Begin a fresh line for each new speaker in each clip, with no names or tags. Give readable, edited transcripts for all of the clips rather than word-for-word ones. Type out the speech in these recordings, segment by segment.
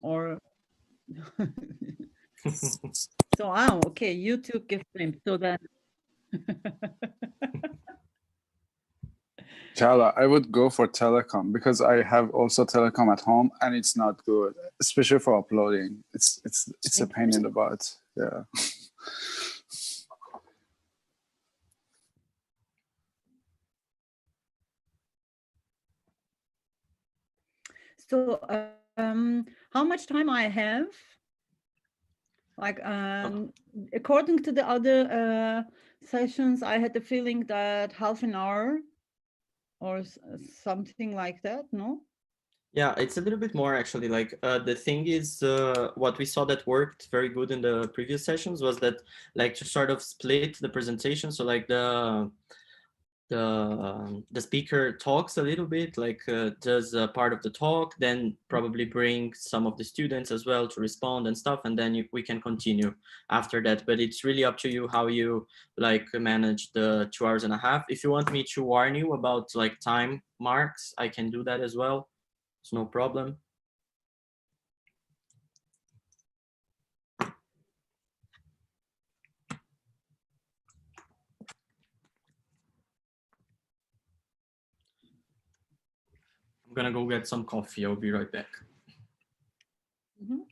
or so okay, YouTube gefilmt. So then
Tele, I would go for telecom because I have also telecom at home and it's not good, especially for uploading. It's a pain in the butt. Yeah.
So how much time I have? Like according to the other sessions, I had the feeling that half an hour or something like that, no?
Yeah, it's a little bit more actually. Like the thing is, what we saw that worked very good in the previous sessions was that like to sort of split the presentation. So like the speaker talks a little bit, like does a part of the talk, then probably bring some of the students as well to respond and stuff, and then we can continue after that. But it's really up to you how you like manage the 2.5 hours. If you want me to warn you about like time marks, I can do that as well. It's no problem. I'm gonna go get some coffee. I'll be right back.
Mm-hmm.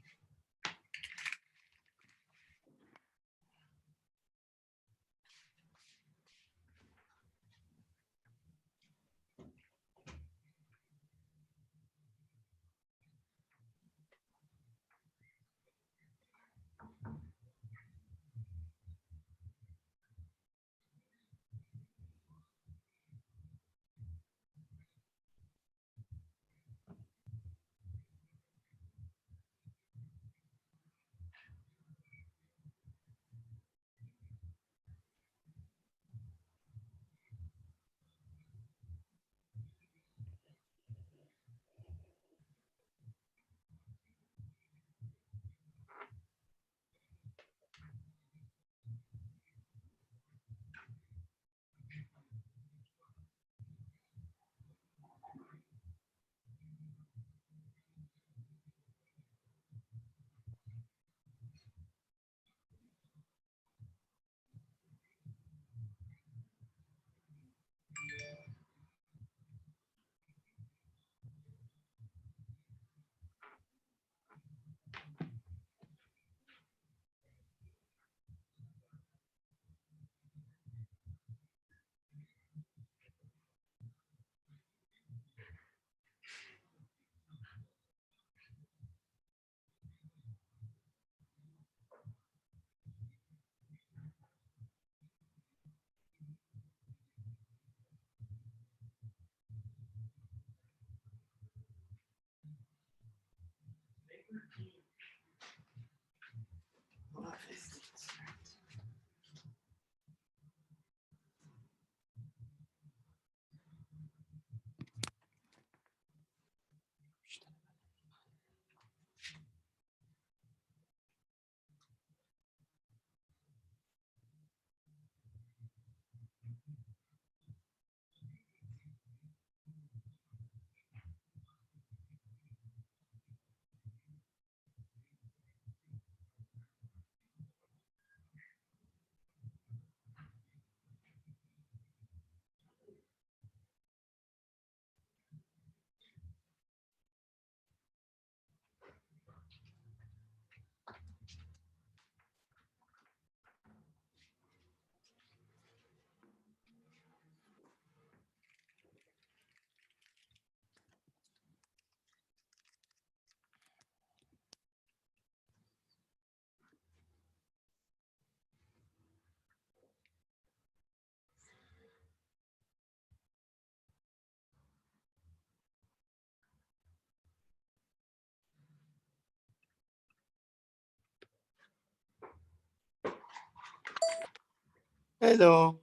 Hello.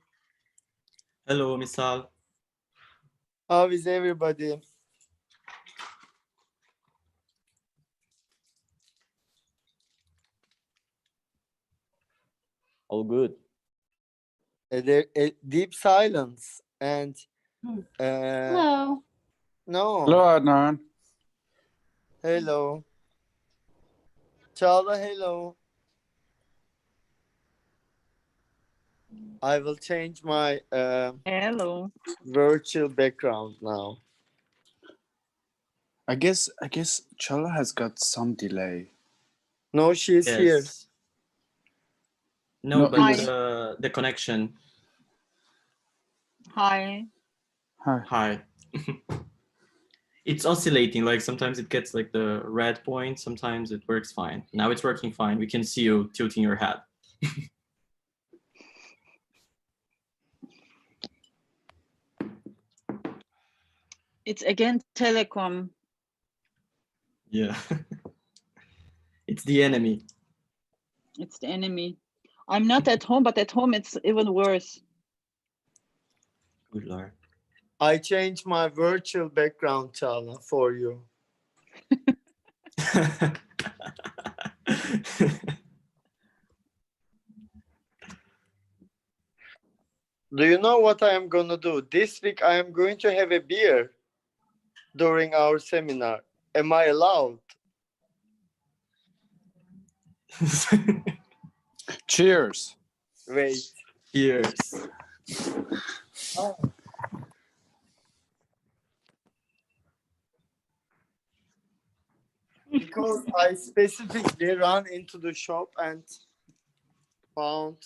Hello, Misal.
How is everybody?
All good.
A deep silence and
Hello.
no.
Hello, Adnan.
Hello. Çağla, hello. I will change my
Hello.
virtual background now.
I guess Chala has got some delay.
No, she's here.
Yes. No,
No,
but
Hi.
the connection.
Hi.
Hi.
Hi. It's oscillating. Like sometimes it gets like the red point. Sometimes it works fine. Now it's working fine. We can see you tilting your head.
It's again telecom.
Yeah. It's the enemy.
It's the enemy. I'm not at home, but at home it's even worse.
Good Lord.
I changed my virtual background, Çağla, for you. Do you know what I am going to do? This week I am going to have a beer during our seminar. Am I allowed?
Cheers.
Wait.
Cheers.
Because I specifically ran into the shop and found,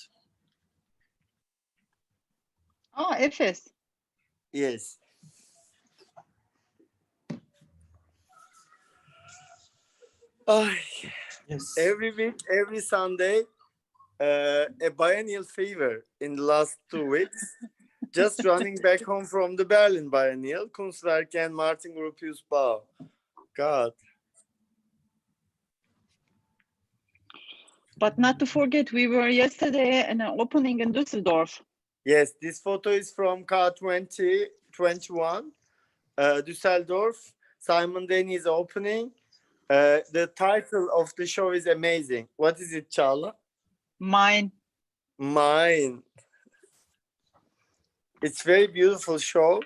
Oh, Efes.
yes. Ay,
Yes.
every week, every Sunday, a biennial fever in the last 2 weeks. Just running back home from the Berlin biennial, Kunstwerke and Martin Gropius Bau. God.
But not to forget, we were yesterday in an opening in Düsseldorf.
Yes, this photo is from K2021, Düsseldorf. Simon Denny's opening. The title of the show is amazing. What is it, Çağla?
Mine.
Mine. It's very beautiful show.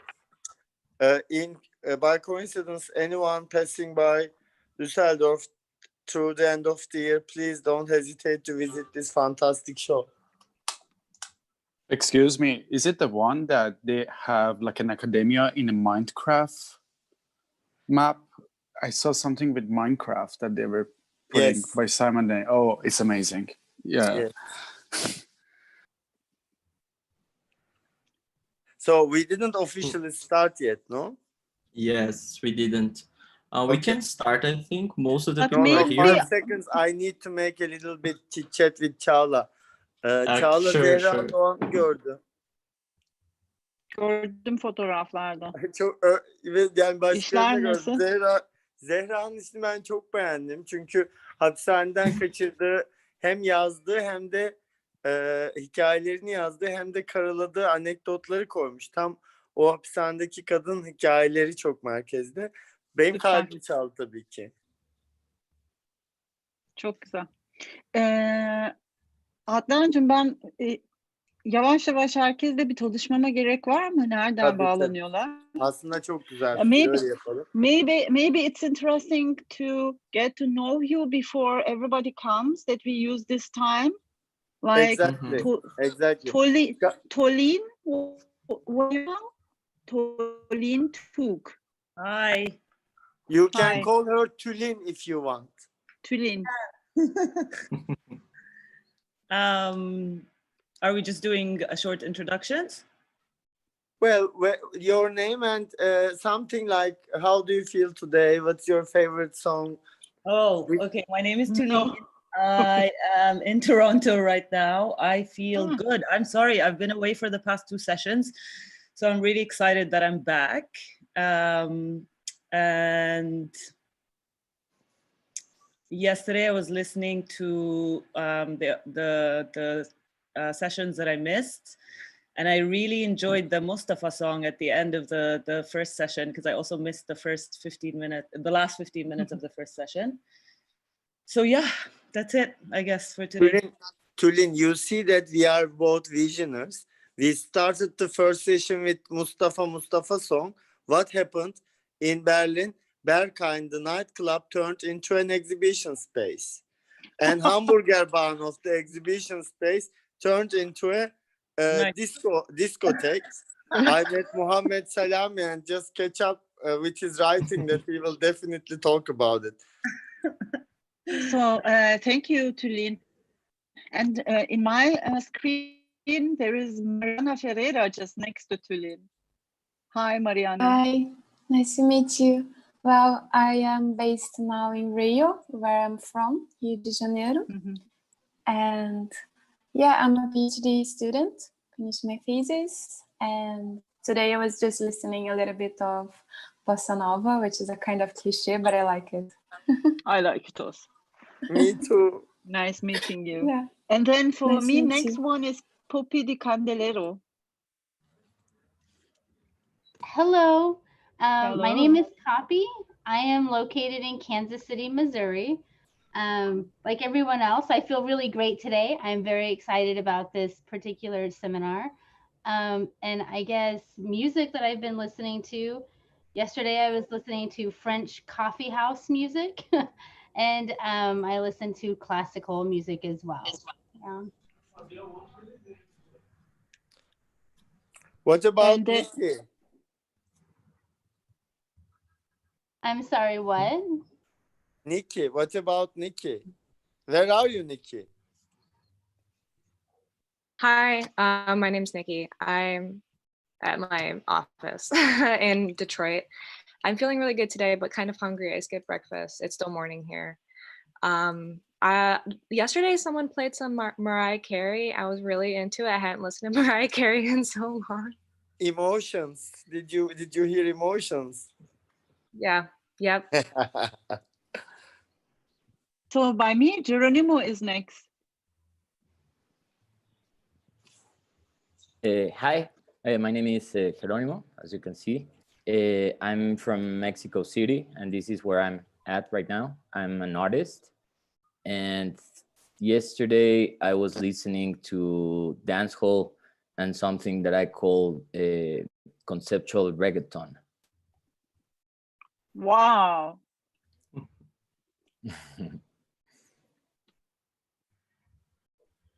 By coincidence, anyone passing by Düsseldorf through the end of the year, please don't hesitate to visit this fantastic show.
Excuse me, is it the one that they have like an academia in a Minecraft map? I saw something with Minecraft that they were putting
Yes.
by Simon Day. Oh, it's amazing. Yeah.
Yes. So we didn't officially start yet, no?
Yes, we didn't. We
Okay.
can start, I think. Most of the
But
people are
maybe-
here.
5 seconds. I need to make a little bit chit chat with Çağla. Çağla
Sure,
Zehra
sure.
Doğan'ı gördü.
Gördüm fotoğraflarda.
Çok yani başkalarını
İşler
gördüm.
nasıl?
Zehra'nın işini ben çok beğendim. Çünkü hapishaneden kaçırdığı hem yazdığı hem de hikayelerini yazdığı hem de karaladığı anekdotları koymuş. Tam o hapishanedeki kadın hikayeleri çok merkezde. Benim
Lütfen.
kalbim çaldı tabii ki.
Çok güzel. Adnancığım, ben yavaş yavaş herkesle bir tanışmama gerek var mı? Nereden
Tabii,
bağlanıyorlar?
Aslında çok güzel.
Maybe-
Öyle yapalım.
Maybe it's interesting to get to know you before everybody comes, that we use this time. Like
Exactly. Exactly.
Tolin, Tolin Tug.
Hi.
You can
Hi.
call her Tülin if you want.
Tülin.
Are we just doing a short introductions?
Well, your name and something like, how do you feel today? What's your favorite song?
Oh, okay. My name is Tulin.
No.
I am in Toronto right now. I feel
Ah.
good. I'm sorry. I've been away for the past 2 sessions. So I'm really excited that I'm back. And yesterday I was listening to the sessions that I missed. And I really enjoyed the Mustafa song at the end of the first session, because I also missed the last 15 minutes of the first session. So yeah, that's it, I guess, for today.
Tülin, you see that we are both visionaries. We started the first session with Mustafa song. What happened in Berlin? Berghain, the nightclub, turned into an exhibition space. and hamburger barn of the exhibition space turned into a
Nice.
discotheque. I met Mohammed Salami and just catch up with his writing that we will definitely talk about it.
So thank you, Tulin. And in my screen, there is Mariana Ferreira just next to Tulin. Hi, Mariana.
Hi, nice to meet you. Well, I am based now in Rio, where I'm from, Rio de Janeiro.
Mhm.
And yeah, I'm a PhD student, finished my thesis. And today I was just listening a little bit of Bossa Nova, which is a kind of cliche, but I like it.
I like it also.
Me too.
Nice meeting you.
Yeah.
And then for
Nice
me,
meet
next
you.
one is Poppy Di Candelero.
Hello. My name
Hello.
is Poppy. I am located in Kansas City, Missouri. Like everyone else, I feel really great today. I'm very excited about this particular seminar. And I guess music that I've been listening to, yesterday I was listening to French coffee house music, and I listened to classical music as well. Yeah.
What about
And
Nikki?
I'm sorry, what?
Nikki, what about Nikki? Where are you, Nikki?
Hi, my name's Nikki. I'm at my office in Detroit. I'm feeling really good today, but kind of hungry. I skipped breakfast. It's still morning here. Yesterday, someone played some Mariah Carey. I was really into it. I hadn't listened to Mariah Carey in so long.
Emotions. Did you hear Emotions?
Yeah. Yep.
so by me, Geronimo is next.
Hi, my name is Jeronimo, as you can see. I'm from Mexico City, and this is where I'm at right now. I'm an artist, and yesterday I was listening to dancehall and something that I call conceptual reggaeton.
Wow.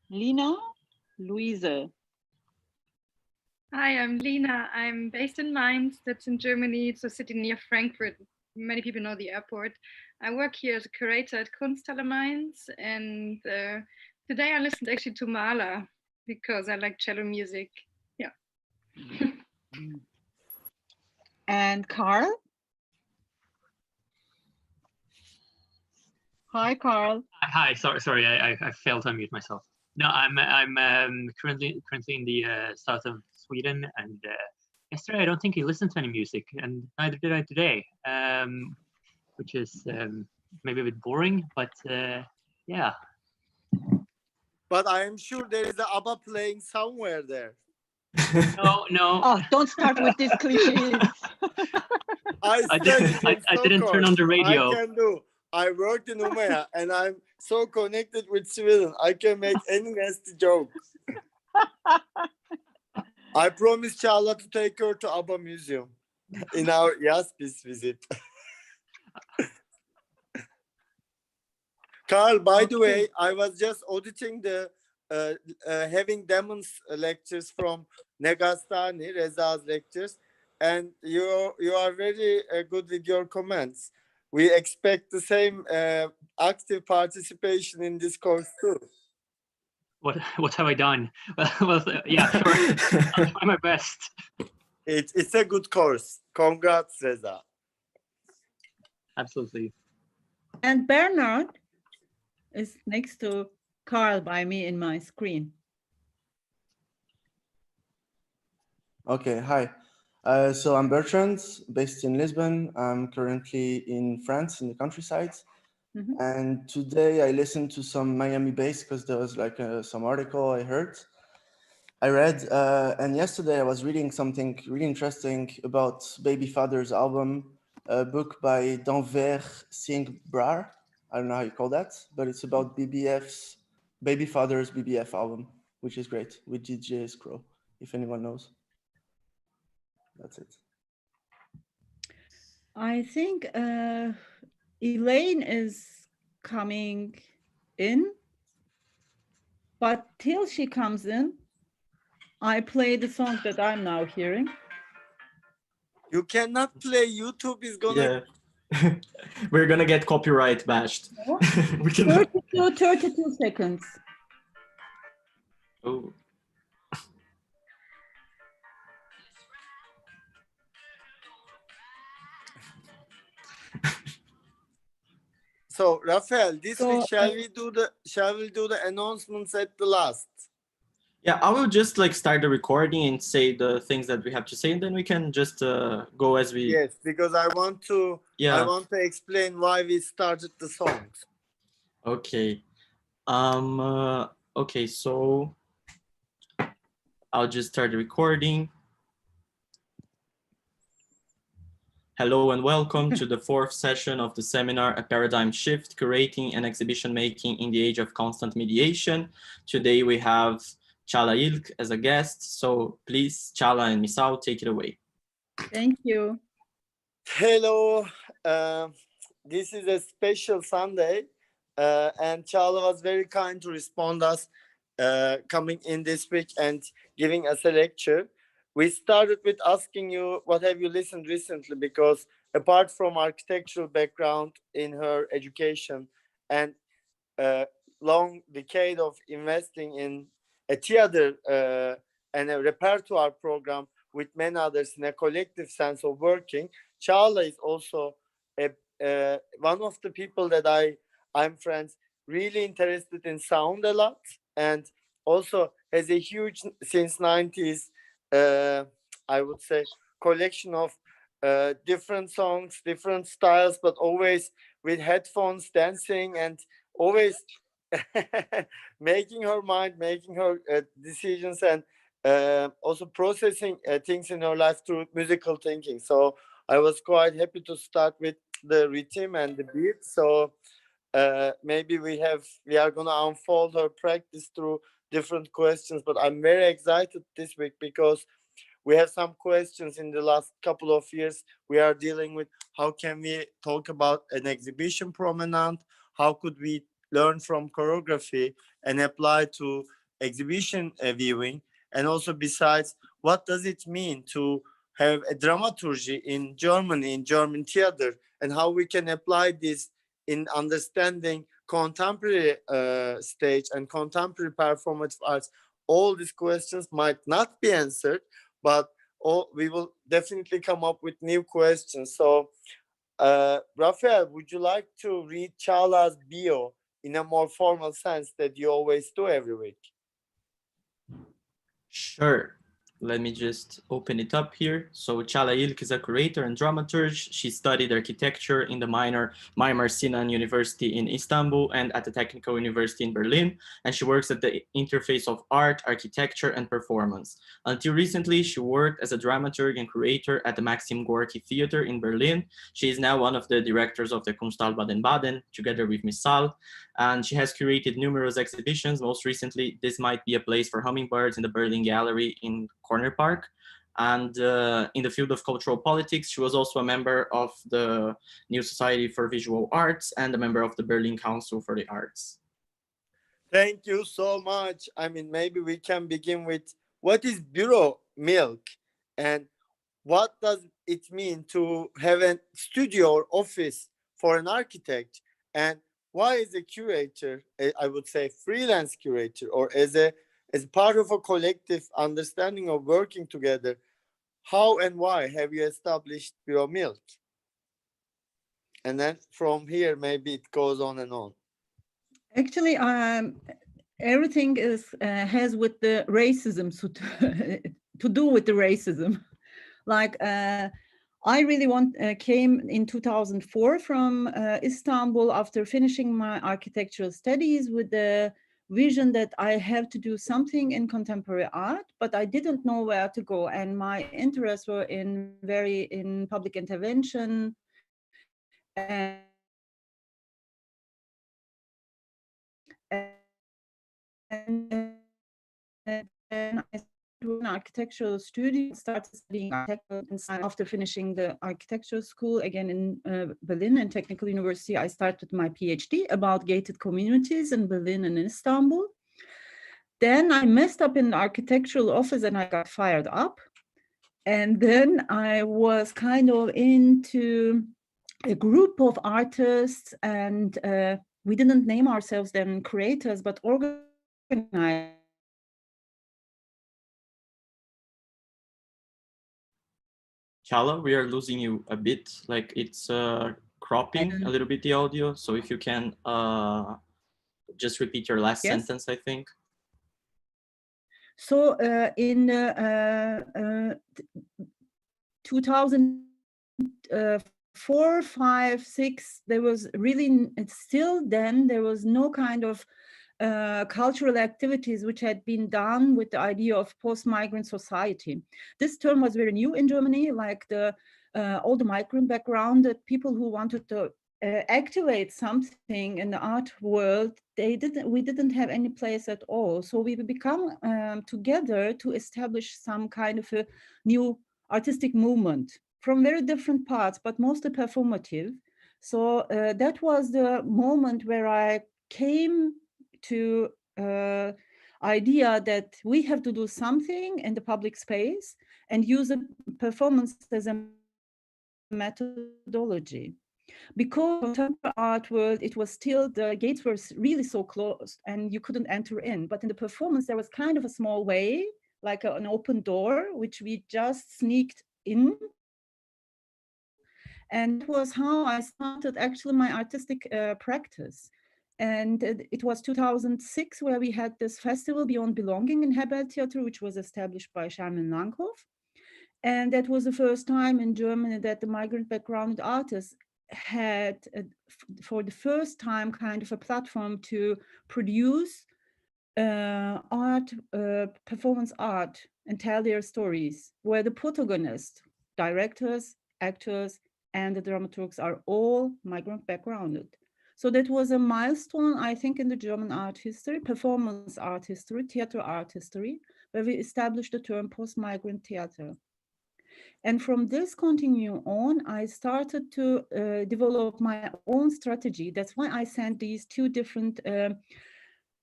Lina, Luise.
Hi, I'm Lena. I'm based in Mainz, that's in Germany. It's a city near Frankfurt. Many people know the airport. I work here as a curator at Kunsthalle Mainz, and today I listened actually to Mahler because I like cello music. Yeah.
And Carl? Hi, Carl.
Hi. Sorry. I failed to unmute myself. No, I'm currently in the south of Sweden, and yesterday I don't think I listened to any music, and neither did I today, which is maybe a bit boring, but yeah.
But I am sure there is an ABBA playing somewhere there.
No.
Oh, don't start with these cliches.
I didn't turn on the radio.
I can do. I worked in Umeå and I'm so connected with Sweden. I can make any nasty joke. I promised Charla to take her to ABBA Museum in our Jaspis visit. Carl, by the way, I was just auditing the having Demons lectures from Negastani, Reza's lectures, and you are very good with your comments. We expect the same active participation in this course too.
What have I done? Well, yeah, sure. I'll try my best.
It's a good course. Congrats, Reza.
Absolutely.
And Bernard is next to Carl by me in my screen.
Okay, hi. So I'm Bertrand, based in Lisbon. I'm currently in France, in the countryside.
Mhm.
And today I listened to some Miami bass because there was like some article I read. And yesterday I was reading something really interesting about Baby Father's album, a book by Danvers Singh Brar. I don't know how you call that, but it's about BBF's Baby Father's BBF album, which is great, with DJ Scroll, if anyone knows. That's it.
I think Elaine is coming in, but till she comes in, I play the song that I'm now hearing.
You cannot play. YouTube is gonna.
Yeah. We're gonna get copyright bashed. We can.
32 seconds.
Oh.
So Rafael, this
So,
week shall we do the announcements at the last?
Yeah, I will just like start the recording and say the things that we have to say, and then we can just go as we.
Yes, because I want to.
Yeah.
I want to explain why we started the songs.
Okay. Okay, so I'll just start the recording. Hello and welcome to the 4th session of the seminar, A Paradigm Shift, Curating and Exhibition Making in the Age of Constant Mediation. Today we have Çağla İlk as a guest. So please, Çağla and Misal, take it away.
Thank you.
Hello, this is a special Sunday, and Çağla was very kind to respond us coming in this week and giving us a lecture. We started with asking you what have you listened recently, because apart from architectural background in her education and long decade of investing in a theater and a repertoire program with many others in a collective sense of working, Çağla is also one of the people that I'm friends, really interested in sound a lot, and also has a huge, since 90s, I would say, collection of different songs, different styles, but always with headphones, dancing, and always making her mind, making her decisions, and also processing things in her life through musical thinking. So I was quite happy to start with the rhythm and the beat. So maybe we are going to unfold her practice through different questions, but I'm very excited this week because we have some questions in the last couple of years. We are dealing with how can we talk about an exhibition promenade, how could we learn from choreography and apply to exhibition viewing, and also besides, what does it mean to have a dramaturgy in Germany, in German theater, and how we can apply this in understanding contemporary stage and contemporary performative arts. All these questions might not be answered, but we will definitely come up with new questions. So, Rafael, would you like to read Çağla's bio in a more formal sense that you always do every week?
Sure. Let me just open it up here. So Çağla İlk is a curator and dramaturge. She studied architecture in the Mimar Sinan University in Istanbul and at the Technical University in Berlin. And she works at the interface of art, architecture, and performance. Until recently, she worked as a dramaturg and curator at the Maxim Gorky Theater in Berlin. She is now one of the directors of the Kunsthal Baden-Baden, together with Misal. And she has curated numerous exhibitions. Most recently, This Might Be a Place for Hummingbirds in the Berlin Gallery in Corner Park. And in the field of cultural politics, she was also a member of the New Society for Visual Arts and a member of the Berlin Council for the Arts.
Thank you so much. I mean, maybe we can begin with what is bureau milk and what does it mean to have a studio or office for an architect, and why is a curator, I would say freelance curator, or as part of a collective understanding of working together, how and why have you established Bureau Milk? And then from here, maybe it goes on and on.
Actually, everything has with the racism to do with the racism. Like I really came in 2004 from Istanbul after finishing my architectural studies with the vision that I have to do something in contemporary art, but I didn't know where to go. And my interests were in public intervention and then I an architectural studio, started studying architecture design after finishing the architecture school again in Berlin and Technical University. I started my PhD about gated communities in Berlin and Istanbul. Then I messed up in the architectural office and I got fired up. And then I was kind of into a group of artists, and we didn't name ourselves then curators, but organized.
Chala, we are losing you a bit, like it's cropping a little bit the audio. So if you can just repeat your last sentence, I think.
So in 2004, 5, 6, there was really, still then, there was no kind of cultural activities which had been done with the idea of post-migrant society. This term was very new in Germany, like all the migrant backgrounded people who wanted to activate something in the art world, we didn't have any place at all. So we become together to establish some kind of a new artistic movement from very different parts, but mostly performative. So that was the moment where I came to idea that we have to do something in the public space and use a performance as a methodology. Because in the contemporary art world, it was still, the gates were really so closed and you couldn't enter in. But in the performance, there was kind of a small way, like an open door, which we just sneaked in. And it was how I started actually my artistic practice. And it was 2006 where we had this festival Beyond Belonging in Herbert Theater, which was established by Sherman Langhoff. And that was the first time in Germany that the migrant background artists had, for the first time, kind of a platform to produce art, performance art, and tell their stories, where the protagonists, directors, actors, and the dramaturgs are all migrant backgrounded. So that was a milestone, I think, in the German art history, performance art history, theater art history, where we established the term post-migrant theater. And from this continue on, I started to develop my own strategy. That's why I sent these two different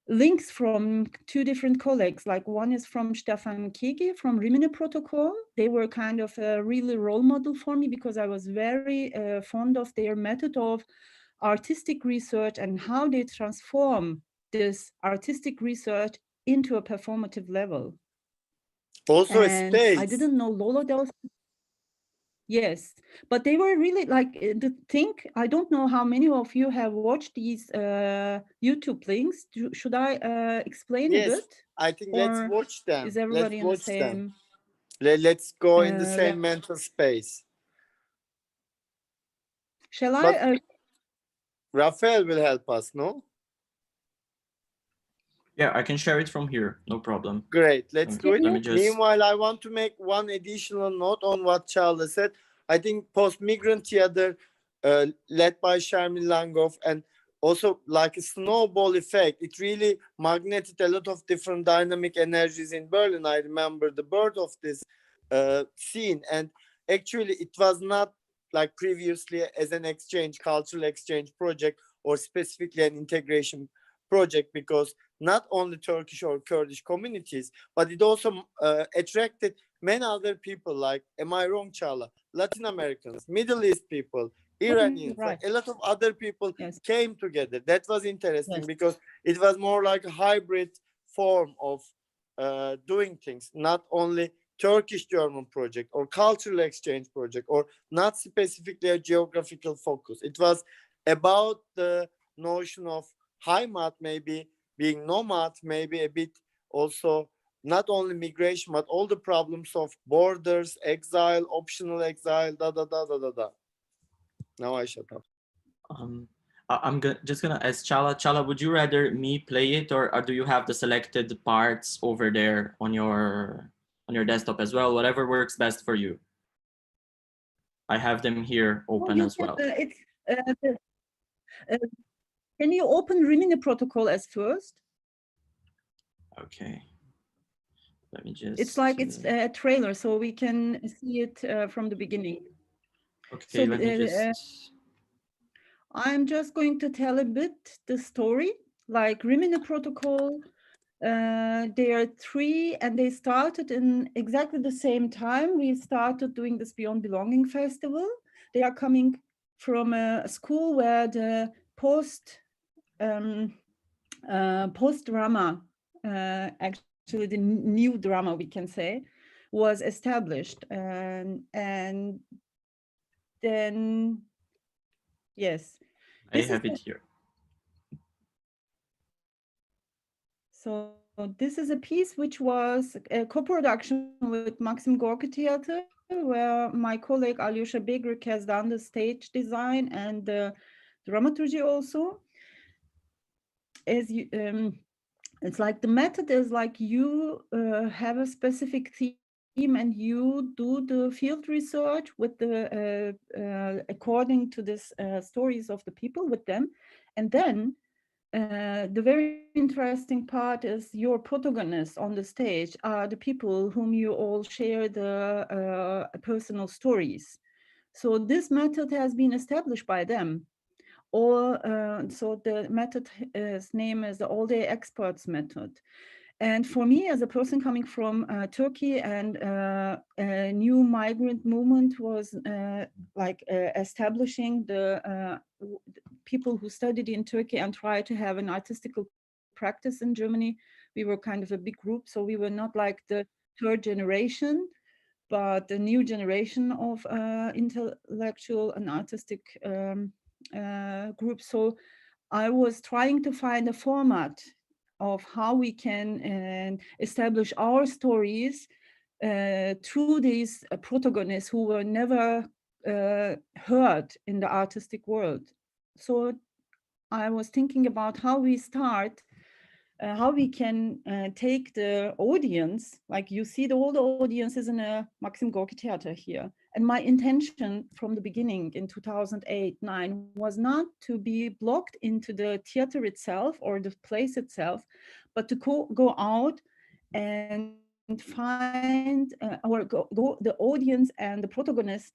links from two different colleagues. Like one is from Stefan Kegi from Rimini Protocol. They were kind of a really role model for me because I was very fond of their method of artistic research and how they transform this artistic research into a performative level.
Also
and
a space.
I didn't know Lola Del. Yes, but they were really like the thing. I don't know how many of you have watched these YouTube links. Should I explain a bit?
I think let's
Or
watch them.
is everybody
Let's
in the
watch them.
same?
Let's go in the same
yeah.
mental space.
Shall
But
I?
Rafael will help us, no?
Yeah, I can share it from here, no problem.
Great, let's do it.
Let me just...
Meanwhile, I want to make one additional note on what Charles said. I think post-migrant theater led by Sherman Langhoff and also like a snowball effect, it really magneted a lot of different dynamic energies in Berlin. I remember the birth of this scene, and actually it was not like previously as an exchange, cultural exchange project or specifically an integration project, because not only Turkish or Kurdish communities, but it also attracted many other people, like, am I wrong, Chala? Latin Americans, Middle East people, Iranians,
right.
like a lot of other people came together. That was interesting because it was more like a hybrid form of doing things, not only Turkish-German project or cultural exchange project or not specifically a geographical focus. It was about the notion of Heimat, maybe being nomad, maybe a bit also not only migration, but all the problems of borders, exile, optional exile, Now I shut up.
I'm just gonna ask Chala. Chala, would you rather me play it, or do you have the selected parts over there on your desktop as well? Whatever works best for you. I have them here open as well.
Can you open Rimini Protocol as first?
Okay. Let me just.
It's like it's a trailer, so we can see it from the beginning.
Okay,
So,
let me just.
I'm just going to tell a bit the story, like Rimini Protocol. They are 3 and they started in exactly the same time we started doing this Beyond Belonging Festival. They are coming from a school where the post-drama, actually the new drama, we can say, was established. And then, yes.
I have it here.
So this is a piece which was a co-production with Maxim Gorki Theater, where my colleague Alyosha Begrik has done the stage design and the dramaturgy also. As you, it's like the method is like you have a specific theme and you do the field research with the according to this stories of the people with them, and then the very interesting part is your protagonists on the stage are the people whom you all share the personal stories. So this method has been established by them. Or so the method's name is the all-day experts method. And for me, as a person coming from Turkey, and a new migrant movement was like establishing the people who studied in Turkey and tried to have an artistical practice in Germany. We were kind of a big group, so we were not like the 3rd generation, but the new generation of intellectual and artistic groups. So I was trying to find a format of how we can establish our stories through these protagonists who were never heard in the artistic world. So I was thinking about how we start, how we can take the audience, like you see all the audiences in a Maxim Gorki Theater here. And my intention from the beginning in 2008-9 was not to be blocked into the theater itself or the place itself, but to go out and find or go the audience and the protagonists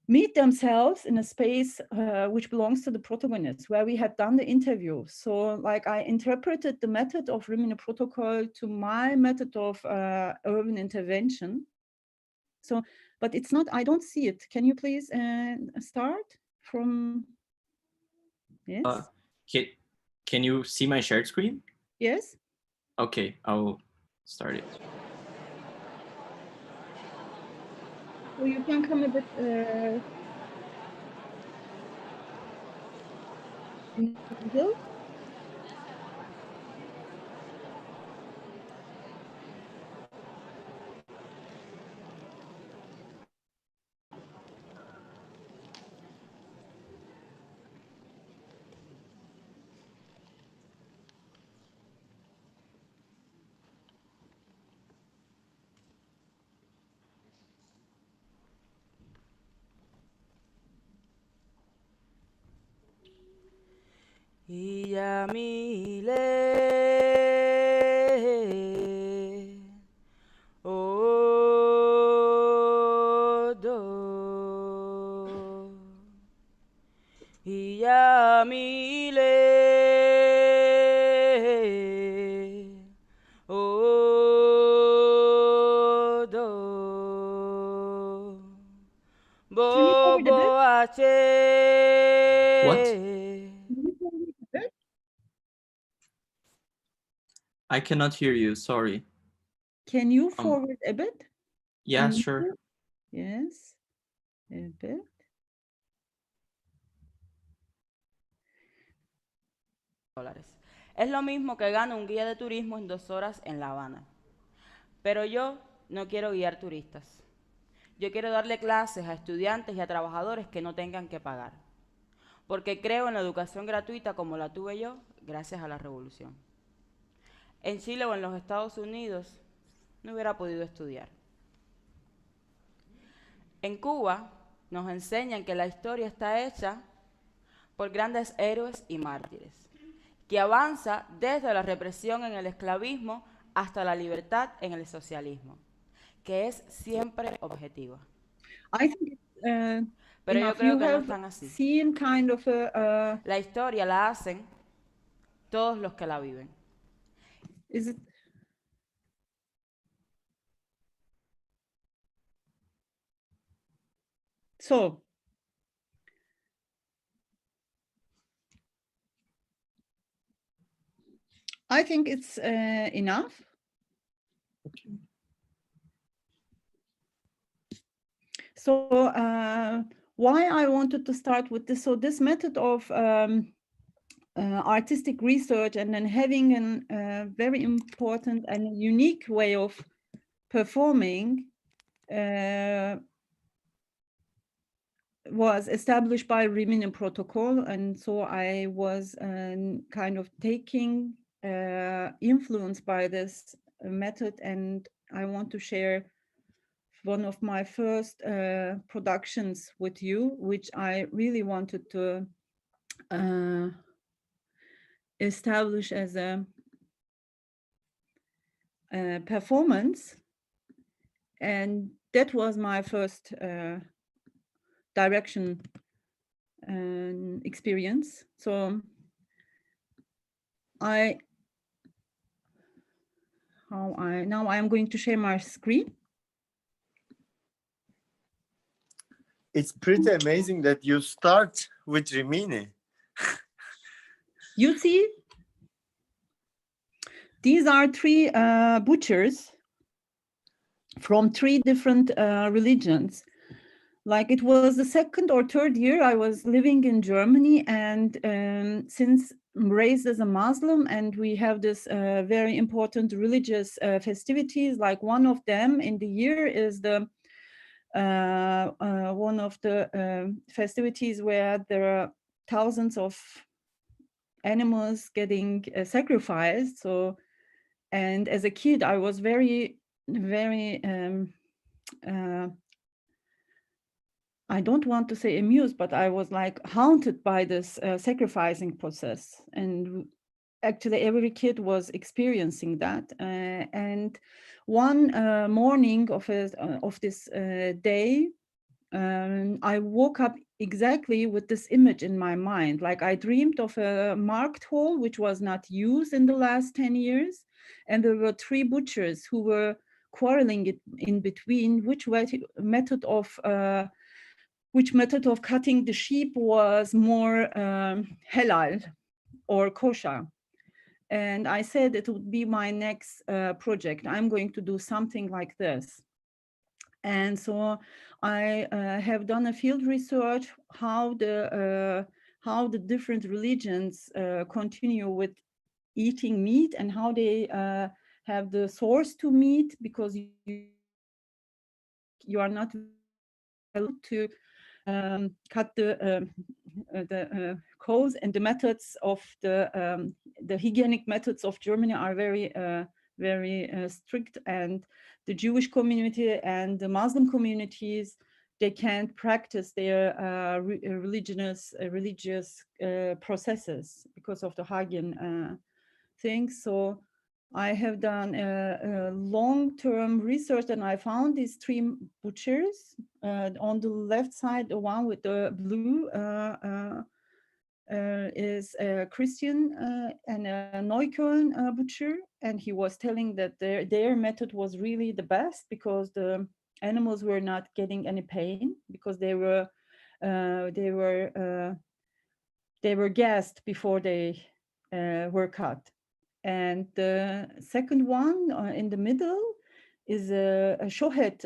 meet themselves in a space which belongs to the protagonists, where we had done the interview. So like I interpreted the method of Rimini Protocol to my method of urban intervention. So, but it's not, I don't see it. Can you please start from, yes?
Can you see my shared screen?
Yes.
Okay, I'll start it.
So you can come a bit in the middle.
Iyamile odo Iyamile odo Bobo ate.
What? I cannot hear you, sorry.
Can you forward a bit?
Yeah, sure.
Yes, a bit.
Es lo mismo que gana un guía de turismo en 2 horas en La Habana. Pero yo no quiero guiar turistas. Yo quiero darle clases a estudiantes y a trabajadores que no tengan que pagar. Porque creo en la educación gratuita como la tuve yo gracias a la revolución. En Chile o en los Estados Unidos no hubiera podido estudiar. En Cuba nos enseñan que la historia está hecha por grandes héroes y mártires, que avanza desde la represión en el esclavismo hasta la libertad en el socialismo, que es siempre objetiva.
I think
Pero yo
enough.
creo
You
que no
have
están así.
seen kind of a
La historia la hacen todos los que la viven.
is it so? I think it's enough.
Okay.
So why I wanted to start with this? So this method of artistic research and then having a very important and unique way of performing was established by Rimini Protocol, and so I was kind of taking influence by this method, and I want to share one of my first productions with you, which I really wanted to establish as a performance, and that was my first direction experience. So now I am going to share my screen.
It's pretty amazing that you start with Rimini.
You see, these are three butchers from three different religions. Like it was the second or third year I was living in Germany, and since raised as a Muslim, and we have this very important religious festivities. Like one of them in the year is the one of the festivities where there are thousands of animals getting sacrificed. So, and as a kid, I was very I don't want to say amused, but I was like haunted by this sacrificing process. And actually every kid was experiencing that. And one morning of this day, I woke up exactly with this image in my mind. Like I dreamed of a market hall, which was not used in the last 10 years. And there were three butchers who were quarreling in between which method of cutting the sheep was more halal or kosher. And I said it would be my next project. I'm going to do something like this. And so I have done a field research how the different religions continue with eating meat and how they have the source to meat, because you are not allowed to cut the cows, and the methods of the hygienic methods of Germany are very strict, and the Jewish community and the Muslim communities, they can't practice their religious processes because of the hygiene things. So I have done a long-term research, and I found these three butchers. On the left side, the one with the blue is a Christian and a Neukölln butcher, and he was telling that their method was really the best because the animals were not getting any pain because they were gassed before they were cut. And the second one in the middle is a shohet.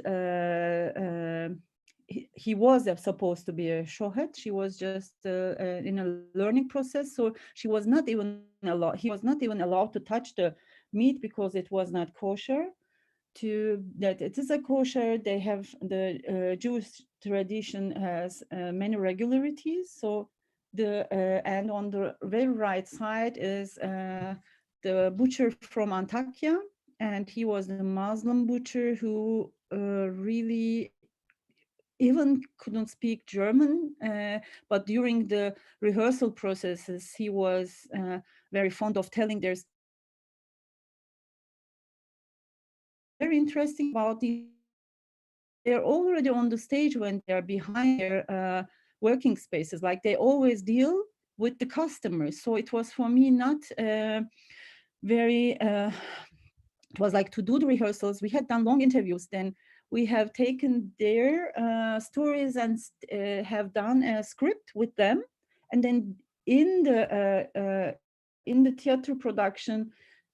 He was supposed to be a shohet. She was just in a learning process, so she was not even allowed. He was not even allowed to touch the meat because it was not kosher. That it is a kosher, they have the Jewish tradition has many regularities. So and on the very right side is the butcher from Antakya, and he was a Muslim butcher who really even couldn't speak German, but during the rehearsal processes, he was very fond of telling their interesting about they're already on the stage when they're behind their working spaces, like they always deal with the customers. So it was for me not very, it was like to do the rehearsals. We had done long interviews, then we have taken their stories and have done a script with them. And then in the theater production,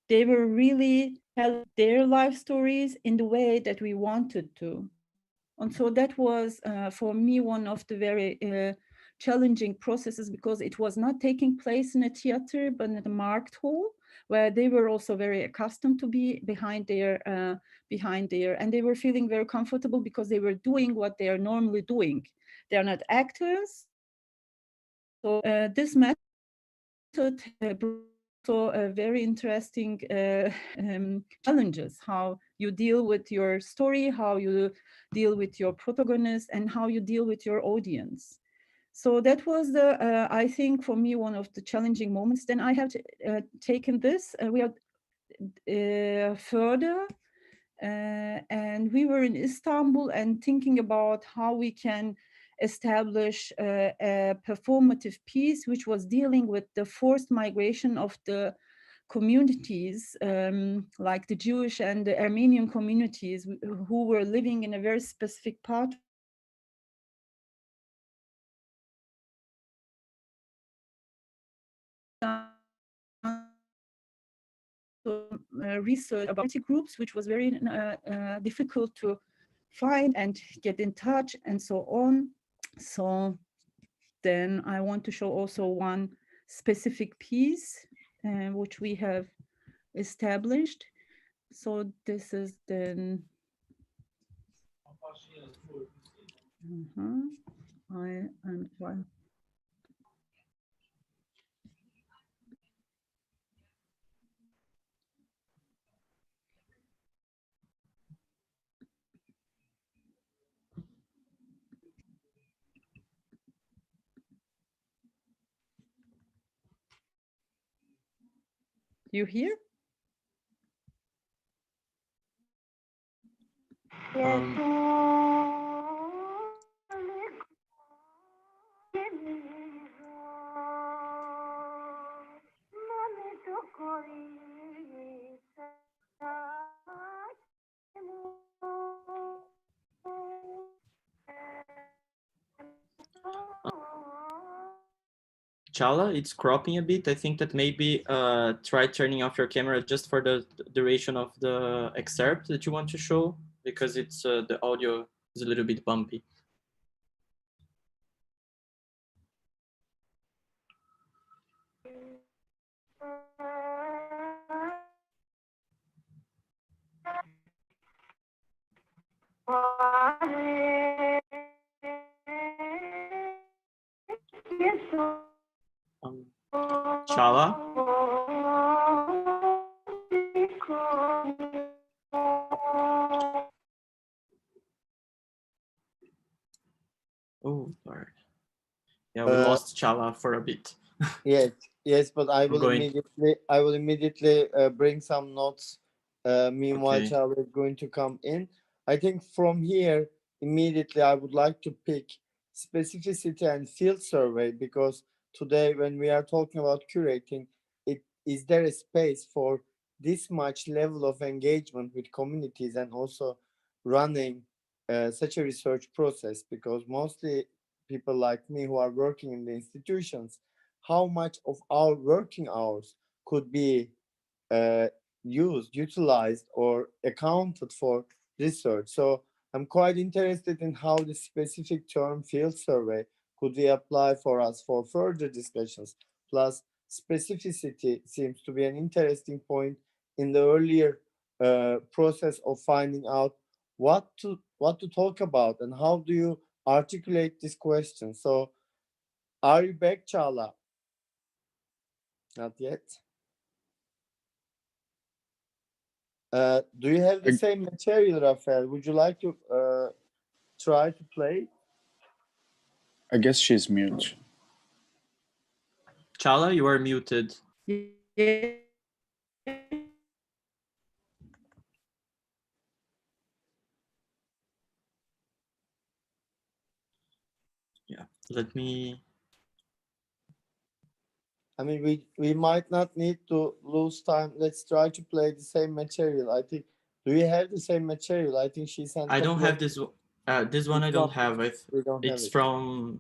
they were really telling their life stories in the way that we wanted to. And so that was, for me, one of the very challenging processes, because it was not taking place in a theater, but in a market hall, where they were also very accustomed to be behind there, and they were feeling very comfortable because they were doing what they are normally doing. They are not actors. So this method so very interesting challenges, how you deal with your story, how you deal with your protagonist, and how you deal with your audience. So that was the, I think for me, one of the challenging moments. Then I have taken this, we have further, and we were in Istanbul and thinking about how we can establish a performative piece which was dealing with the forced migration of the communities, like the Jewish and the Armenian communities who were living in a very specific part research about groups, which was very difficult to find and get in touch and so on. So then I want to show also one specific piece which we have established. So this is then you hear?
Chala, it's cropping a bit. I think that maybe try turning off your camera just for the duration of the excerpt that you want to show, because it's the audio is a little bit bumpy. Chala? Oh, Lord. Yeah, we lost Chala for a bit.
Yes, but I will
going.
immediately bring some notes. Meanwhile,
Okay.
Chala is going to come in. I think from here, immediately, I would like to pick specificity and field survey, because today, when we are talking about curating, is there a space for this much level of engagement with communities and also running such a research process? Because mostly people like me who are working in the institutions, how much of our working hours could be utilized or accounted for research? So I'm quite interested in how the specific term field survey could be applied for us for further discussions. Plus, specificity seems to be an interesting point in the earlier process of finding out what to talk about and how do you articulate this question. So are you back, Chala? Not yet. Do you have the same material, Rafael? Would you like to try to play?
I guess she's mute.
Chala, you are muted.
Yeah.
Let me.
I mean, we might not need to lose time. Let's try to play the same material. I think. Do you have the same material? I think she sent.
I don't have this. This one I don't have it.
We don't have
It's
it.
from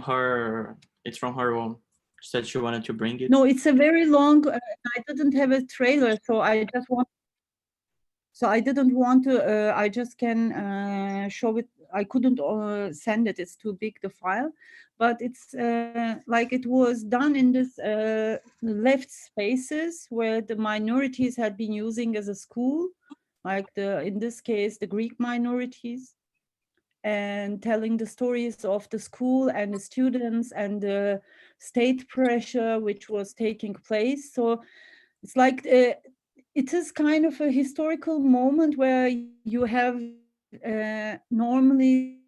her. It's from her own. She said she wanted to bring it.
No, it's a very long. I didn't have a trailer, so I just want. So I didn't want to. I just can show it. I couldn't send it. It's too big, the file. But it's like it was done in this left spaces where the minorities had been using as a school, like in this case the Greek minorities, and telling the stories of the school and the students and the state pressure which was taking place. So it's like it is kind of a historical moment where you have normally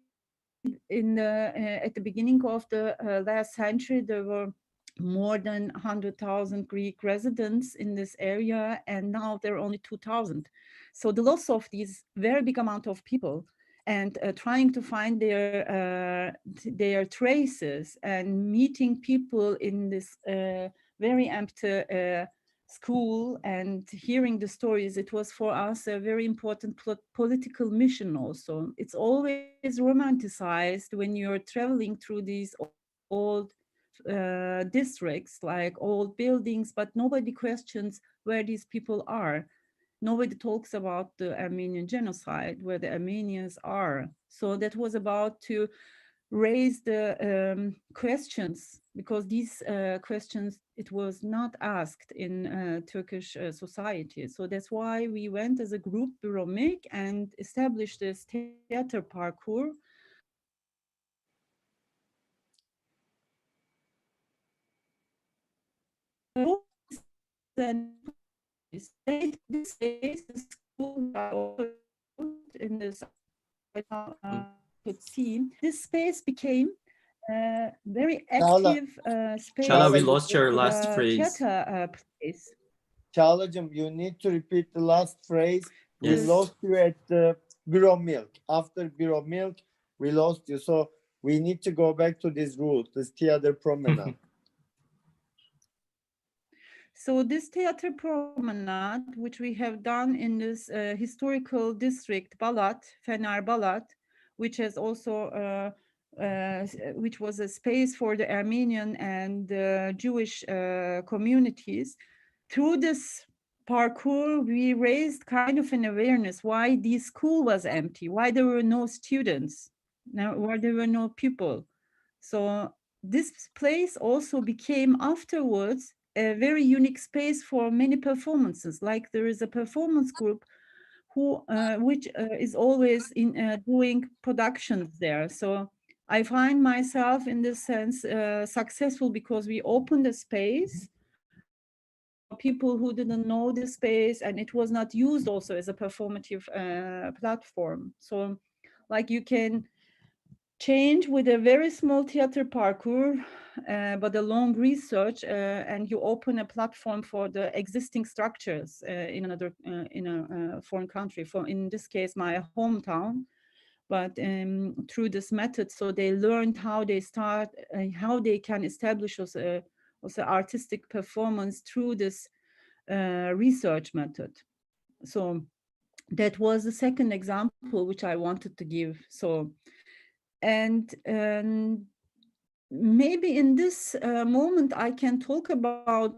in the at the beginning of the last century there were more than 100,000 Greek residents in this area, and now there are only 2,000. So the loss of these very big amount of people and trying to find their traces and meeting people in this very empty school and hearing the stories, it was for us a very important political mission also. It's always romanticized when you're traveling through these old districts, like old buildings, but nobody questions where these people are. Nobody talks about the Armenian genocide, where the Armenians are. So that was about to raise the questions, because these questions, it was not asked in Turkish society. So that's why we went as a group, Büromik, and established this theater parkour. Then this space, the school in this could see, this space became very active space.
Çağla, we lost your last phrase.
Place.
Çağla'cığım, you need to repeat the last phrase.
Yes.
We lost you at the Büromik. After Büromik, we lost you. So we need to go back to this route, this theater promenade.
So this theater promenade, which we have done in this historical district, Balat, Fener Balat, which has also, which was a space for the Armenian and Jewish communities. Through this parkour, we raised kind of an awareness why the school was empty, why there were no students, why there were no people. So this place also became afterwards a very unique space for many performances. Like there is a performance group who, which is always in doing productions there. So I find myself in this sense successful because we opened a space for people who didn't know the space, and it was not used also as a performative platform. So like you can change with a very small theater parkour, but a long research, and you open a platform for the existing structures in another in a foreign country, for in this case my hometown. But through this method, so they learned how they start, how they can establish also artistic performance through this research method. So that was the second example which I wanted to give. So. And maybe in this moment, I can talk about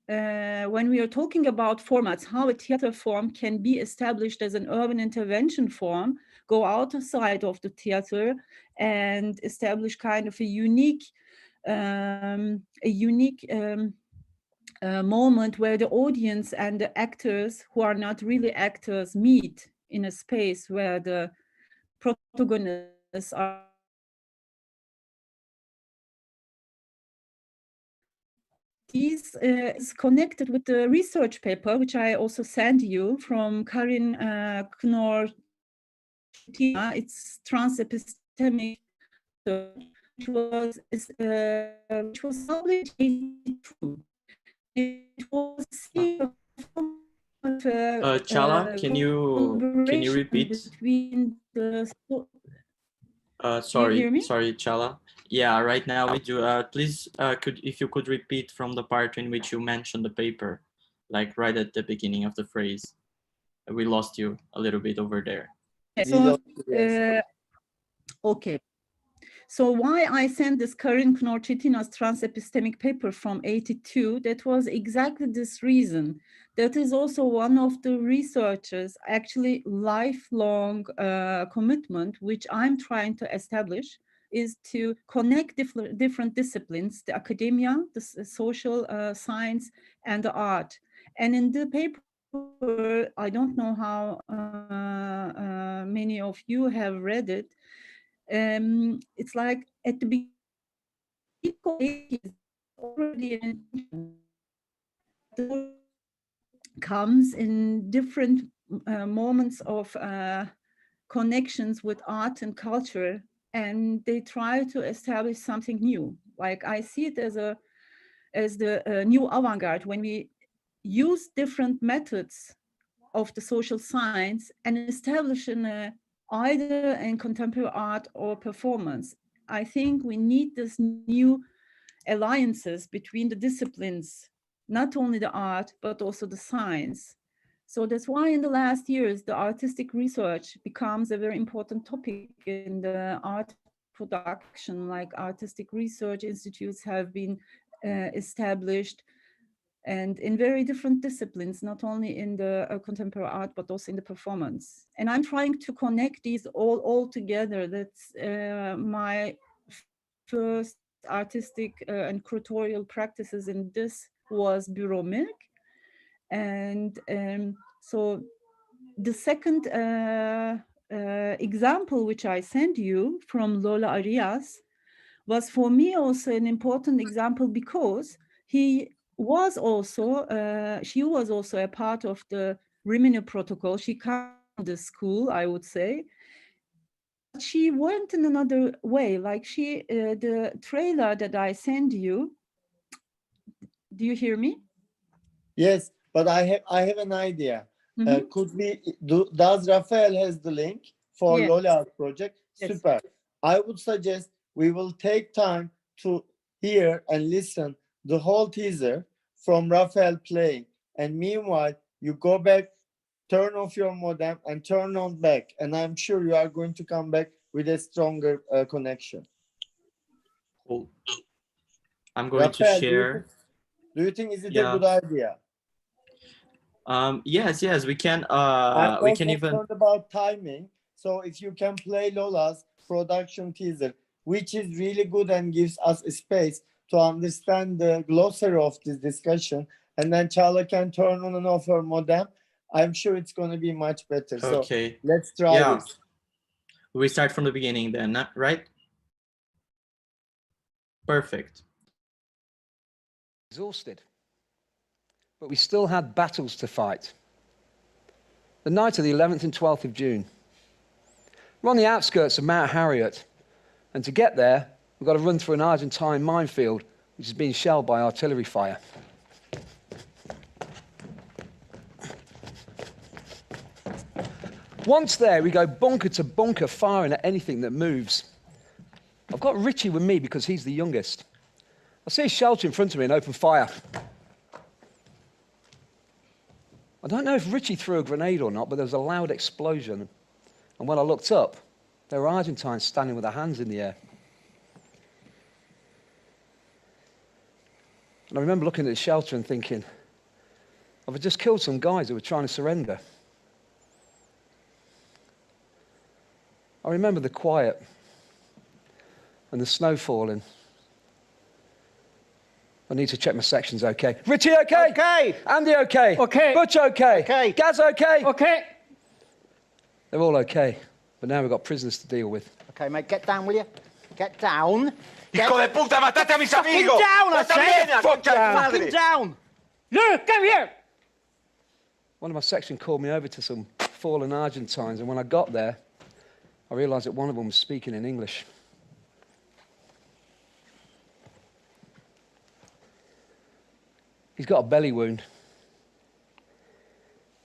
when we are talking about formats, how a theater form can be established as an urban intervention form, go outside of the theater and establish kind of a unique moment where the audience and the actors who are not really actors meet in a space where the protagonists are This is connected with the research paper, which I also sent you from Karin Knorr. It's transepistemic, which was published in 1982. It was
Çağla, can you repeat?
Between the hear me?
Sorry, Chala. Yeah, right now we do. Please, if you could repeat from the part in which you mentioned the paper, like right at the beginning of the phrase. We lost you a little bit over there.
So, okay. So why I sent this Karin Knorr-Chetina's transepistemic paper from '82, that was exactly this reason. That is also one of the researchers, actually lifelong commitment, which I'm trying to establish, is to connect different disciplines, the academia, the social science, and the art. And in the paper, I don't know how many of you have read it. It's like at the beginning, already comes in different moments of connections with art and culture, and they try to establish something new. Like I see it as the new avant-garde when we use different methods of the social science and establish either in contemporary art or performance. I think we need this new alliances between the disciplines, not only the art, but also the science. So that's why in the last years, the artistic research becomes a very important topic in the art production, like artistic research institutes have been established, and in very different disciplines, not only in the contemporary art, but also in the performance. And I'm trying to connect these all together. That's my first artistic and curatorial practices in this was Bureau Milk. And so the second example, which I sent you from Lola Arias, was for me also an important example because she was also a part of the Rimini Protocol. She came to the school, I would say. She went in another way, like the trailer that I sent you. Do you hear me?
Yes, but I have an idea. Could we does Rafael has the link for Lola's project?
Yes.
Super. I would suggest we will take time to hear and listen the whole teaser from Rafael playing. And meanwhile, you go back, turn off your modem and turn on back. And I'm sure you are going to come back with a stronger connection.
Cool. I'm going
Rafael,
to share.
Do you think is it a good idea?
Yes, we can.
We
can even
concerned about timing. So if you can play Lola's production teaser, which is really good and gives us a space to understand the glossary of this discussion, and then Chala can turn on and off her modem, I'm sure it's going to be much better.
Okay.
So let's try this.
We start from the beginning then, right? Perfect.
Exhausted, but we still had battles to fight. The night of the 11th and 12th of June. We're on the outskirts of Mount Harriet, and to get there, we've got to run through an Argentine minefield, which is being shelled by artillery fire. Once there, we go bunker to bunker, firing at anything that moves. I've got Richie with me because he's the youngest. I see a shelter in front of me and open fire. I don't know if Richie threw a grenade or not, but there was a loud explosion. And when I looked up, there were Argentines standing with their hands in the air. And I remember looking at the shelter and thinking, I've just killed some guys who were trying to surrender. I remember the quiet and the snow falling. I need to check my sections okay. Richie okay?
Okay.
Andy okay?
Okay.
Butch okay?
Okay.
Gaz okay?
Okay.
They're all okay, but now we've got prisoners to deal with.
Okay, mate, get down, will you? Get down.
Hijo de puta, matate a mis
fucking
amigos.
down, I said.
Fucking
down. Look, come here.
One of my section called me over to some fallen Argentines, and when I got there, I realized that one of them was speaking in English. He's got a belly wound.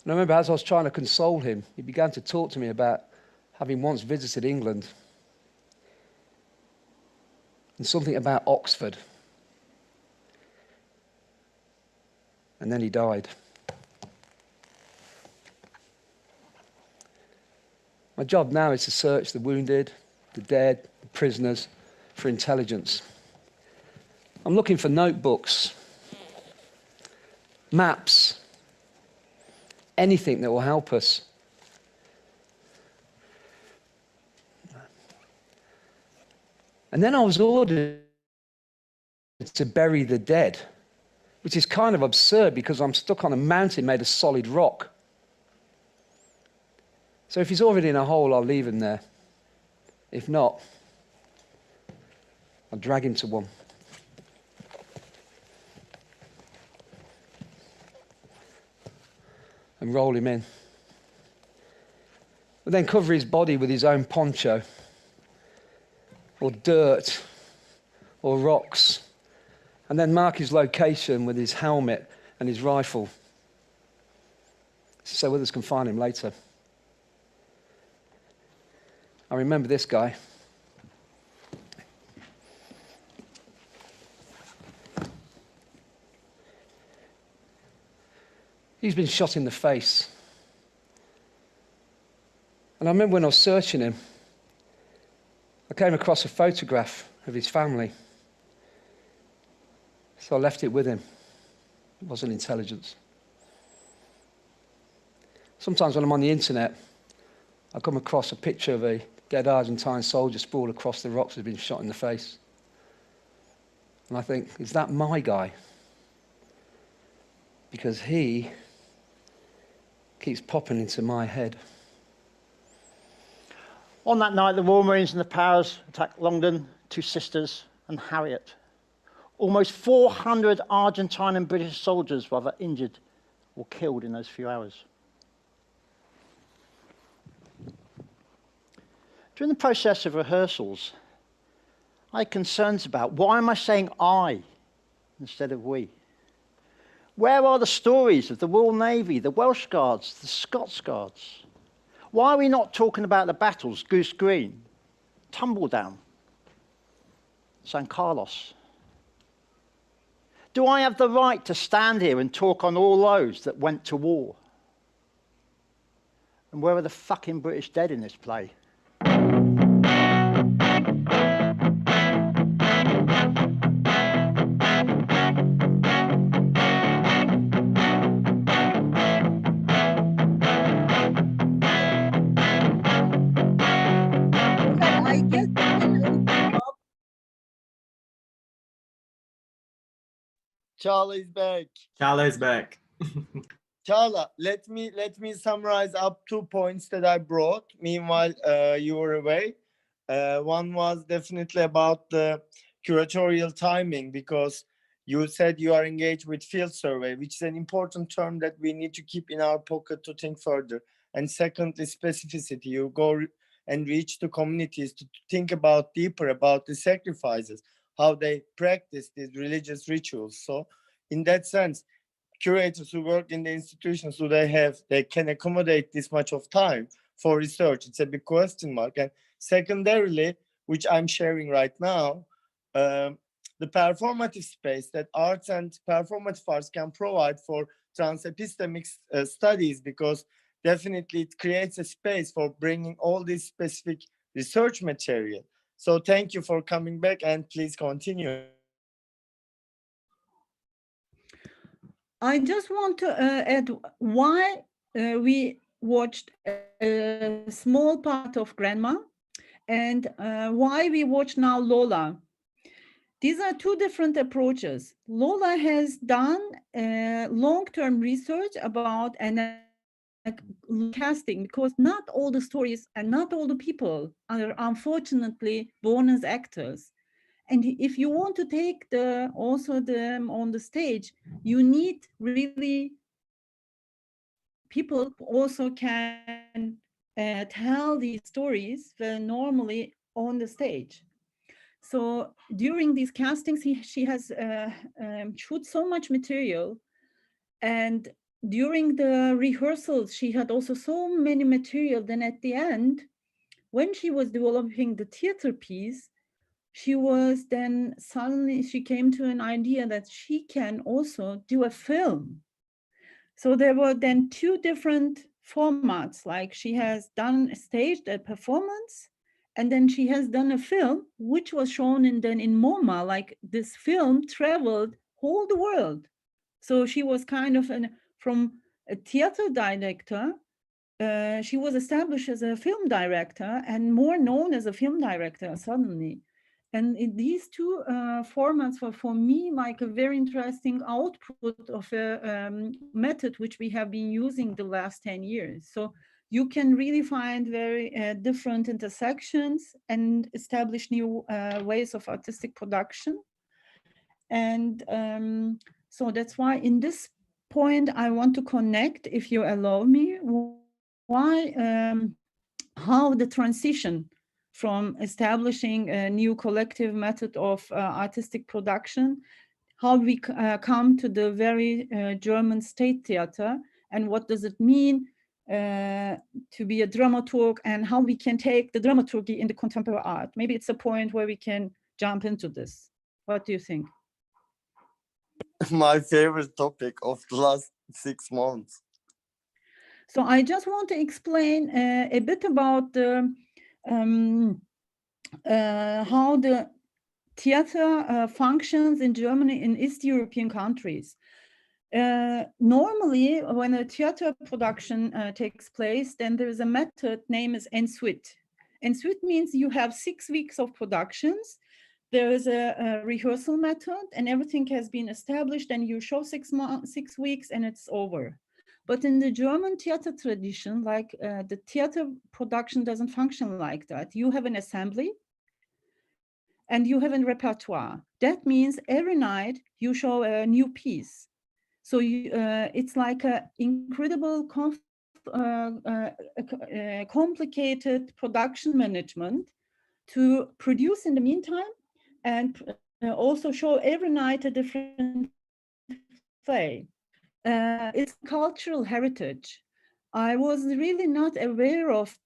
And I remember as I was trying to console him, he began to talk to me about having once visited England. and something about Oxford. And then he died. My job now is to search the wounded, the dead, the prisoners for intelligence. I'm looking for notebooks, maps, anything that will help us. And then I was ordered to bury the dead, which is kind of absurd because I'm stuck on a mountain made of solid rock. So if he's already in a hole, I'll leave him there. If not, I'll drag him to one. And roll him in. But then cover his body with his own poncho, or dirt, or rocks, and then mark his location with his helmet and his rifle, so others can find him later. I remember this guy. He's been shot in the face. And I remember when I was searching him, I came across a photograph of his family. So I left it with him. It wasn't intelligence. Sometimes when I'm on the internet, I come across a picture of a dead Argentine soldier sprawled across the rocks who's been shot in the face. And I think, is that my guy? Because he keeps popping into my head.
On that night, the Royal Marines and the Powers attacked Longdon, Two Sisters, and Harriet. Almost 400 Argentine and British soldiers were either injured or killed in those few hours. During the process of rehearsals, I had concerns about why am I saying I instead of we? Where are the stories of the Royal Navy, the Welsh Guards, the Scots Guards? Why are we not talking about the battles, Goose Green, Tumbledown, San Carlos? Do I have the right to stand here and talk on all those that went to war? And where are the fucking British dead in this play?
Çağla is back.
Chala is back.
Çağla, let me summarize up 2 points that I brought. Meanwhile, you were away. One was definitely about the curatorial timing, because you said you are engaged with field survey, which is an important term that we need to keep in our pocket to think further. And secondly, specificity. You go and reach the communities to think about deeper about the sacrifices, how they practice these religious rituals. So in that sense, curators who work in the institutions, they can accommodate this much of time for research? It's a big question mark. And secondarily, which I'm sharing right now, the performative space that arts and performative arts can provide for transepistemic studies, because definitely it creates a space for bringing all this specific research material. So thank you for coming back, and please continue.
I just want to add why we watched a small part of Grandma and why we watch now Lola. These are two different approaches. Lola has done long-term research about casting, because not all the stories and not all the people are unfortunately born as actors. And if you want to take also them on the stage, you need really people who also can tell these stories normally on the stage. So during these castings, she has shot so much material, and during the rehearsals, she had also so many material. Then at the end, when she was developing the theater piece, suddenly she came to an idea that she can also do a film. So there were then two different formats, like she has staged a performance, and then she has done a film, which was shown in MoMA. Like this film traveled whole the world. So she was kind of from a theater director, she was established as a film director and more known as a film director suddenly. And these two formats were for me like a very interesting output of a method which we have been using the last 10 years. So you can really find very different intersections and establish new ways of artistic production. And so that's why in this point, I want to connect, if you allow me, how the transition from establishing a new collective method of artistic production, how we come to the very German state theater, and what does it mean to be a dramaturg, and how we can take the dramaturgy in the contemporary art. Maybe it's a point where we can jump into this. What do you think?
My favorite topic of the last 6 months.
So I just want to explain a bit about the how the theater functions in Germany in East European countries. Normally, when a theater production takes place, then there is a method named as ensuite. Ensuite means you have 6 weeks of productions. There is a rehearsal method, and everything has been established, and you show 6 weeks, and it's over. But in the German theater tradition, like the theater production doesn't function like that. You have an assembly and you have a repertoire. That means every night you show a new piece. So it's like an incredible complicated production management to produce in the meantime and also show every night a different play. It's cultural heritage. I was really not aware of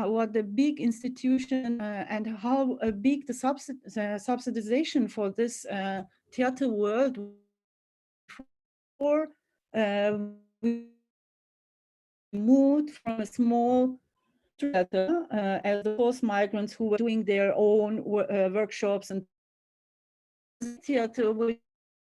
what the big institution and how big the subsidization for this theater world before we moved from a small theater as the post migrants who were doing their own workshops, and theater which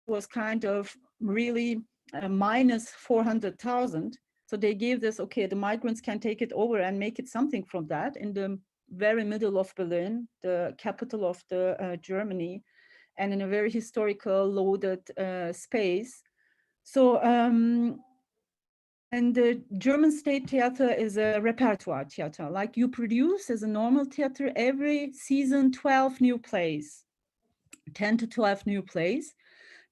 was kind of really minus 400,000. So they gave this, okay, the migrants can take it over and make it something from that in the very middle of Berlin, the capital of the Germany, and in a very historical loaded space. So, and the German state theater is a repertoire theater. Like you produce as a normal theater every season 12 new plays, 10 to 12 new plays.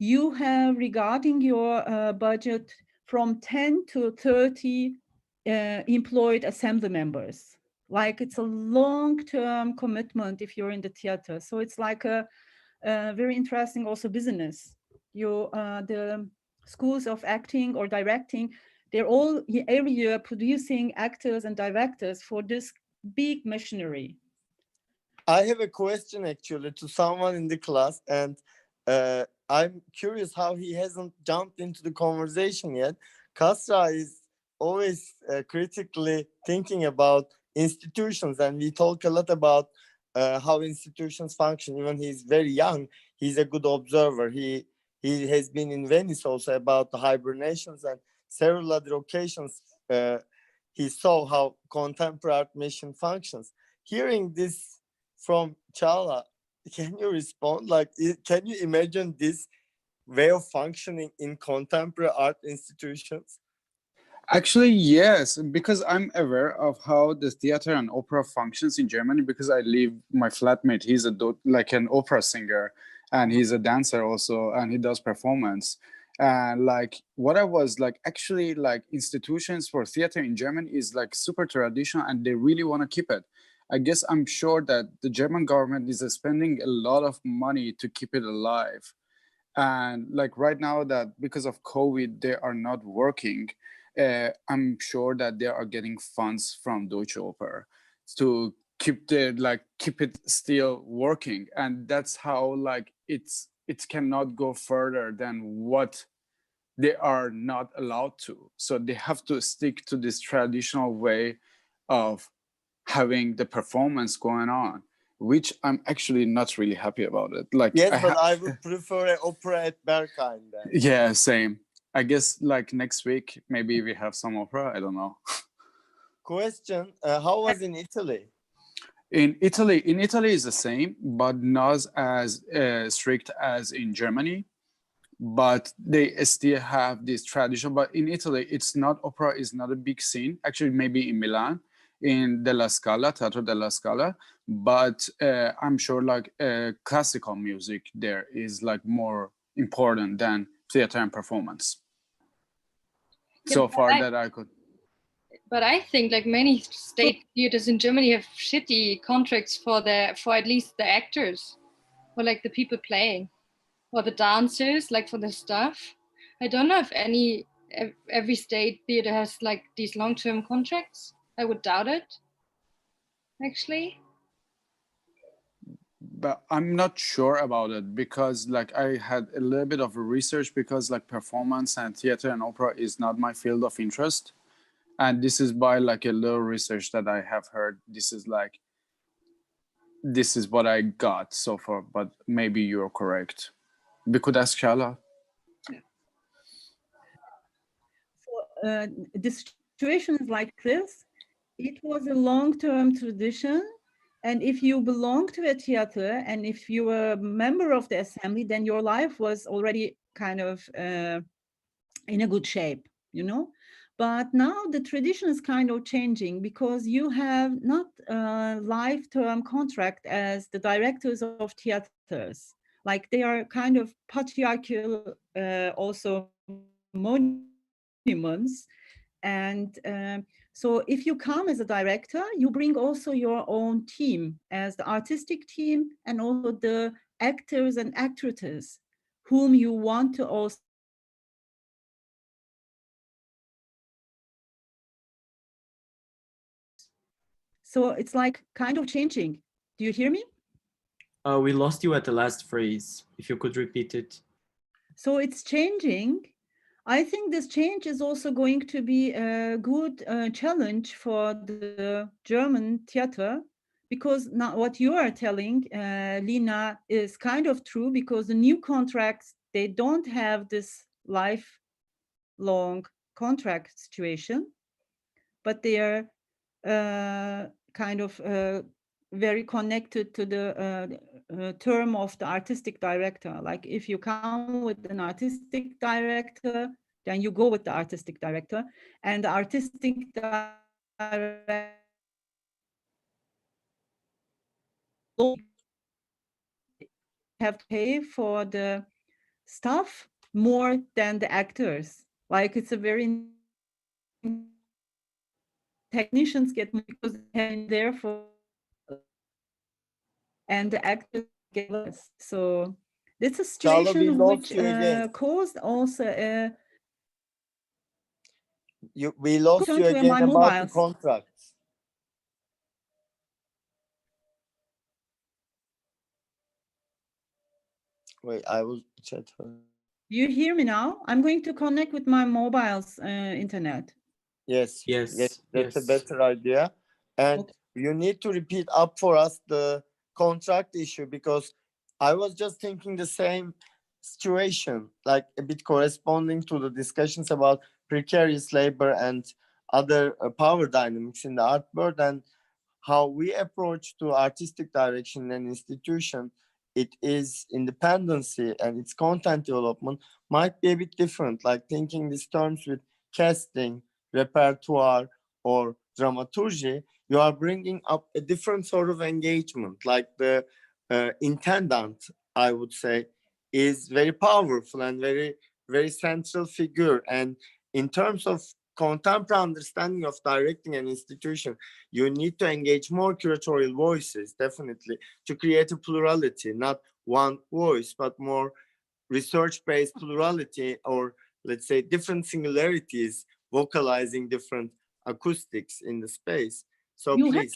You have, regarding your budget, from 10 to 30 employed assembly members. Like it's a long-term commitment if you're in the theater. So it's like a very interesting also business. The schools of acting or directing, they're all every year producing actors and directors for this big machinery.
I have a question actually to someone in the class, and I'm curious how he hasn't jumped into the conversation yet. Kasra is always critically thinking about institutions, and we talk a lot about how institutions function. Even he's very young, he's a good observer. He has been in Venice also about the hibernations, and several other occasions he saw how contemporary art mission functions. Hearing this from Çağla, can you respond? Like, can you imagine this way of functioning in contemporary art institutions?
Actually, yes, because I'm aware of how the theater and opera functions in Germany, because I live, my flatmate, he's like an opera singer, and he's a dancer also, and he does performance. And like what I was like, actually like institutions for theater in Germany is like super traditional, and they really want to keep it. I guess I'm sure that the German government is spending a lot of money to keep it alive. And like right now that because of COVID, they are not working. I'm sure that they are getting funds from Deutsche Oper to keep it still working, and that's how like it cannot go further than what they are not allowed to. So they have to stick to this traditional way of having the performance going on, which I'm actually not really happy about it. Like,
yes, but I would prefer an opera at Berghain then.
Yeah, same. I guess like next week maybe we have some opera. I don't know.
Question: how was in Italy?
In Italy is the same, but not as strict as in Germany. But they still have this tradition. But in Italy, it's not, opera is not a big scene. Actually, maybe in Milan, in Della Scala, Teatro della Scala. But I'm sure like classical music there is like more important than theater and performance.
Yeah,
So far that I could.
But I think like many state theaters in Germany have shitty contracts for at least the actors, or like the people playing, or the dancers, like for the staff. I don't know if every state theater has like these long-term contracts. I would doubt it, actually.
But I'm not sure about it, because like I had a little bit of research, because like performance and theater and opera is not my field of interest. And this is by like a little research that I have heard. This is what I got so far, but maybe you're correct. We could ask Shala.
So the situation is like this. It was a long-term tradition. And if you belong to a theater and if you were a member of the assembly, then your life was already kind of in a good shape, you know? But now the tradition is kind of changing, because you have not a lifetime contract as the directors of theaters. Like they are kind of patriarchal also monuments. And so if you come as a director, you bring also your own team as the artistic team, and also the actors and actresses whom you want to also. So it's like kind of changing. Do you hear me?
We lost you at the last phrase. If you could repeat it.
So it's changing. I think this change is also going to be a good challenge for the German theater, because now what you are telling, Lina, is kind of true, because the new contracts, they don't have this lifelong contract situation, but they are kind of very connected to the term of the artistic director. Like if you come with an artistic director, then you go with the artistic director, and the artistic director have to pay for the staff more than the actors. Like it's a very, technicians get more because they're there for, and the actors get less. So it's a situation which caused also
we lost you again about the contracts. Wait, I will chat her.
You hear me now? I'm going to connect with my mobile's internet.
Yes, that's a better idea. And you need to repeat up for us the contract issue, because I was just thinking the same situation, like a bit corresponding to the discussions about precarious labor and other power dynamics in the art world, and how we approach to artistic direction and institution. It is independency and its content development might be a bit different, like thinking these terms with casting, repertoire, or dramaturgy. You are bringing up a different sort of engagement, like the intendant, I would say, is very powerful and very, very central figure. And in terms of contemporary understanding of directing an institution, you need to engage more curatorial voices, definitely, to create a plurality, not one voice, but more research-based plurality, or let's say different singularities vocalizing different acoustics in the space. So please.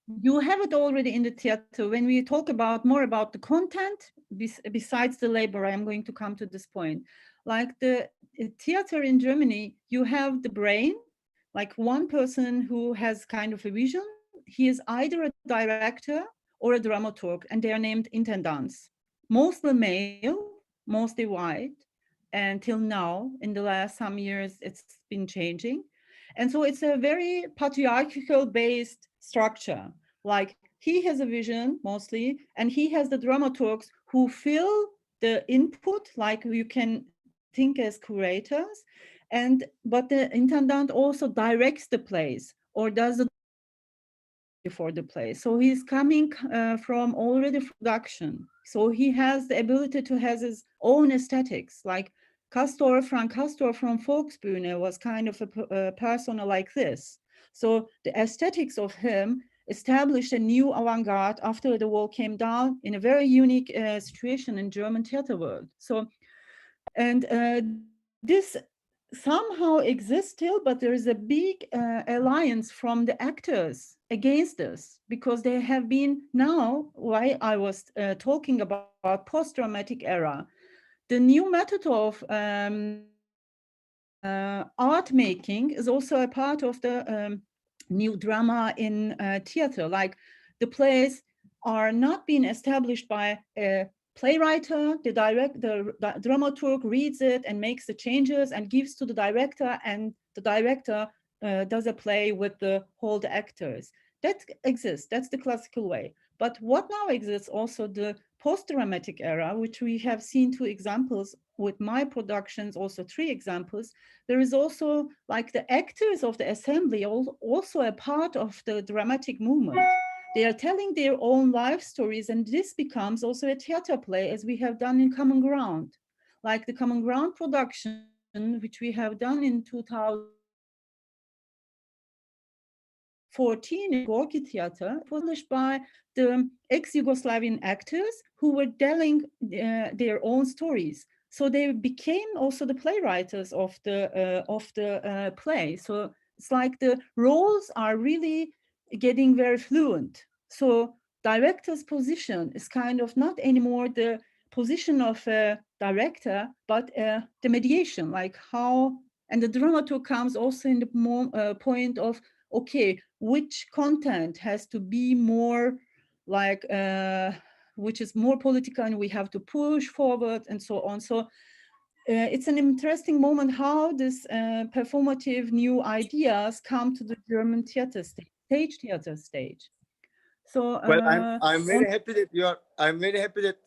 you have it already in the theater. When we talk about more about the content, besides the labor, I am going to come to this point. Like the theater in Germany, you have the brain, like one person who has kind of a vision. He is either a director or a dramaturg, and they are named intendants. Mostly male, mostly white. Until now, in the last some years, it's been changing. And so it's a very patriarchal based structure. Like he has a vision mostly, and he has the dramaturgs who fill the input, like you can think as curators. But the intendant also directs the plays or does the before the play. So he's coming from already production. So he has the ability to have his own aesthetics. Like Frank Castor from Volksbühne was kind of a persona like this. So the aesthetics of him established a new avant-garde after the wall came down in a very unique situation in German theater world. So, and this somehow exists still, but there is a big alliance from the actors against us, because they have been now, why I was talking about post-dramatic era, the new method of art making is also a part of the new drama in theater. Like the plays are not being established by a playwright, the dramaturg reads it and makes the changes and gives to the director, and the director does a play with the whole actors. That exists, that's the classical way. But what now exists also the post-dramatic era, which we have seen 2 examples with my productions, also 3 examples. There is also like the actors of the assembly, also a part of the dramatic movement. They are telling their own life stories, and this becomes also a theater play, as we have done in Common Ground. Like the Common Ground production, which we have done in 2014 in Gorki Theater, published by the ex-Yugoslavian actors who were telling their own stories. So they became also the playwrights of the play. So it's like the roles are really getting very fluent. So director's position is kind of not anymore the position of a director, but the mediation, like how, and the dramaturg comes also in the point of, okay, which content has to be more like, which is more political and we have to push forward and so on. So it's an interesting moment how this performative new ideas come to the German theater stage theater stage. So
well, I'm very happy that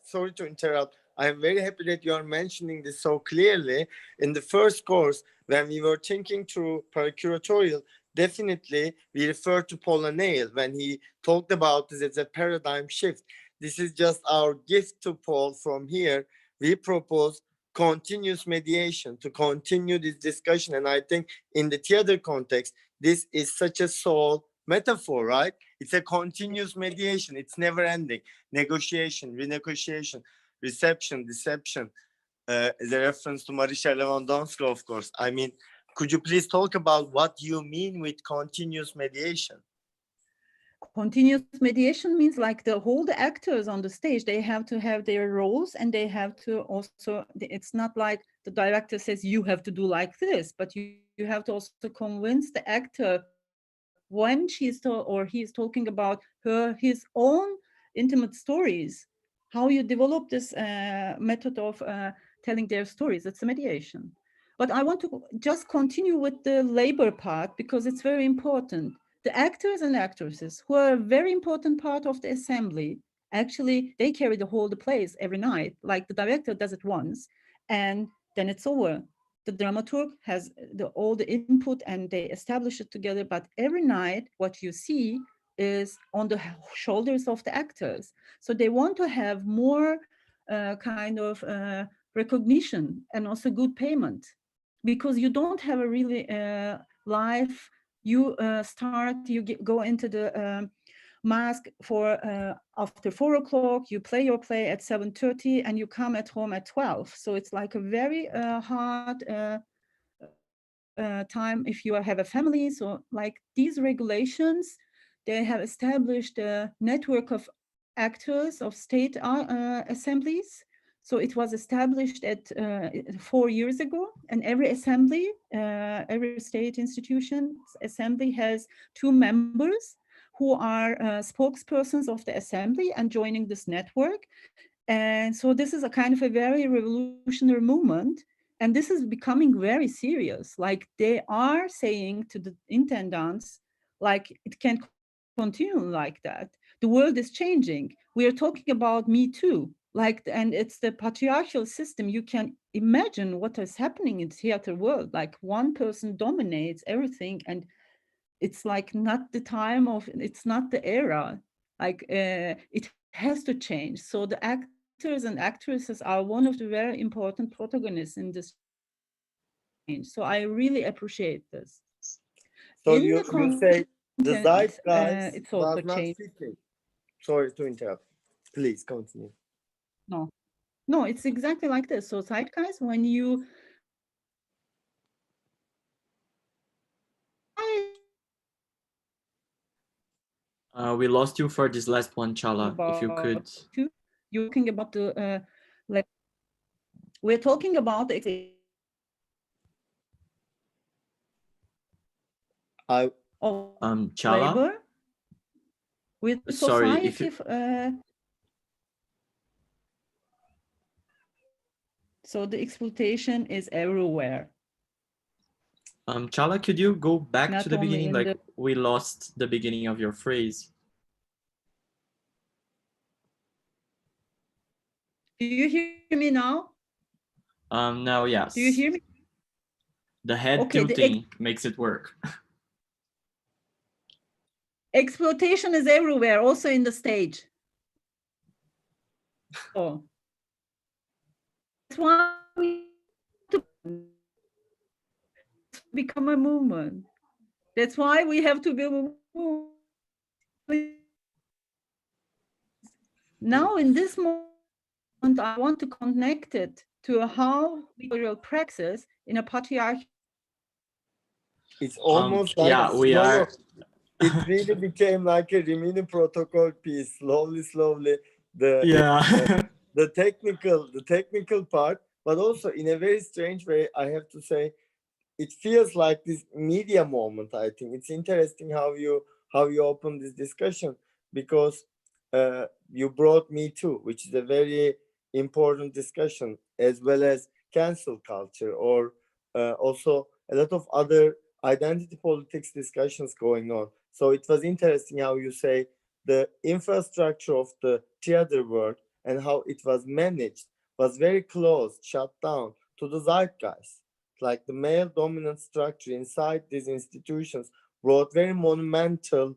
sorry to interrupt. I'm very happy that you are mentioning this so clearly. In the first course, when we were thinking through paracuratorial, definitely we refer to Paul Nail when he talked about this as a paradigm shift. This is just our gift to Paul from here. We propose continuous mediation to continue this discussion. And I think in the theater context, this is such a soul metaphor, right? It's a continuous mediation. It's never ending. Negotiation, renegotiation, reception, deception. As a reference to Marisha Lewandowska, of course. I mean, could you please talk about what you mean with continuous mediation?
Continuous mediation means like the whole the actors on the stage, they have to have their roles, and they have to also, it's not like the director says you have to do like this, but you have to also convince the actor when she's or he's talking about his own intimate stories, how you develop this method of telling their stories. It's a mediation. But I want to just continue with the labor part, because it's very important. The actors and actresses, who are a very important part of the assembly, actually, they carry the whole the plays every night. Like the director does it once, and then it's over. The dramaturg has all the input and they establish it together. But every night, what you see is on the shoulders of the actors. So they want to have more kind of recognition and also good payment, because you don't have a really life. You go into the mask for after 4 o'clock, you play your play at 7:30 and you come at home at 12. So it's like a very hard time if you have a family. So like these regulations, they have established a network of actors of state assemblies. So it was established at 4 years ago, and every assembly, every state institution assembly has 2 members who are spokespersons of the assembly and joining this network. And so this is a kind of a very revolutionary movement. And this is becoming very serious. Like they are saying to the intendants, like it can't continue like that. The world is changing. We are talking about Me Too. Like, and it's the patriarchal system. You can imagine what is happening in the theater world. Like one person dominates everything, and it's like not the time of, it's not the era. Like it has to change. So the actors and actresses are one of the very important protagonists in this change. So I really appreciate this.
So
In
you say the zeitgeist
it's also
was not
changed.
fitting. Sorry to interrupt. Please continue.
No, it's exactly like this. So zeitgeist, when you
We lost you for this last one, Chala. If you could.
You're talking about the like we're talking about the
Chala.
labor with
Sorry, if
society. So the exploitation is everywhere.
Chala, could you go back
Not
to the
only
beginning?
in
Like
the-
we lost the beginning of your phrase.
Do you hear me now?
Now, yes.
Do you hear me?
The head
Okay,
tilting makes it work.
Exploitation is everywhere, also in the stage. Oh. That's why we have to become a movement. That's why we have to build a movement. Now, in this moment, I want to connect it to how we praxis in a patriarchy.
It's almost like
yeah, we are.
It really became like a Rimini protocol piece. Slowly, the technical part, but also in a very strange way, I have to say, it feels like this media moment. I think it's interesting how you open this discussion, because you brought Me Too, which is a very important discussion, as well as cancel culture, or also a lot of other identity politics discussions going on. So it was interesting how you say the infrastructure of the theater world and how it was managed was very close, shut down to the zeitgeist. Like the male dominant structure inside these institutions brought very monumental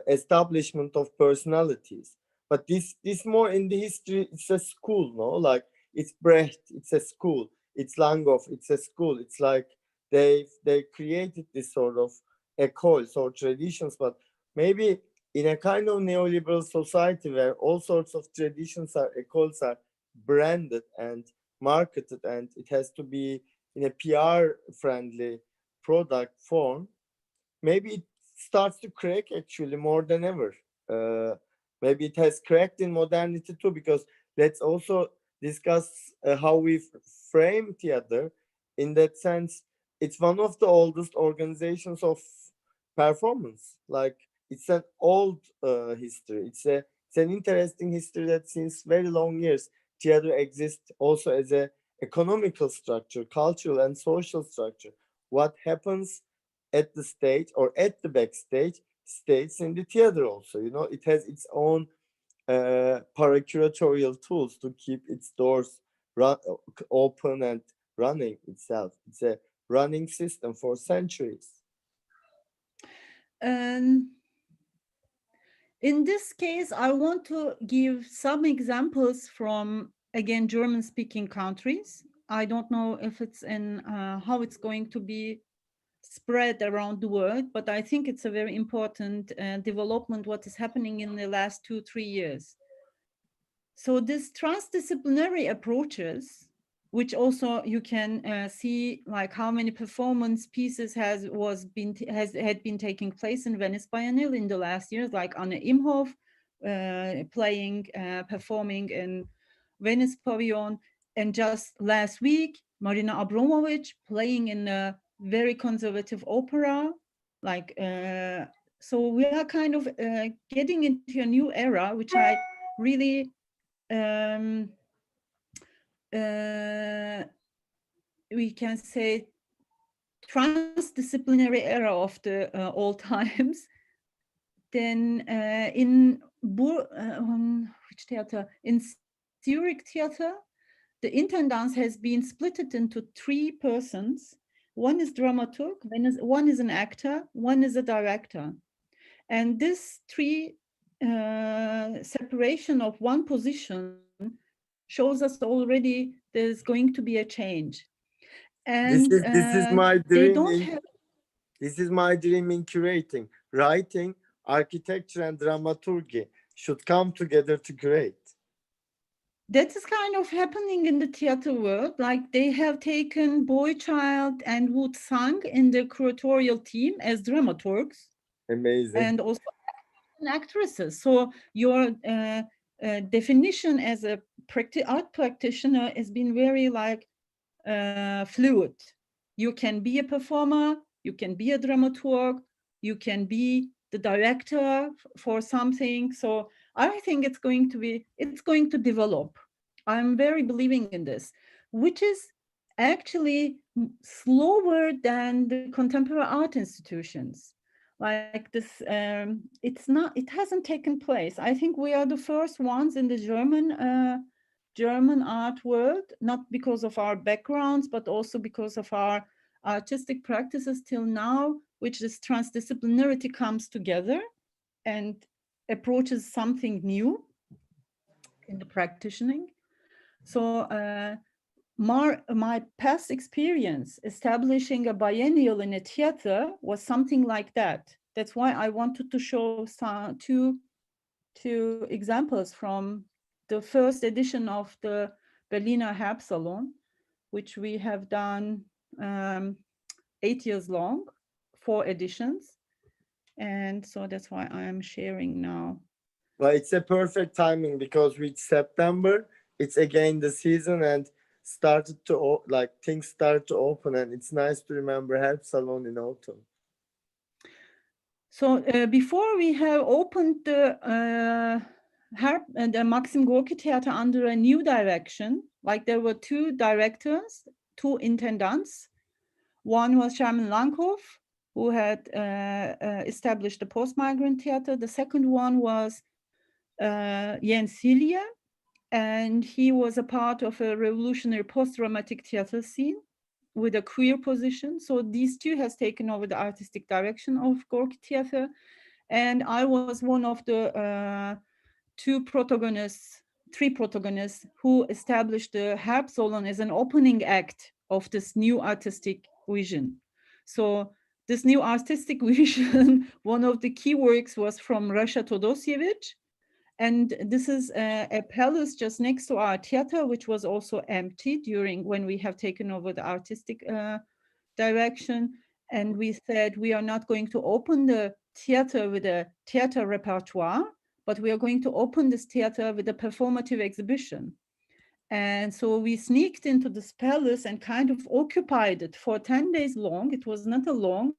establishment of personalities. But this more in the history, it's a school, no? Like it's Brecht, it's a school. It's Langhoff, it's a school. It's like they created this sort of écoles or traditions, but maybe in a kind of neoliberal society where all sorts of traditions are écoles are branded and marketed, and it has to be in a PR friendly product form, maybe it starts to crack actually more than ever. Maybe it has cracked in modernity too, because let's also discuss how we frame theater. In that sense, it's one of the oldest organizations of performance. Like it's an old history. It's an interesting history that since very long years, theater exists also as a economical structure, cultural and social structure. What happens at the stage or at the backstage stays in the theater also. You know, it has its own paracuratorial tools to keep its doors open and running itself. It's a running system for centuries.
And in this case, I want to give some examples from, again, German-speaking countries. I don't know if it's in how it's going to be spread around the world, but I think it's a very important development, what is happening in the last 2-3 years. So these transdisciplinary approaches, which also you can see like how many performance pieces had been taking place in Venice Biennale in the last years, like Anne Imhoff performing in Venice Pavilion, and just last week Marina Abramovic playing in a very conservative opera, like so we are kind of getting into a new era, which I really we can say transdisciplinary era of the old times. Then in which theater? In Zurich Theater, the intendance has been split into 3 persons. One is dramaturg, one is an actor, one is a director. And this 3 separation of one position shows us already there's going to be a change. And
this is my
they
dream.
don't
This is my dream in curating. Writing, architecture, and dramaturgy should come together to curate.
That is kind of happening in the theater world. Like they have taken Boychild and Wood Sang in the curatorial team as dramaturgs.
Amazing.
And also actresses. So your definition as a art practitioner has been very like fluid. You can be a performer, you can be a dramaturg, you can be the director for something. So I think it's going to develop. I'm very believing in this, which is actually slower than the contemporary art institutions. Like this, it hasn't taken place. I think we are the first ones in the German art world, not because of our backgrounds, but also because of our artistic practices till now, which this transdisciplinarity comes together and approaches something new in the practicing. So my past experience establishing a biennial in a theater was something like that. That's why I wanted to show two examples from the first edition of the Berliner Herbstsalon, which we have done 8 years long, 4 editions. And so that's why I am sharing now.
Well, it's a perfect timing because with September, it's again the season and things start to open, and it's nice to remember Herbstsalon in autumn.
So before we have opened the Maxim Gorki Theater under a new direction, like there were 2 directors, 2 intendants. One was Sherman Langhoff, who had established the post-migrant theater. The second one was Jens Silje, and he was a part of a revolutionary post-dramatic theater scene with a queer position. So these 2 has taken over the artistic direction of Gorki Theater. And I was one of the 3 protagonists who established the Herbstsalon as an opening act of this new artistic vision. So this new artistic vision, one of the key works was from Rasha Todosievich. And this is a palace just next to our theater, which was also empty when we have taken over the artistic direction. And we said, we are not going to open the theater with a theater repertoire, but we are going to open this theater with a performative exhibition. And so we sneaked into this palace and kind of occupied it for 10 days long. It was not a long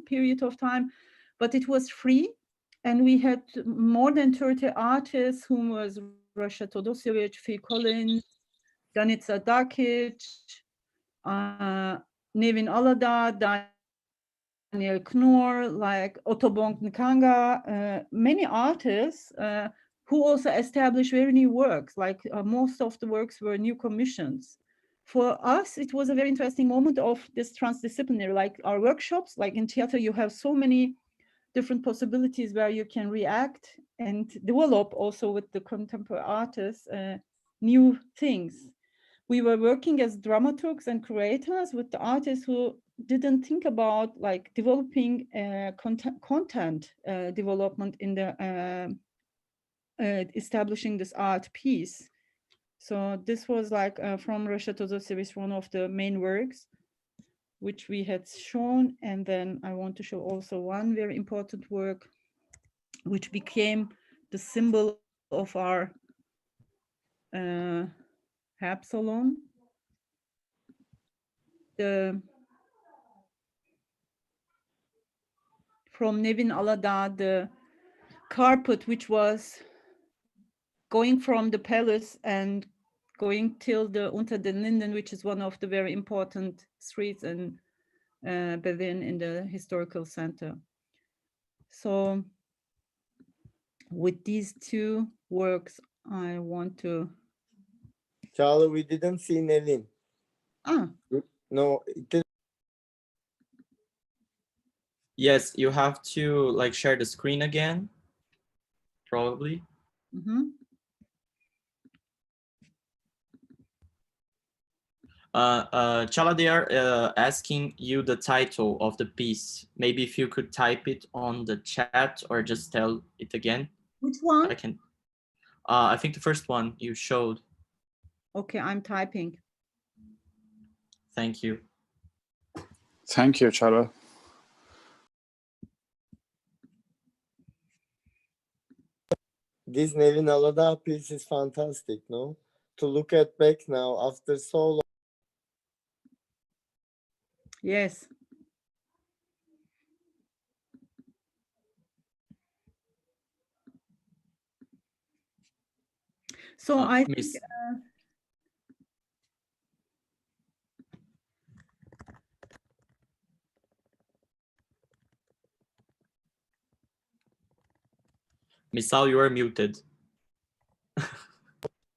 period of time, but it was free. And we had more than 30 artists, whom was Rasha Todosievich, Phil Collins, Danica Dakic, Nevin Alada, Daniel Knorr, like Otobong Nkanga, many artists who also established very new works, like most of the works were new commissions. For us, it was a very interesting moment of this transdisciplinary, like our workshops, like in theater, you have so many different possibilities where you can react and develop also with the contemporary artists new things. We were working as dramaturgs and curators with the artists who didn't think about like developing content development in the establishing this art piece. So this was like from Russia to the series, one of the main works which we had shown. And then I want to show also one very important work which became the symbol of our Herb Salon. From Nevin Alada, the carpet which was going from the palace and going till the Unter den Linden, which is one of the very important streets in Berlin in the historical center. So with these two works, I want to...
Charlie, we didn't see Nevin.
Ah.
No, it didn't.
Yes, you have to like share the screen again, probably.
Mm-hmm.
Chala, they are asking you the title of the piece. Maybe if you could type it on the chat or just tell it again.
Which one?
I can. I think the first one you showed.
Okay, I'm typing.
Thank you.
Thank you, Chala.
This Nevin Alada piece is fantastic, no? To look at back now after so long.
Yes. So I think,
Misal, you are muted.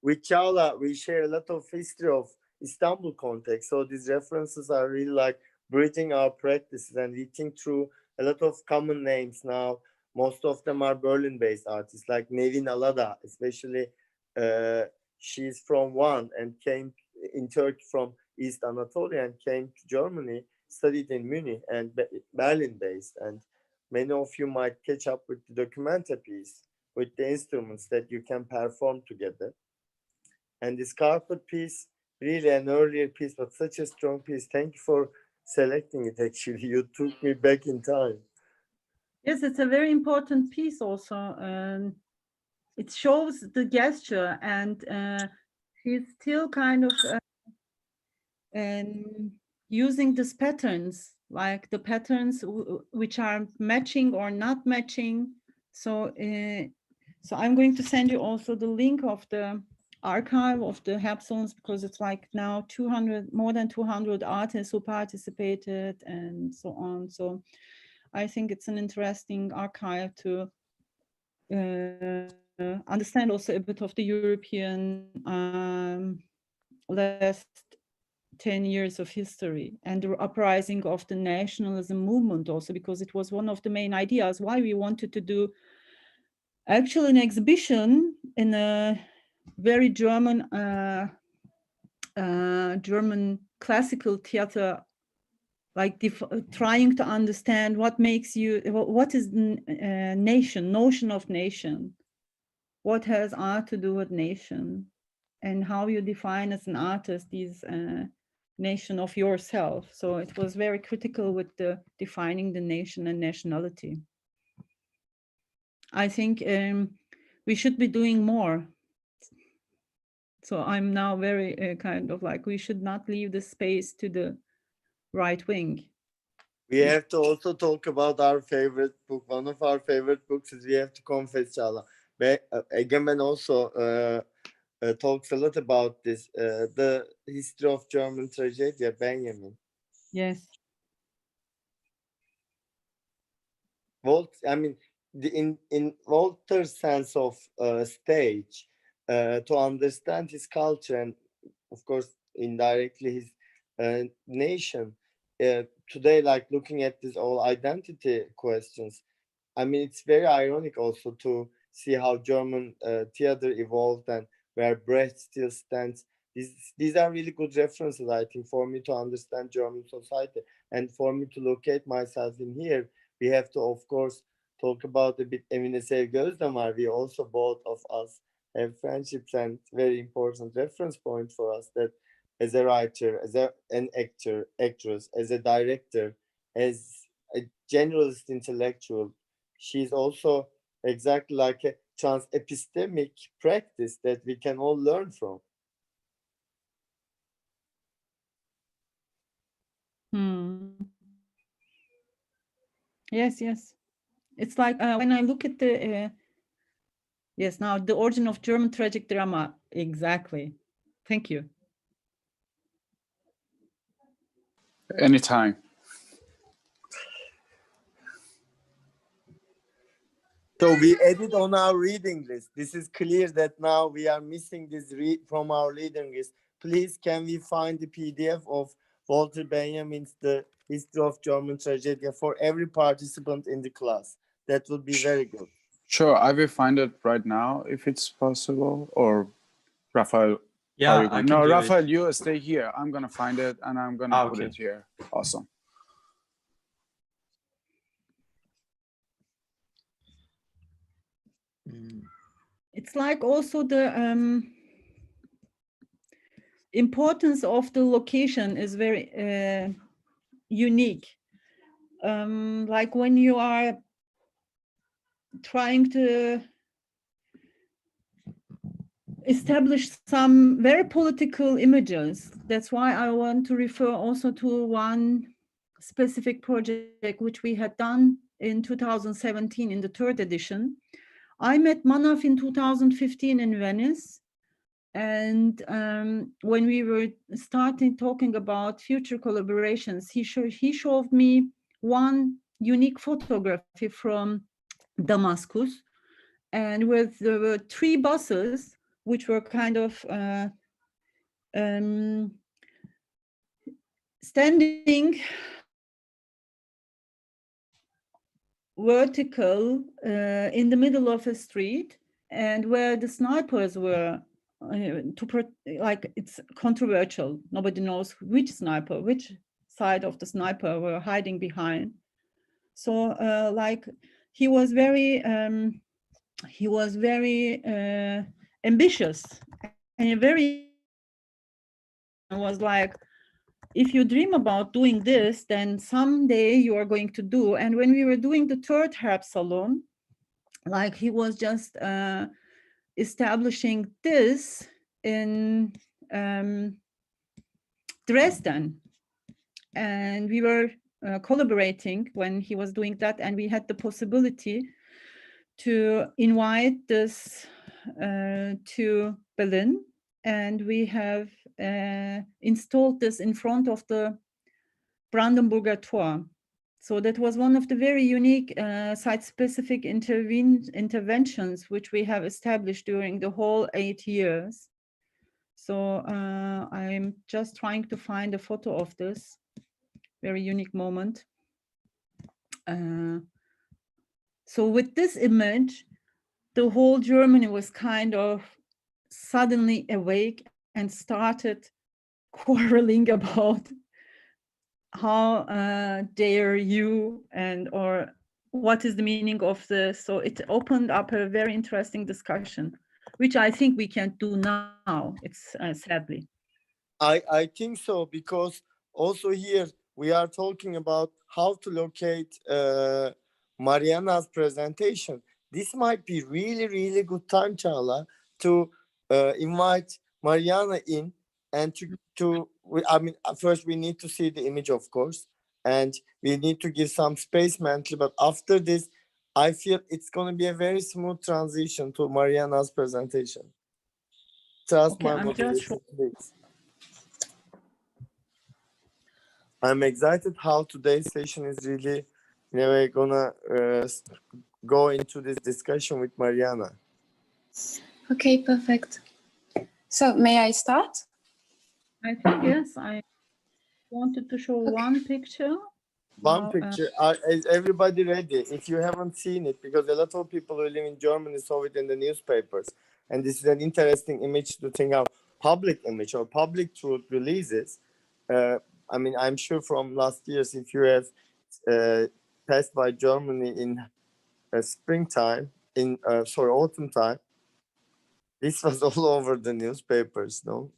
With Çağla, we share a lot of history of Istanbul context. So these references are really like bridging our practices, and we think through a lot of common names now. Most of them are Berlin-based artists, like Nevin Alada, especially. She's from Van and came in Turkey from East Anatolia and came to Germany, studied in Munich and Berlin-based. And many of you might catch up with the documenta piece with the instruments that you can perform together. And this carpet piece, really an earlier piece, but such a strong piece. Thank you for selecting it, actually. You took me back in time.
yes, it's a very important piece also. It shows the gesture, and he's still kind of using these patterns, like the patterns which are matching or not matching. So, so I'm going to send you also the link of the archive of the Herb Salons, because it's like now more than 200 artists who participated and so on. So I think it's an interesting archive to understand also a bit of the European last 10 years of history and the uprising of the nationalism movement also, because it was one of the main ideas why we wanted to do actually an exhibition in a very German German classical theater, like trying to understand what makes you, what is notion of nation, what has art to do with nation, and how you define as an artist these nation of yourself. So it was very critical with the defining the nation and nationality. I think we should be doing more. So I'm now very kind of like, we should not leave the space to the right wing.
We have to also talk about our favorite book. One of our favorite books is We Have to Confess, Çağla. Egemen also talks a lot about this, the history of German tragedy, Benjamin.
Yes.
I mean, in Walter's sense of stage, to understand his culture and, of course, indirectly his nation. Today, like looking at this all identity questions, I mean, it's very ironic also to see how German theater evolved and where Brecht still stands. These are really good references, I think, for me to understand German society and for me to locate myself in here. We have to, of course, talk about a bit Emine Sevgi Özdemir. We also, both of us, have friendships, and very important reference point for us that as a writer, as an actor, actress, as a director, as a generalist intellectual, she's also exactly like a trans-epistemic practice that we can all learn from.
Yes, yes. It's like when I look at the, yes, now the origin of German tragic drama. Exactly. Thank you.
Anytime.
So we added on our reading list. This is clear that now we are missing this from our reading list. Please, can we find the PDF of Walter Benjamin's The History of German Tragedy for every participant in the class? That would be very good.
Sure, I will find it right now if it's possible. Or Raphael,
Yeah,
are you
I
going?
can
No,
do
Raphael,
it.
you stay here. I'm gonna find it and I'm gonna put
Okay.
it here. Awesome.
It's like also the importance of the location is very unique. Like when you are trying to establish some very political images. That's why I want to refer also to one specific project which we had done in 2017 in the 3rd edition. I met Manaf in 2015 in Venice. And when we were starting talking about future collaborations, he showed me one unique photography from Damascus. And with there were 3 buses, which were kind of standing vertical in the middle of a street, and where the snipers were like it's controversial. Nobody knows which sniper, which side of the sniper were hiding behind. So like he was very ambitious, and very was like, if you dream about doing this, then someday you are going to do. And when we were doing the 3rd Harp Salon, like he was just establishing this in Dresden, and we were collaborating when he was doing that, and we had the possibility to invite this to Berlin, and we have installed this in front of the Brandenburger Tor. So that was one of the very unique site-specific interventions which we have established during the whole 8 years. So I'm just trying to find a photo of this very unique moment. So with this image, the whole Germany was kind of suddenly awake and started quarreling about how dare you, and or what is the meaning of this. So it opened up a very interesting discussion, which I think we can't do now. It's sadly.
I think so, because also here we are talking about how to locate Mariana's presentation. This might be really good time, Çağla, to invite Mariana in, and I mean, first we need to see the image, of course, and we need to give some space mentally, but after this, I feel it's going to be a very smooth transition to Mariana's presentation. Trust
Okay,
my
I'm just
moderation, please. I'm excited how today's session is really, we're gonna go into this discussion with Mariana.
Okay, perfect. So may I start?
I think yes, I wanted to show one picture.
One
Now,
picture. Is everybody ready? If you haven't seen it, because a lot of people who live in Germany saw it in the newspapers, and this is an interesting image to think of, public image or public truth releases. I mean, I'm sure from last years, if you have passed by Germany in springtime, in autumn time, This was all over the newspapers, no?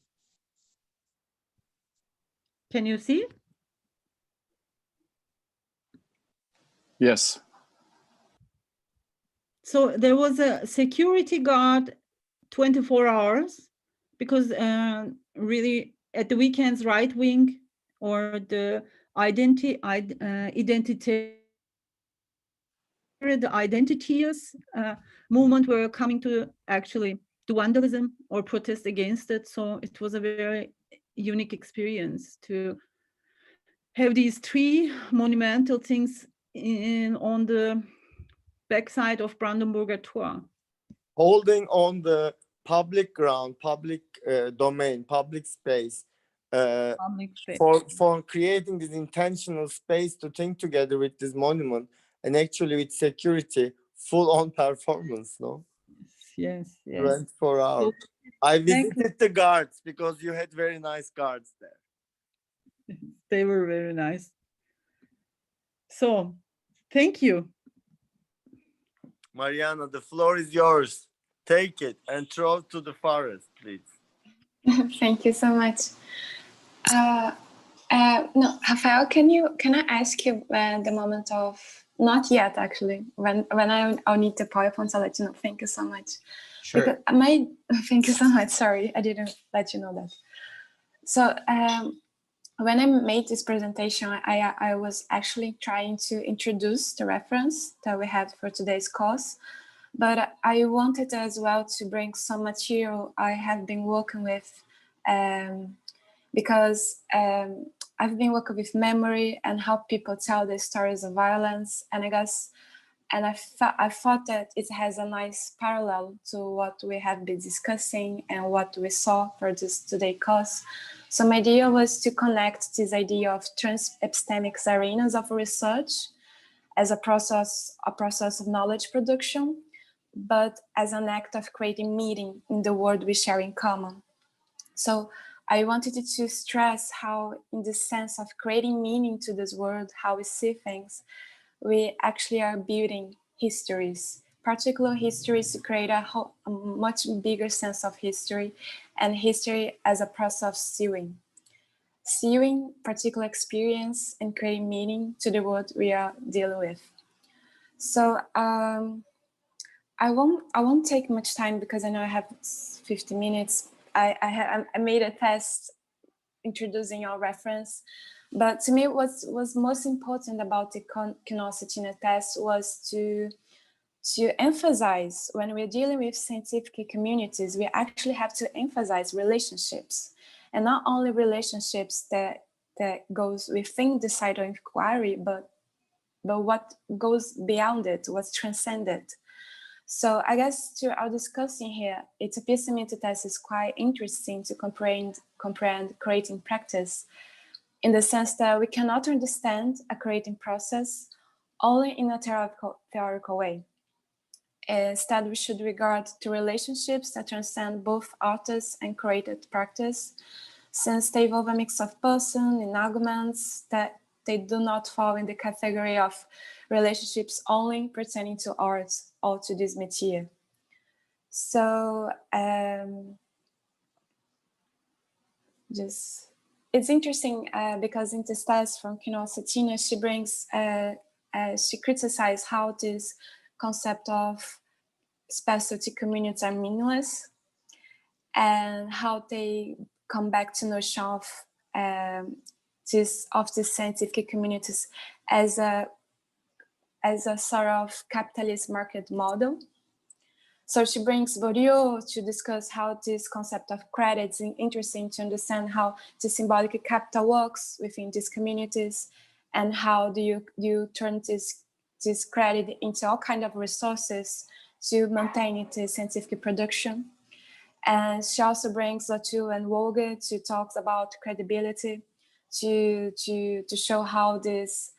Can you see?
Yes.
So there was a security guard 24 hours because really at the weekends, right wing or the identities, movement were coming to actually do vandalism or protest against it. So it was a very unique experience to have these three monumental things on the backside of Brandenburger Tor.
Holding on the public ground, public domain, public space, for creating this intentional space to think together with this monument and actually with security, full-on performance, no?
Yes.
24 hours.
So,
I visited the guards because you had very nice guards there.
They were very nice. So, thank you.
Mariana, the floor is yours. Take it and throw it to the forest, please.
Thank you so much. No, Rafael, can I ask you the moment of, not yet actually, when I'll need the PowerPoint, I'll let you know. Thank you so much.
Sure.
Thank you so much. Sorry, I didn't let you know that. So when I made this presentation, I was actually trying to introduce the reference that we had for today's course, but I wanted as well to bring some material I have been working with because I've been working with memory and how people tell their stories of violence, and I thought that it has a nice parallel to what we have been discussing and what we saw for this today's course. So my idea was to connect this idea of trans-epistemic arenas of research as a process of knowledge production, but as an act of creating meaning in the world we share in common. So I wanted to stress how, in the sense of creating meaning to this world, how we see things, we actually are building histories, particular histories to create a much bigger sense of history, and history as a process of sewing particular experience and creating meaning to the world we are dealing with. So I won't take much time because I know I have 50 minutes. I made a test introducing our reference, but to me what was most important about the Kinocetina test was to emphasize, when we're dealing with scientific communities, we actually have to emphasize relationships, and not only relationships that goes within the site of inquiry, but what goes beyond it, what's transcended. So I guess to our discussing here, it appears to me the test is quite interesting to comprehend creating practice, in the sense that we cannot understand a creating process only in a theoretical way. Instead, we should regard the relationships that transcend both artists and created practice, since they involve a mix of person and arguments that they do not fall in the category of relationships only pertaining to art or to this material. So it's interesting because in this test from Kinocetina, she criticized how this concept of specialty communities are meaningless, and how they come back to notion of these scientific communities as a sort of capitalist market model. So she brings Bourdieu to discuss how this concept of credit is interesting to understand how the symbolic capital works within these communities, and how do you turn this credit into all kind of resources to maintain its scientific production. And she also brings Latour and Woge to talk about credibility, to show how this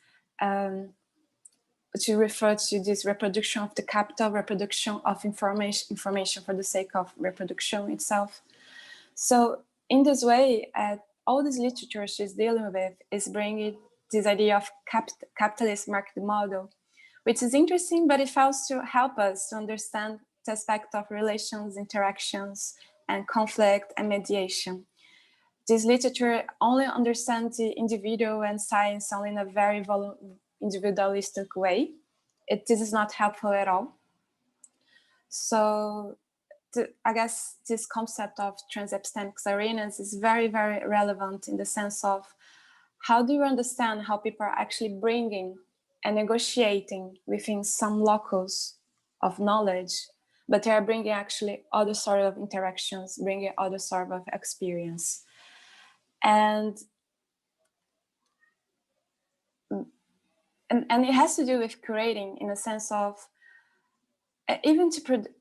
to refer to this reproduction of the capital, reproduction of information for the sake of reproduction itself. So in this way, all this literature she's dealing with is bringing this idea of capitalist market model, which is interesting, but it fails to help us to understand aspect of relations, interactions, and conflict and mediation. This literature only understands the individual and science only in a very individualistic way. This is not helpful at all. So I guess this concept of trans-epistemic arenas is very, very relevant in the sense of how do you understand how people are actually bringing and negotiating within some locus of knowledge, but they are bringing actually other sort of interactions, bringing other sort of experience. And it has to do with curating in a sense of even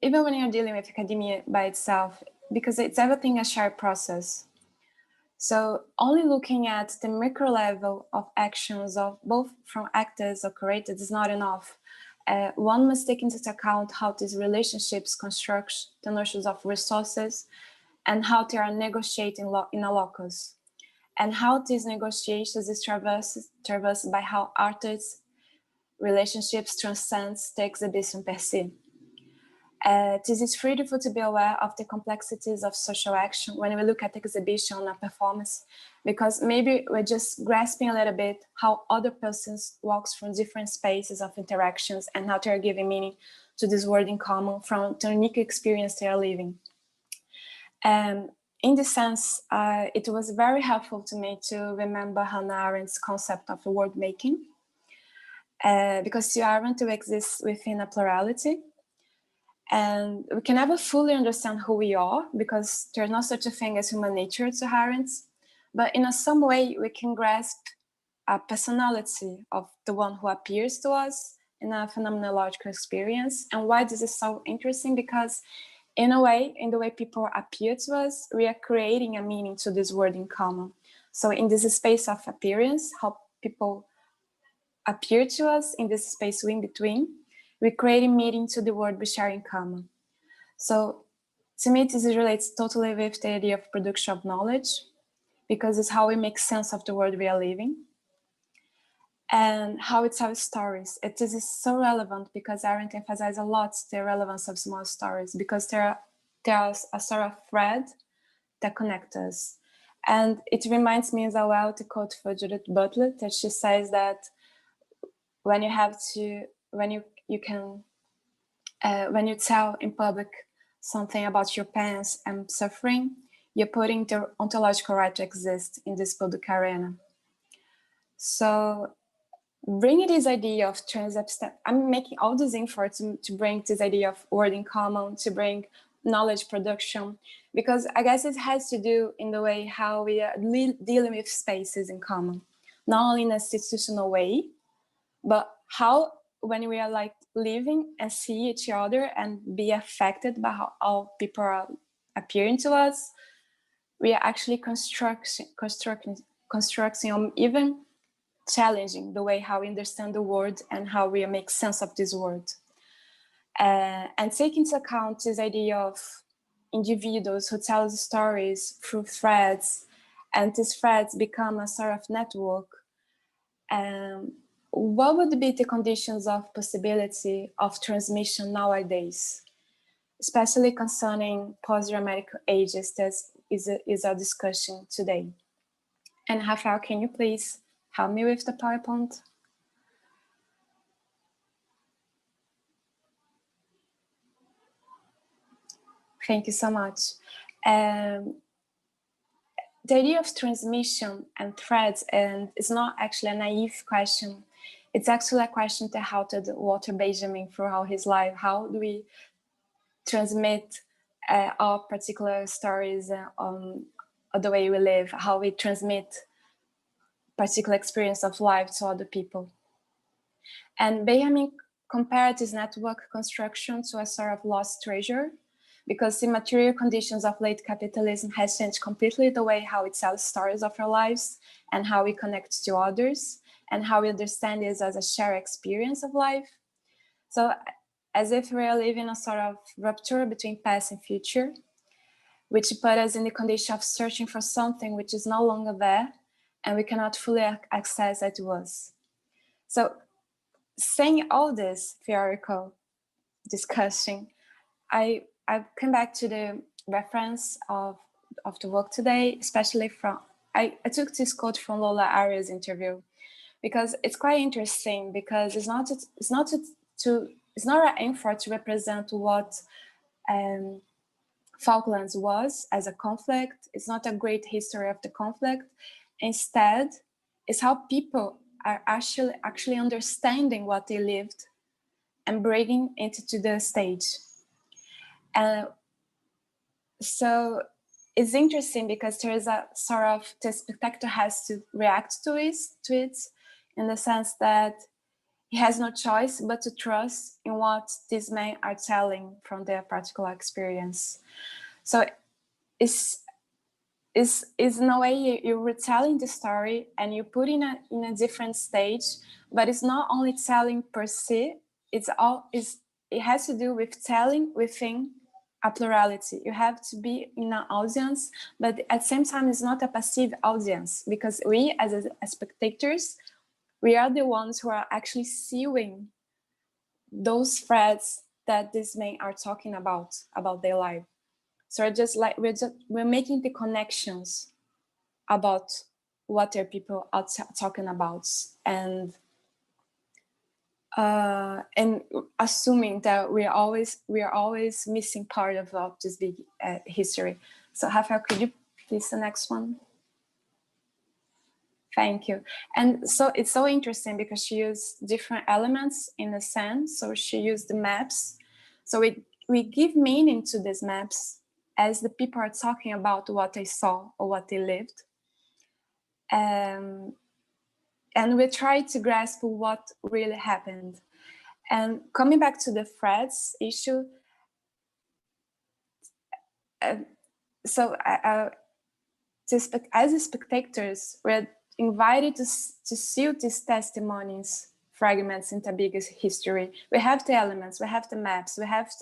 when you're dealing with academia by itself, because it's everything a shared process. So only looking at the micro level of actions of both from actors or curators is not enough. One must take into account how these relationships construct the notions of resources and how they are negotiating in a locus, and how these negotiations is traversed by how artists' relationships transcends the exhibition per se. This is critical to be aware of the complexities of social action when we look at exhibition or performance, because maybe we're just grasping a little bit how other persons walks from different spaces of interactions and how they're giving meaning to this word in common from the unique experience they are living. In this sense, it was very helpful to me to remember Hannah Arendt's concept of word making, because you aren't to exist within a plurality. And we can never fully understand who we are because there's no such a thing as human nature to Arendt. But in some way, we can grasp a personality of the one who appears to us in a phenomenological experience. And why this is so interesting? Because in a way, in the way people appear to us, we are creating a meaning to this word in common. So in this space of appearance, how people appear to us in this space in between, we create a meaning to the word we share in common. So to me, this relates totally with the idea of production of knowledge, because it's how we make sense of the world we are living and how it tells stories. It is so relevant because Arendt emphasizes a lot the relevance of small stories, because there's a sort of thread that connects us. And it reminds me as well to quote for Judith Butler, that she says that when you tell in public something about your pains and suffering, you're putting the ontological right to exist in this public arena. So bringing this idea of I'm making all this effort to bring this idea of word in common, to bring knowledge production, because I guess it has to do in the way how we are dealing with spaces in common, not only in an institutional way, but how when we are like living and see each other and be affected by how all people are appearing to us, we are actually constructing or even challenging the way how we understand the world and how we make sense of this world. And take into account this idea of individuals who tell stories through threads, and these threads become a sort of network. What would be the conditions of possibility of transmission nowadays, especially concerning post-dramatic ages? That is our discussion today. And Rafael, can you please help me with the PowerPoint? Thank you so much. The idea of transmission and threads, and it's not actually a naive question. It's actually a question that halted Walter Benjamin throughout his life. How do we transmit our particular stories on the way we live? How we transmit particular experience of life to other people? And Benjamin compared this network construction to a sort of lost treasure, because the material conditions of late capitalism has changed completely the way how it tells stories of our lives and how we connect to others and how we understand this as a shared experience of life. So as if we are living a sort of rupture between past and future, which put us in the condition of searching for something which is no longer there and we cannot fully access as it was. So saying all this theoretical discussion, I come back to the reference of the work today, especially from, I took this quote from Lola Arias' interview, because it's quite interesting, because it's not an effort to represent what Falklands was as a conflict. It's not a great history of the conflict. Instead, it's how people are actually understanding what they lived and bringing it to the stage. And so it's interesting because there is a sort of, the spectator has to react to it in the sense that he has no choice but to trust in what these men are telling from their particular experience. So it's in a way you're retelling the story and you put in a different stage, but it's not only telling per se, it has to do with telling within a plurality. You have to be in an audience, but at the same time, it's not a passive audience, because we as spectators, we are the ones who are actually sewing those threads that these men are talking about their life. So we're making the connections about what their people are talking about, and assuming that we are always missing part of this big history. So Rafael, could you please the next one? Thank you. And so it's so interesting because she used different elements in a sense. So she used the maps. So we give meaning to these maps as the people are talking about what they saw or what they lived. And we try to grasp what really happened. And coming back to the threads issue, as spectators, we're invited to see these testimonies, fragments into bigger history. We have the elements, we have the maps, we have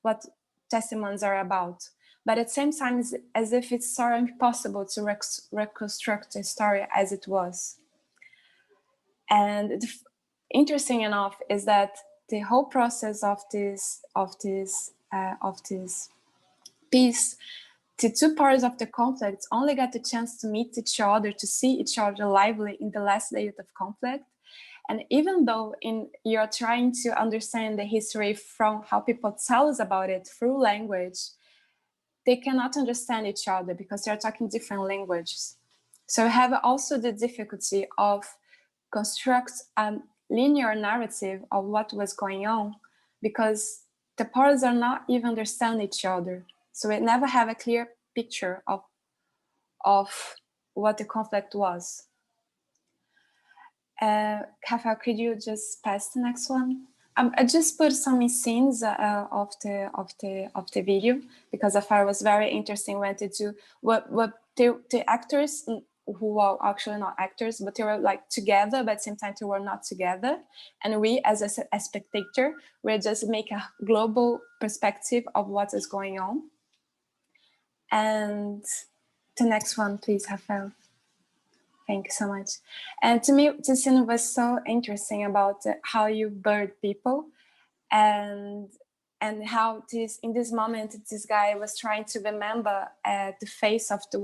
what testimonies are about. But at the same time, it's as if it's sort of impossible to reconstruct the story as it was. And interesting enough is that the whole process of this piece, the two parts of the conflict only got the chance to meet each other, to see each other lively in the last days of conflict. And even though you're trying to understand the history from how people tell us about it through language, they cannot understand each other because they're talking different languages. So we have also the difficulty of construct a linear narrative of what was going on, because the parts are not even understand each other. So we never have a clear picture of what the conflict was. Rafael, could you just pass the next one? I just put some scenes of the video because I thought it was very interesting. Wanted to what the actors who are actually not actors, but they were like together, but at the same time they were not together. And we, as a spectator, we just make a global perspective of what is going on. And the next one, please, Rafael. Thank you so much. And to me, this scene was so interesting about how you bird people, and how in this moment this guy was trying to remember the face of the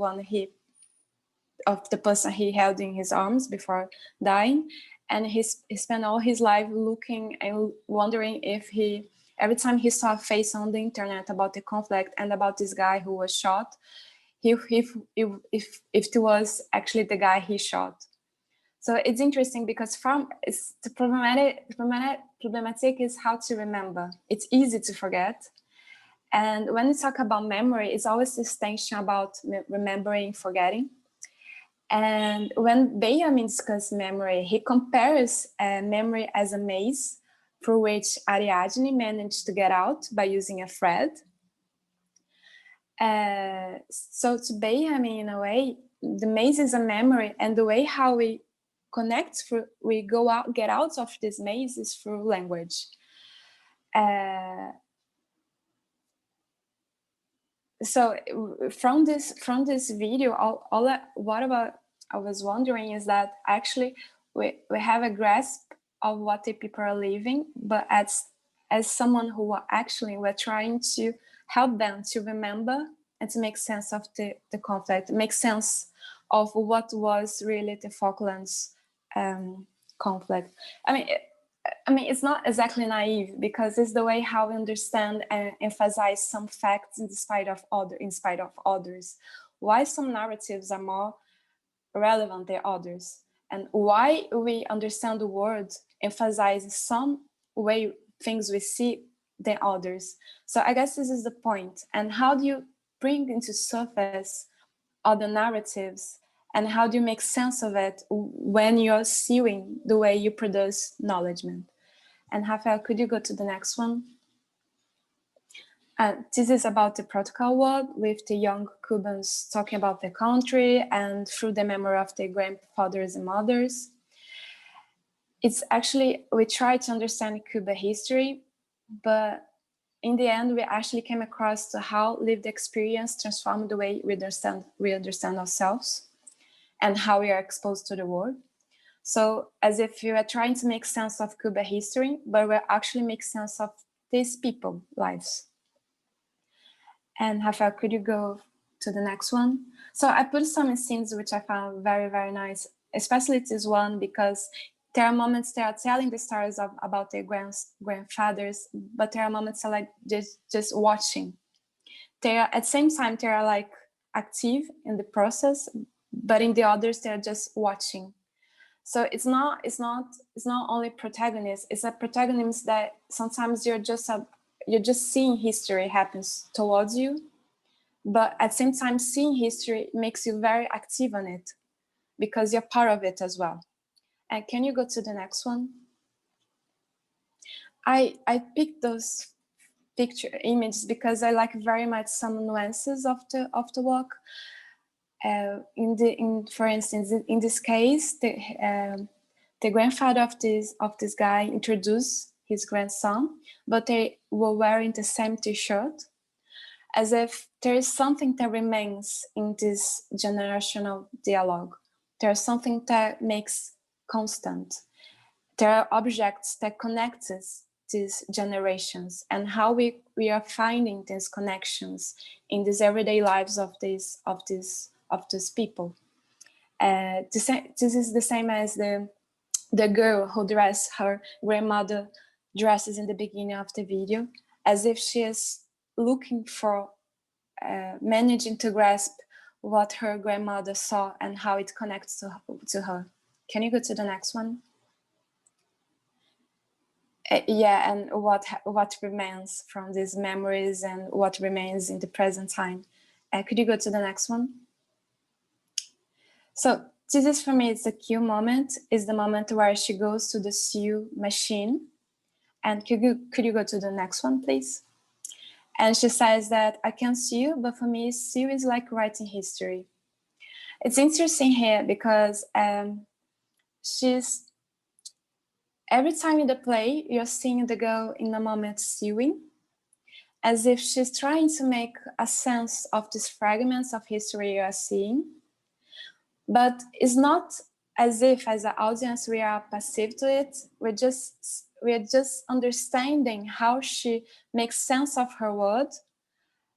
person he held in his arms before dying, and he spent all his life looking and wondering if every time he saw a face on the internet about the conflict and about this guy who was shot, if it was actually the guy he shot. So it's interesting because the problematic is how to remember. It's easy to forget. And when we talk about memory, it's always this tension about remembering, forgetting. And when Benjamin discusses memory, he compares memory as a maze through which Ariadne managed to get out by using a thread. So to Benjamin, in a way, the maze is a memory, and the way how we connect, we get out of this maze is through language. So from this video, I was wondering is that actually we have a grasp of what the people are living, but as someone who actually were trying to help them to remember and to make sense of the conflict, make sense of what was really the Falklands conflict. I mean, it's not exactly naive, because it's the way how we understand and emphasize some facts in spite of others. Why some narratives are more relevant than others, and why we understand the world emphasizes some way things we see than others. So I guess this is the point. And how do you bring into surface other narratives, and how do you make sense of it when you're seeing the way you produce knowledgement? And Rafael, could you go to the next one? This is about the protocol world, with the young Cubans talking about their country and through the memory of their grandfathers and mothers. It's actually, we try to understand Cuba history, but in the end, we actually came across to how lived experience transformed the way we understand ourselves and how we are exposed to the world. So as if you are trying to make sense of Cuba history, but we're actually make sense of these people's lives. And Rafael, could you go to the next one? So I put some scenes which I found very, very nice, especially this one, because there are moments they are telling the stories about their grandfathers, but there are moments are like just watching. They are at the same time, they are like active in the process, but in the others, they're just watching. So it's not only protagonist, it's a protagonist that sometimes you're just seeing history happens towards you, but at the same time, seeing history makes you very active on it because you're part of it as well. And can you go to the next one? I picked those images because I like very much some nuances of the work. For instance, in this case, the grandfather of this guy introduced his grandson, but they were wearing the same T-shirt, as if there is something that remains in this generational dialogue. There's something that makes constant. There are objects that connect these generations, and how we are finding these connections in these everyday lives of these people. This is the same as the girl who dressed her grandmother dresses in the beginning of the video, as if she is looking for managing to grasp what her grandmother saw and how it connects to her. Can you go to the next one? Yeah, and what remains from these memories and what remains in the present time. Could you go to the next one? So this is, for me, it's a cue moment. Is the moment where she goes to the sew machine. And could you go to the next one, please? And she says that I can sew, but for me, sew is like writing history. It's interesting here because every time in the play, you're seeing the girl in a moment sewing, as if she's trying to make a sense of these fragments of history you are seeing. But it's not as if, as an audience, we are passive to it. We are just understanding how she makes sense of her world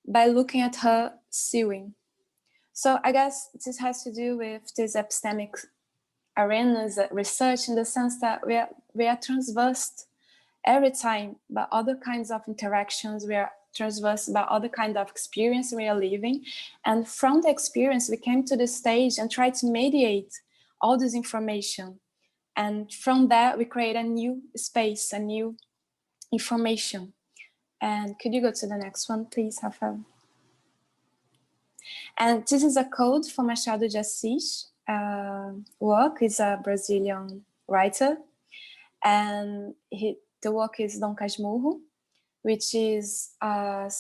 by looking at her sewing. So I guess this has to do with this epistemic arenas research, in the sense that we are transversed every time by other kinds of interactions. We are transversed by other kinds of experience we are living, and from the experience we came to the stage and tried to mediate all this information, and from that we create a new space, a new information. And could you go to the next one, please, Rafael? And this is a code for Machado de Assis work. He's a Brazilian writer, and the work is Dom Casmurro, which is an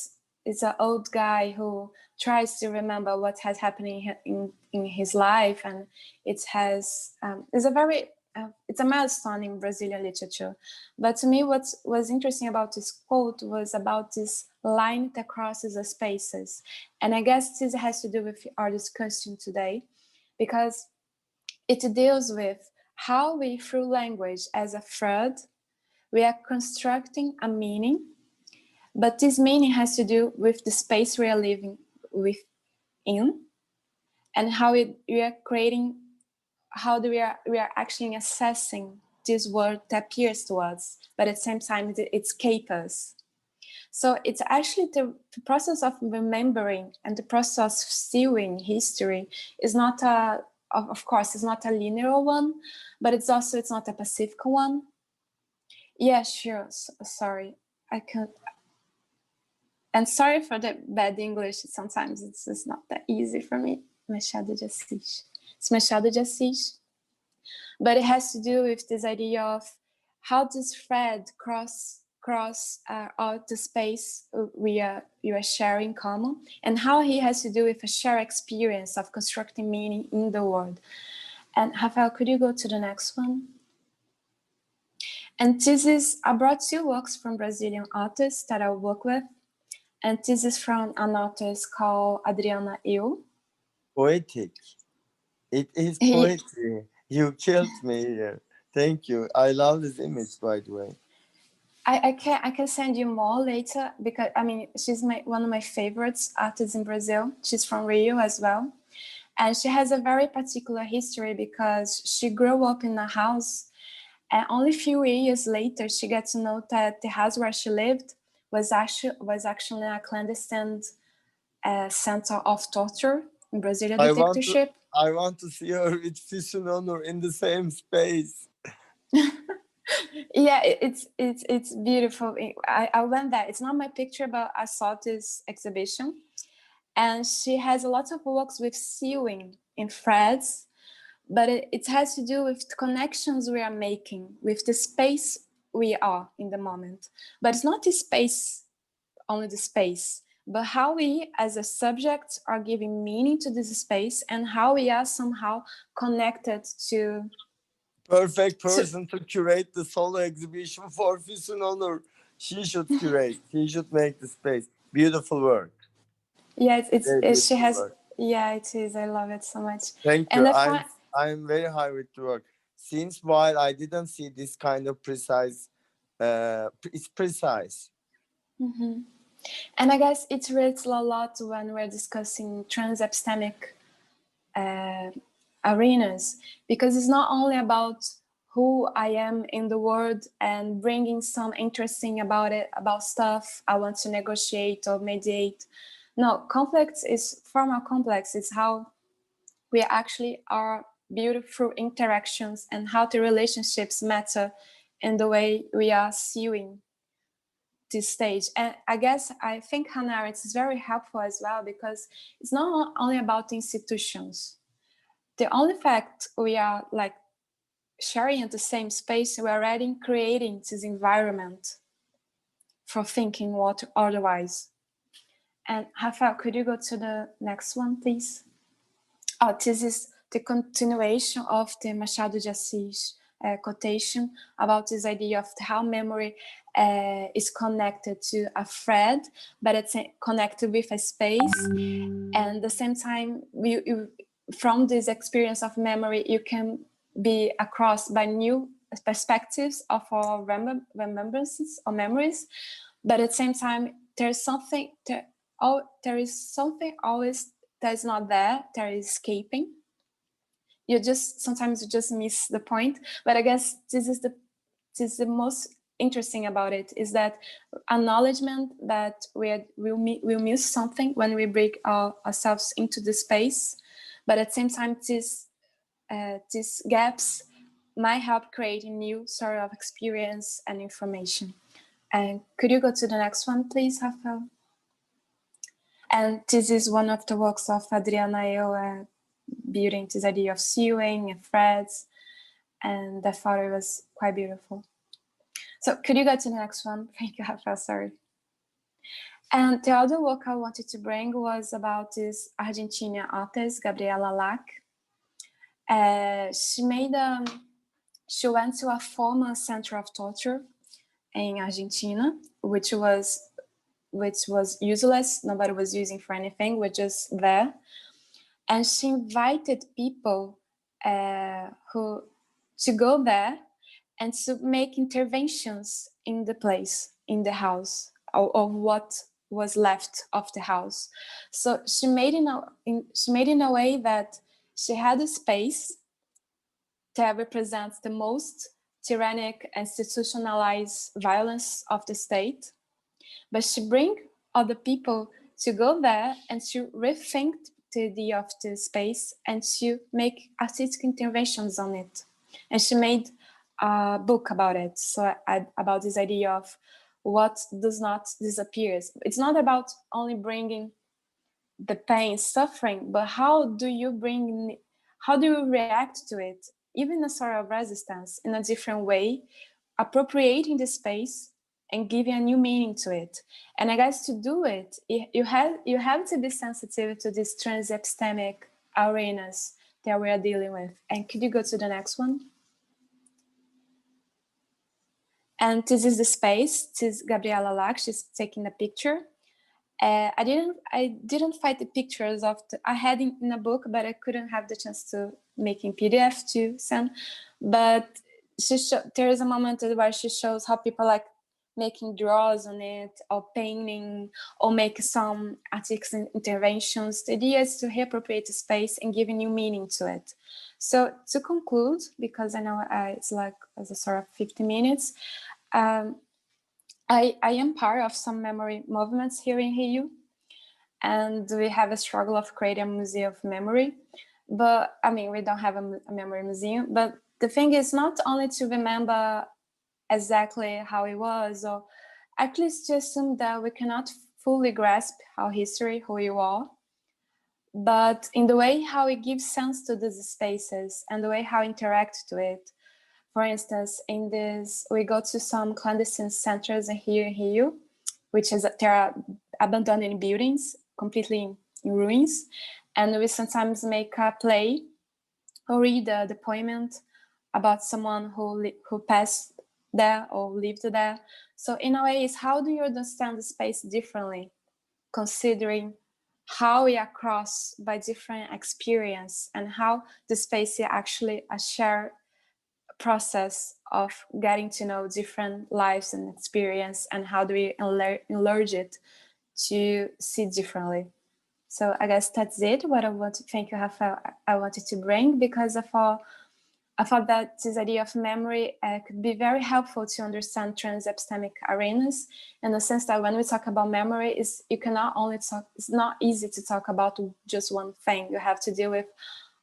old guy who tries to remember what has happened in his life, and it's a milestone in Brazilian literature. But to me, what was interesting about this quote was about this line that crosses the spaces. And I guess this has to do with our discussion today, because it deals with how we, through language as a thread, we are constructing a meaning, but this meaning has to do with the space we are living within, and how we are creating, how we are actually assessing this world that appears to us, but at the same time it escapes us. So it's actually the process of remembering and the process of sewing history is not of course, it's not a linear one, but it's not a Pacific one. Yeah, sure. Sorry, I can't. And sorry for the bad English. Sometimes it's just not that easy for me. Machado de Assis. It's Machado de Assis. But it has to do with this idea of how this thread cross out the space you are sharing common, and how he has to do with a shared experience of constructing meaning in the world. And Rafael, could you go to the next one? And I brought 2 works from Brazilian artists that I work with. And this is from an artist called Adriana Yıldız.
Poetic. It is poetry. You killed me here. Thank you. I love this image, by the way.
I can send you more later, because I mean, she's one of my favorites artists in Brazil. She's from Rio as well. And she has a very particular history because she grew up in a house, and only a few years later she got to know that the house where she lived was actually a clandestine center of torture in Brazilian dictatorship.
I want to see her with Fish and Honor in the same space.
Yeah, it's beautiful. I went there. It's not my picture, but I saw this exhibition, and she has a lot of works with sewing in threads, but it has to do with the connections we are making with the space we are in the moment. But it's not the space, only the space, but how we as a subject are giving meaning to this space, and how we are somehow connected to.
Perfect person to curate the solo exhibition for Fish and Honor. She should curate. She should make the space. Beautiful work.
Yeah, she has. Work. Yeah, it is. I love it so much.
Thank you. And I'm very high with the work. Since while I didn't see this kind of precise, it's precise.
Mm-hmm. And I guess it relates a lot when we're discussing trans-epistemic arenas, because it's not only about who I am in the world and bringing some interesting about stuff I want to negotiate or mediate. No, conflict is far more complex. It's how we actually are beautiful interactions, and how the relationships matter in the way we are sewing this stage. And I think Hannah Arendt is very helpful as well, because it's not only about institutions. The only fact we are like sharing in the same space, we're already creating this environment for thinking what otherwise. And Rafael, could you go to the next one, please? Oh, this is the continuation of the Machado de Assis quotation about this idea of how memory is connected to a thread, but it's connected with a space. And at the same time, from this experience of memory, you can be across by new perspectives of our remembrances or memories. But at the same time, there is something always that is not there, that is escaping. Sometimes you just miss the point. But I guess this is the most interesting about it, is that acknowledgement that we'll miss something when we break ourselves into the space. But at the same time, these gaps might help creating new sort of experience and information. And could you go to the next one, please, Rafael? And this is one of the works of Adriana Yıldız, building this idea of sewing and threads, and I thought it was quite beautiful. So could you go to the next one? Thank you, Rafael, sorry. And the other work I wanted to bring was about this Argentinian artist, Gabriela Lack. She went to a former center of torture in Argentina, which was useless. Nobody was using for anything. We're just there. And she invited people to go there and to make interventions in the place, in the house, of what was left of the house. So she made in a way that she had a space that represents the most tyrannic, institutionalized violence of the state, but she bring other people to go there and to rethink the idea of the space and to make artistic interventions on it. And she made a book about it, so about this idea of what does not disappear. It's not about only bringing the pain, suffering, but how do you react to it, even a sort of resistance in a different way, appropriating the space and giving a new meaning to it. And I guess to do it, you have to be sensitive to these transepistemic arenas that we are dealing with. And could you go to the next one? And this is the space. This is Gabriela Lack. She's taking a picture. I didn't find the pictures of I had in a book, but I couldn't have the chance to make in PDF to send. But there is a moment where she shows how people like making draws on it, or painting, or make some artistic interventions. The idea is to reappropriate the space and give a new meaning to it. So to conclude, because I know it's like as a sort of 50 minutes, I am part of some memory movements here in Rio, and we have a struggle of creating a museum of memory. But I mean, we don't have a memory museum, but the thing is not only to remember exactly how it was, or at least to assume that we cannot fully grasp our history, who you are, but in the way how it gives sense to these spaces and the way how interact to it. For instance, in this, we go to some clandestine centers here in Rio, which is there are abandoned buildings, completely in ruins, and we sometimes make a play or read the poem about someone who passed there or lived there. So in a way, it's how do you understand the space differently, considering how we are crossed by different experience and how the space is actually a shared process of getting to know different lives and experience, and how do we enlarge it to see differently. So I guess that's it. What I want to thank you, Rafael, I wanted to bring, because I thought that this idea of memory could be very helpful to understand transepistemic arenas, in the sense that when we talk about memory, you cannot only talk, it's not easy to talk about just one thing. You have to deal with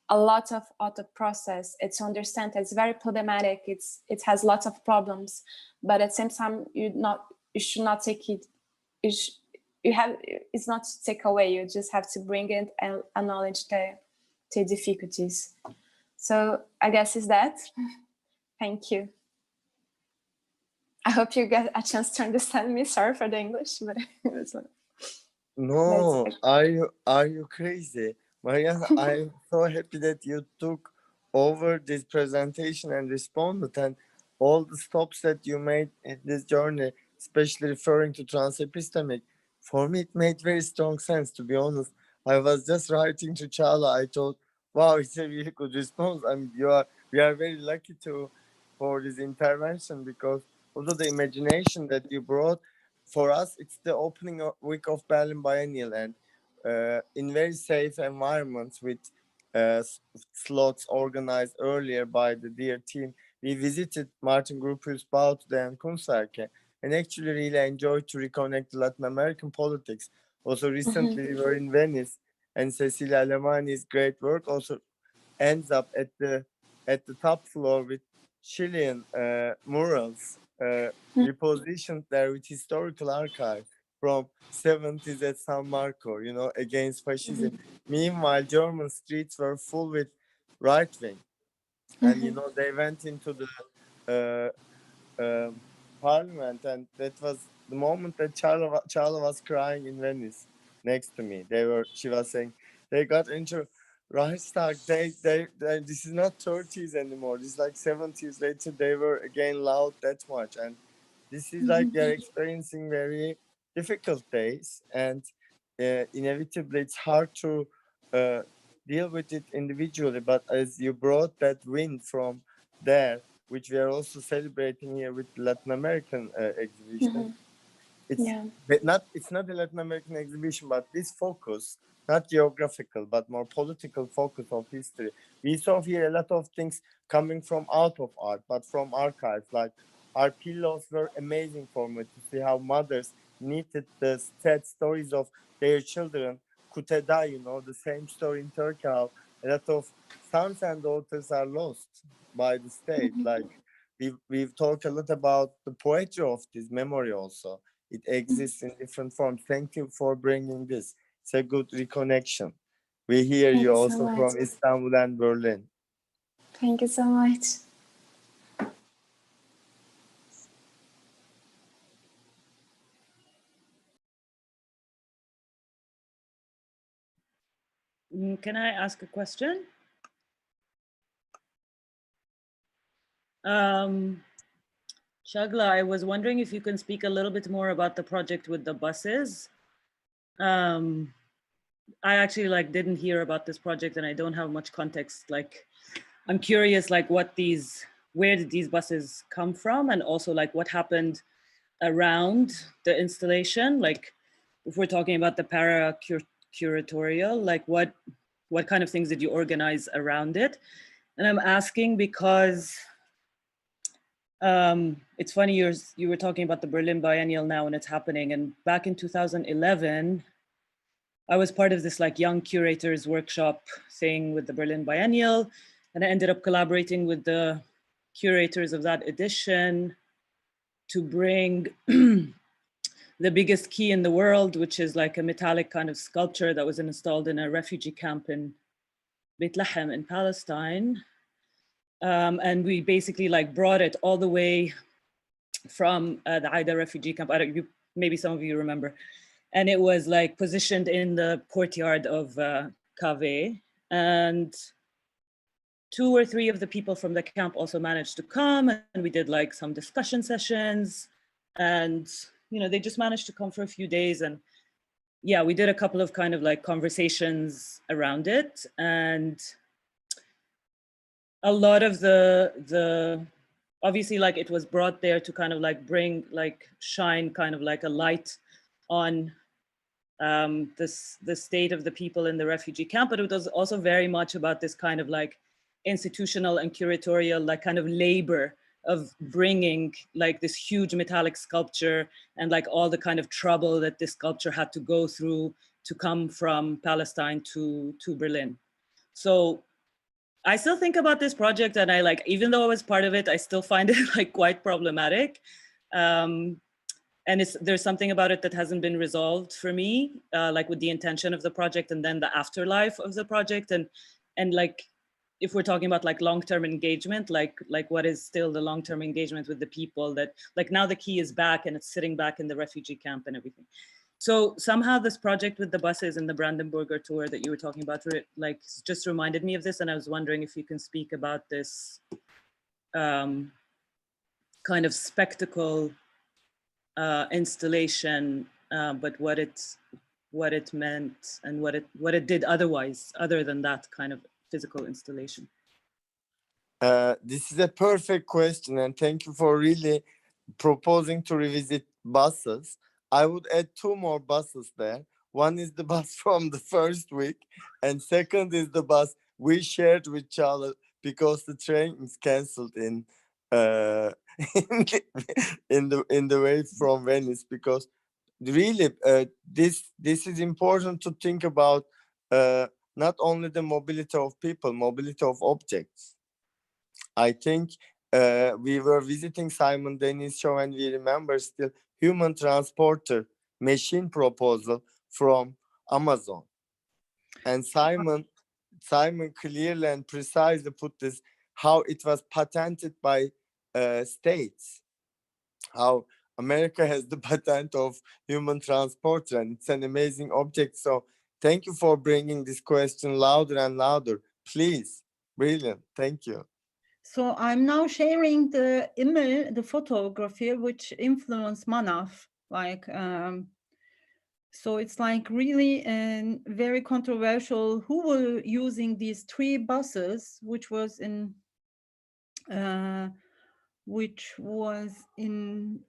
a lot of other process. It's to understand that it's very problematic. It has lots of problems, but at the same time, you should not take it. It's not to take away. You just have to bring it and acknowledge the difficulties. So I guess it's that. Thank you. I hope you get a chance to understand me. Sorry for the English, but it was
No, are you crazy? Mariana, I'm so happy that you took over this presentation and responded, and all the stops that you made in this journey, especially referring to transepistemic, for me it made very strong sense, to be honest. I was just writing to Chala, I thought, wow, it's a really good response. I mean, we are very lucky for this intervention, because although the imagination that you brought, for us, it's the opening week of Berlin Biennial, and in very safe environments with slots organized earlier by the dear team, we visited Martin Gropius Bautude and Kunstwerke, and actually really enjoyed to reconnect Latin American politics. Also recently we were in Venice, and Cecilia Alemani's great work also ends up at the top floor with Chilean murals repositioned there with historical archive from 70s at San Marco, against fascism. Meanwhile, German streets were full with right wing, and they went into the parliament, and that was the moment that Charla was crying in Venice next to me. She was saying they got into Reichstag. They this is not 30s anymore. This is like 70s later. They were again loud that much, and this is like they're experiencing very difficult days, and inevitably it's hard to deal with it individually. But as you brought that wind from there, which we are also celebrating here with Latin American exhibition. It's it's not a Latin American exhibition, but this focus, not geographical, but more political focus of history. We saw here a lot of things coming from out of art, but from archives. Like our pillows were amazing for me to see how mothers knitted the sad stories of their children. Kuteda, you know, the same story in Turkey, how a lot of sons and daughters are lost by the state. Like we've talked a lot about the poetry of this memory also. It exists in different forms. Thank you for bringing this. It's a good reconnection. We hear you also from Istanbul and Berlin.
Thank you so much.
Can I ask a question? Shagla, I was wondering if you can speak a little bit more about the project with the buses. I actually didn't hear about this project and I don't have much context. I'm curious where did these buses come from, and also what happened around the installation? If we're talking about the paracuratorial, what kind of things did you organize around it? And I'm asking because it's funny, you were talking about the Berlin Biennial now and it's happening. And back in 2011, I was part of this young curators workshop thing with the Berlin Biennial. And I ended up collaborating with the curators of that edition to bring the biggest key in the world, which is a metallic kind of sculpture that was installed in a refugee camp in Beit Lahem in Palestine. And we basically brought it all the way from the Aida refugee camp. Maybe some of you remember. And it was positioned in the courtyard of Cave. And 2 or 3 of the people from the camp also managed to come, and we did some discussion sessions, and they just managed to come for a few days. And yeah, we did a couple of kind of conversations around it, and a lot of the obviously it was brought there to kind of bring shine kind of a light on the state of the people in the refugee camp, but it was also very much about this kind of institutional and curatorial kind of labor of bringing this huge metallic sculpture and all the kind of trouble that this sculpture had to go through to come from Palestine to Berlin. So I still think about this project, and I even though I was part of it, I still find it quite problematic. And there's something about it that hasn't been resolved for me, with the intention of the project and then the afterlife of the project. And if we're talking about long-term engagement, what is still the long-term engagement with the people that now the key is back and it's sitting back in the refugee camp and everything. So somehow this project with the buses and the Brandenburger tour that you were talking about, just reminded me of this. And I was wondering if you can speak about this kind of spectacle installation, but what it meant and what it did otherwise, other than that kind of physical installation.
This is a perfect question, and thank you for really proposing to revisit buses. I would add 2 more buses there. One is the bus from the first week, and second is the bus we shared with Charlotte because the train is cancelled in the way from Venice. Because really, this is important to think about. Not only the mobility of people, mobility of objects. I think we were visiting Simon Dennis' show, and we remember still human transporter machine proposal from Amazon. And Simon clearly and precisely put this, how it was patented by states, how America has the patent of human transporter, and it's an amazing object. So thank you for bringing this question louder and louder. Please, brilliant, thank you.
So I'm now sharing the image, the photography, which influenced Manaf. So it's really very controversial who were using these 3 buses, which was in which was in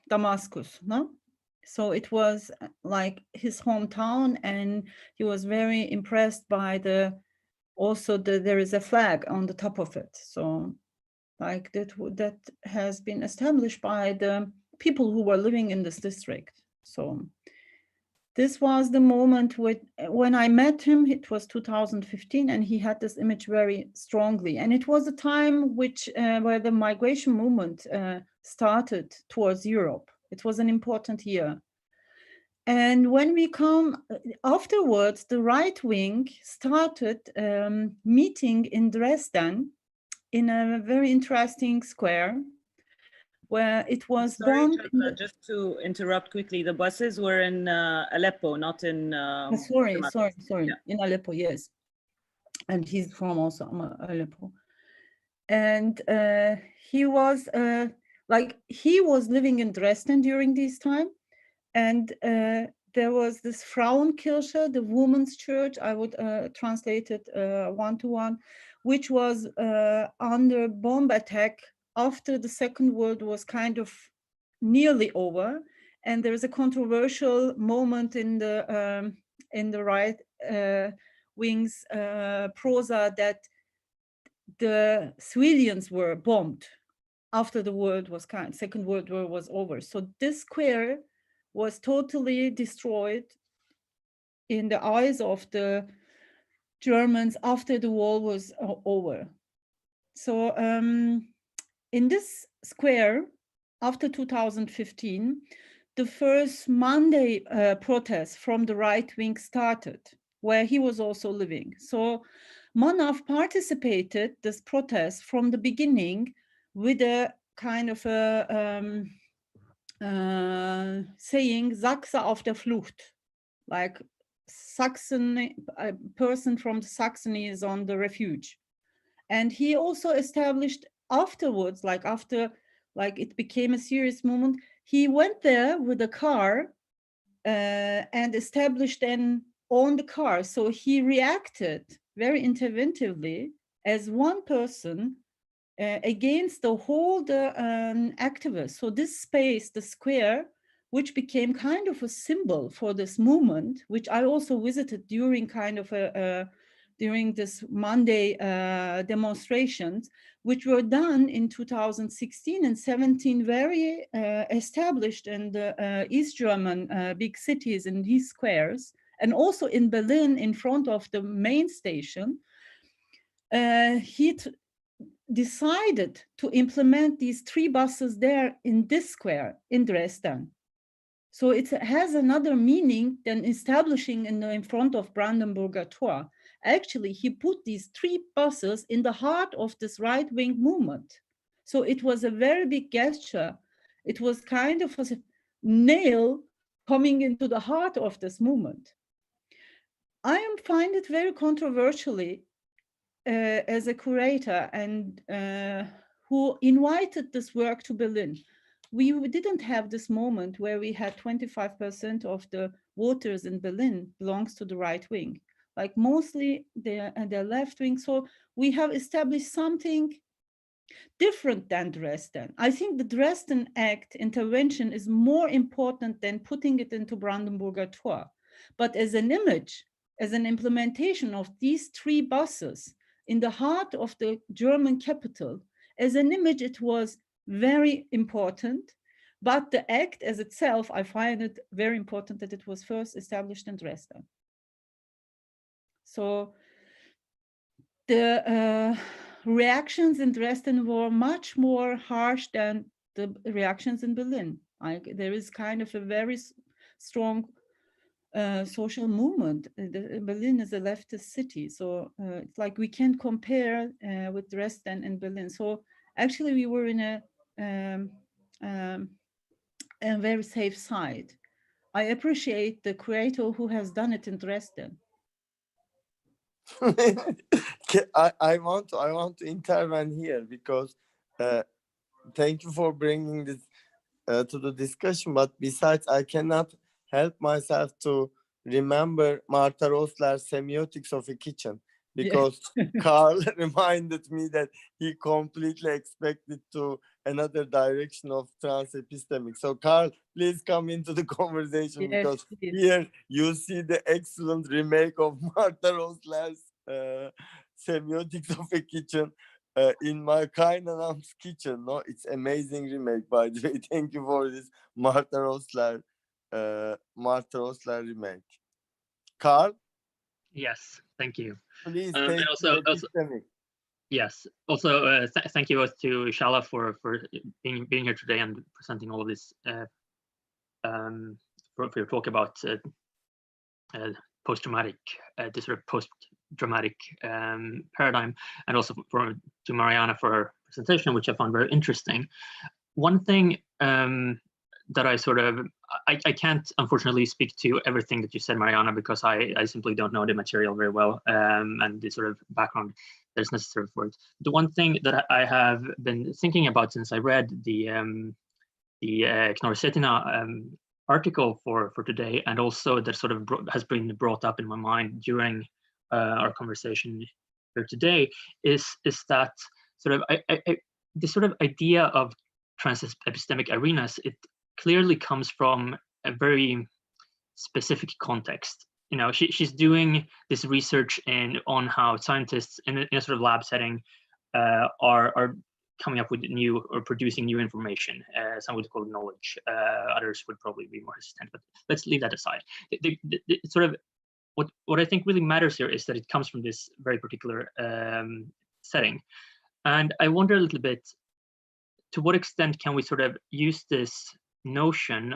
Damascus, no? So it was like his hometown, and he was very impressed by there is a flag on the top of it. So like that has been established by the people who were living in this district. So this was the moment when I met him. It was 2015, and he had this image very strongly. And it was a time where the migration movement started towards Europe. It was an important year. And when we come afterwards, the right wing started meeting in Dresden in a very interesting square, where it was bombed.
Just to interrupt quickly, the buses were in Aleppo, not in.
Sorry.
Yeah.
In Aleppo, yes. And he's from also Aleppo. And he was living in Dresden during this time. And there was this Frauenkirche, the women's church, I would translate it one-to-one, which was under bomb attack after the Second World was kind of nearly over. And there is a controversial moment in the right wing's prosa that the civilians were bombed after the Second World War was over. So this square was totally destroyed in the eyes of the Germans after the war was over. So in this square, after 2015, the first Monday protest from the right wing started, where he was also living. So Manaf participated this protest from the beginning with a kind of a saying Sachse auf der Flucht, like Saxony, a person from Saxony is on the refuge. And he also established afterwards, after it became a serious movement, he went there with a car and established an on the car. So he reacted very interventively as one person against the whole activists. So this space, the square, which became kind of a symbol for this movement, which I also visited during during this Monday demonstrations, which were done in 2016 and 17, very established in the East German big cities in these squares, and also in Berlin in front of the main station. He decided to implement these 3 buses there in this square in Dresden. So it has another meaning than establishing in front of Brandenburger Tor. Actually, he put these 3 buses in the heart of this right-wing movement. So it was a very big gesture. It was kind of a nail coming into the heart of this movement. I find it very controversially as a curator and who invited this work to Berlin. We didn't have this moment where we had 25% of the voters in Berlin belongs to the right wing, like mostly they're left wing. So we have established something different than Dresden. I think the Dresden Act intervention is more important than putting it into Brandenburger Tor. But as an image, as an implementation of these 3 buses in the heart of the German capital, as an image, it was very important. But the act as itself, I find it very important that it was first established in Dresden. So the reactions in Dresden were much more harsh than the reactions in Berlin. There is kind of a very strong social movement. Berlin is a leftist city, so it's like we can't compare with Dresden and Berlin. So actually we were in a very safe side. I appreciate the curator who has done it in Dresden.
I want to intervene here because thank you for bringing this to the discussion. But besides, I cannot help myself to remember Martha Rosler's semiotics of a kitchen. because Carl reminded me that he completely expected to another direction of trans-epistemic. So Carl, please come into the conversation, because here you see the excellent remake of Martha Rosler's Semiotics of a Kitchen in my Kaynanam's kitchen. No, it's amazing remake, by the way. Thank you for this Martha Rosler remake. Carl?
Yes, thank you.
Please
and
take
also, yes. Also, thank you both to Shala for being here today and presenting all of this for your talk about post-dramatic, this sort of post-dramatic paradigm, and also to Mariana for her presentation, which I found very interesting. One thing that I sort of, I can't unfortunately speak to everything that you said, Mariana, because I simply don't know the material very well, and the sort of background that is necessary for it. The one thing that I have been thinking about since I read the Knorr-Cetina article for today, and also that sort of has been brought up in my mind during our conversation here today, is that sort of the sort of idea of trans-epistemic arenas, it clearly comes from a very specific context. You know, she's doing this research on how scientists in a sort of lab setting are coming up with new or producing new information. Some would call it knowledge. Others would probably be more hesitant, but let's leave that aside. The sort of what I think really matters here is that it comes from this very particular setting. And I wonder a little bit, to what extent can we sort of use this notion,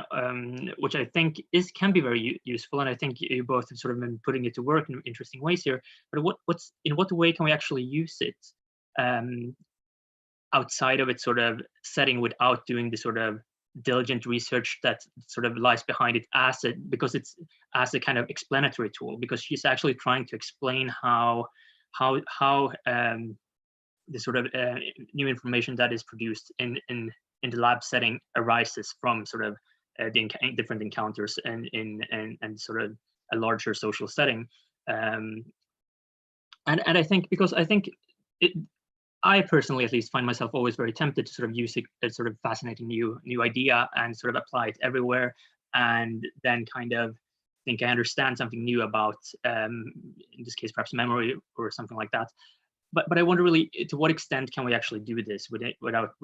which I think can be very useful, and I think you both have sort of been putting it to work in interesting ways here, but in what way can we actually use it outside of its sort of setting, without doing the sort of diligent research that sort of lies behind it, because it's as a kind of explanatory tool, because she's actually trying to explain how the sort of new information that is produced in the lab setting arises from sort of the different encounters and sort of a larger social setting. And I think, because I think I personally at least find myself always very tempted to sort of use a sort of fascinating new idea and sort of apply it everywhere, and then kind of think I understand something new about, in this case, perhaps memory or something like that. But I wonder really, to what extent can we actually do this with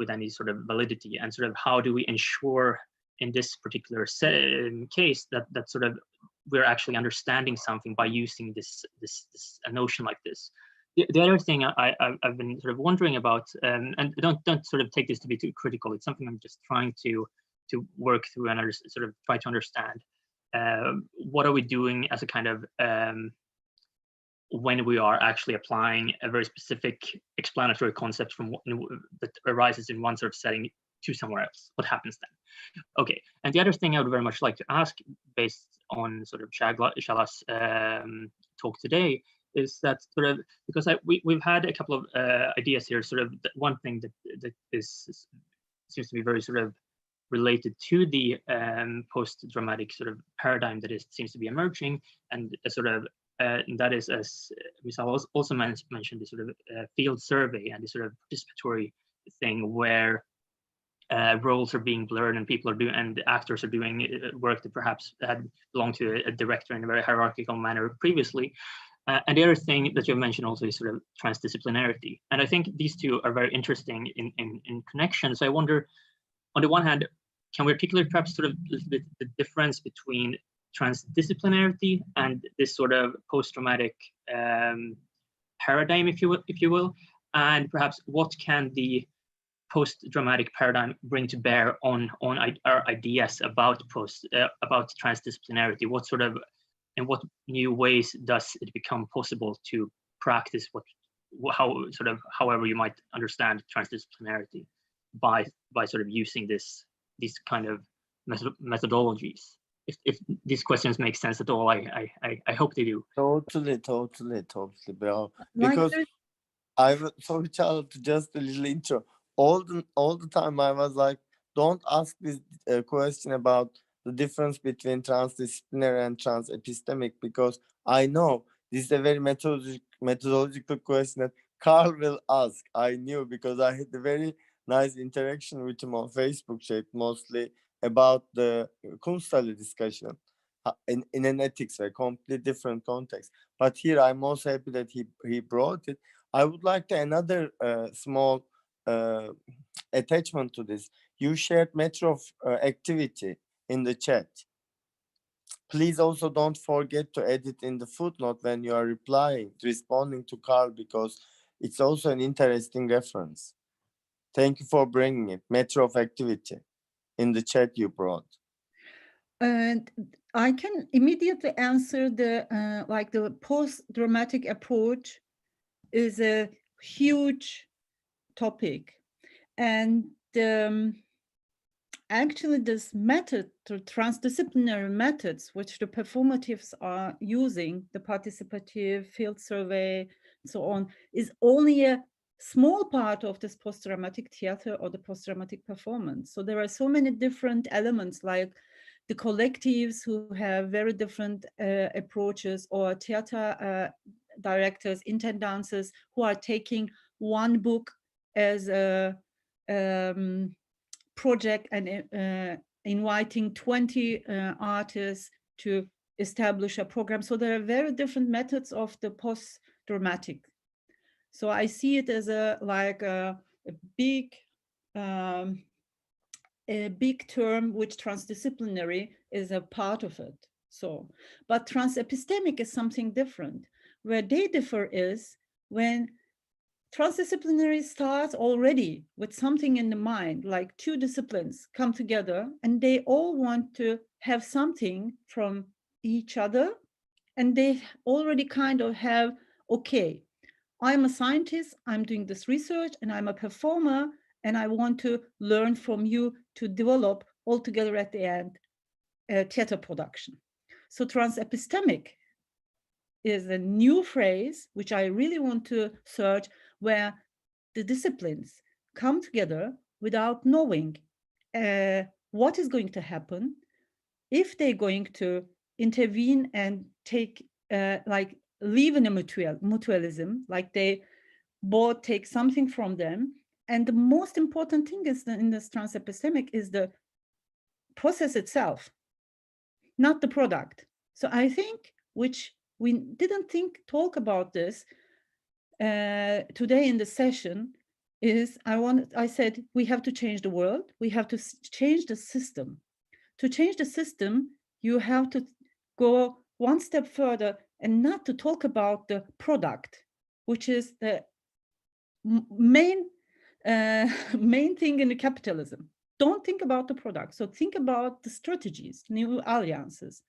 any sort of validity, and sort of how do we ensure in this particular case that sort of we're actually understanding something by using this a notion like this. The other thing I've been sort of wondering about, and don't sort of take this to be too critical. It's something I'm just trying to work through and sort of try to understand. What are we doing as a kind of when we are actually applying a very specific explanatory concept that arises in one sort of setting to somewhere else? What happens then? Okay, and the other thing I would very much like to ask, based on sort of Shala's talk today, is that sort of, because we've had a couple of ideas here. Sort of one thing that seems to be very sort of related to the post-dramatic sort of paradigm that seems to be emerging, and a sort of that is, as Misal also mentioned, the sort of field survey and the sort of participatory thing where roles are being blurred and people are doing, and actors are doing work that perhaps had belonged to a director in a very hierarchical manner previously. And the other thing that you've mentioned also is sort of transdisciplinarity. And I think these two are very interesting in connection. So I wonder, on the one hand, can we articulate perhaps sort of the difference between transdisciplinarity and this sort of post-traumatic paradigm, if you will, and perhaps what can the post-dramatic paradigm bring to bear on our ideas about transdisciplinarity? What sort of, in what new ways does it become possible to practice however you might understand transdisciplinarity by sort of using these kind of methodologies? If these questions make sense at all, I hope they do.
Totally, bro. Because sorry, Charles, just a little intro. All the time I was like, don't ask this question about the difference between transdisciplinary and trans-epistemic, because I know This is a very methodological question that Carl will ask. I knew because I had a very nice interaction with him on Facebook chat, mostly about the Kunsthalle discussion in an ethics, a completely different context. But here I'm also happy that he brought it. I would like to another small attachment to this. You shared matter of activity in the chat. Please also don't forget to edit in the footnote when you are responding to Carl, because it's also an interesting reference. Thank you for bringing it. Matter of activity in the chat you brought.
And I can immediately answer the like the post-dramatic approach is a huge topic, and actually this method, the transdisciplinary methods which the performatives are using, the participative field survey and so on, is only a small part of this post-dramatic theater or the post-dramatic performance. So there are so many different elements, like the collectives who have very different approaches, or theater directors, intendances who are taking one book as a project and inviting 20 artists to establish a program. So there are very different methods of the post-dramatic. So I see it as a big term, which transdisciplinary is a part of it. So, but transepistemic is something different. Where they differ is when transdisciplinary starts already with something in the mind, like two disciplines come together and they all want to have something from each other, and they already kind of have, okay, I'm a scientist, I'm doing this research, and I'm a performer, and I want to learn from you to develop all together at the end a theater production. So transepistemic is a new phrase which I really want to search, where the disciplines come together without knowing what is going to happen, if they're going to intervene and take like live in a mutualism, like they both take something from them. And the most important thing is that in this transepistemic is the process itself, not the product. So I think, which we didn't talk about this today in the session, is I said we have to change the world, we have to change the system. To change the system, you have to go one step further and not to talk about the product, which is the main thing in the capitalism. Don't think about the product. So think about the strategies, new alliances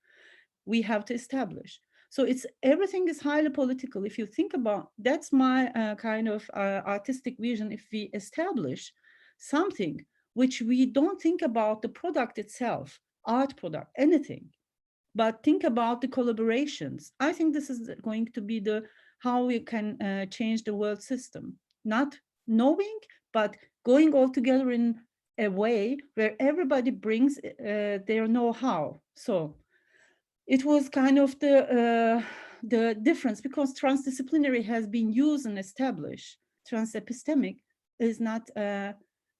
we have to establish. So everything is highly political. If you think about, that's my kind of artistic vision. If we establish something which we don't think about the product itself, art product, anything, but think about the collaborations. I think this is going to be how we can change the world system. Not knowing, but going all together in a way where everybody brings their know-how. So it was kind of the difference, because transdisciplinary has been used and established. Transepistemic is not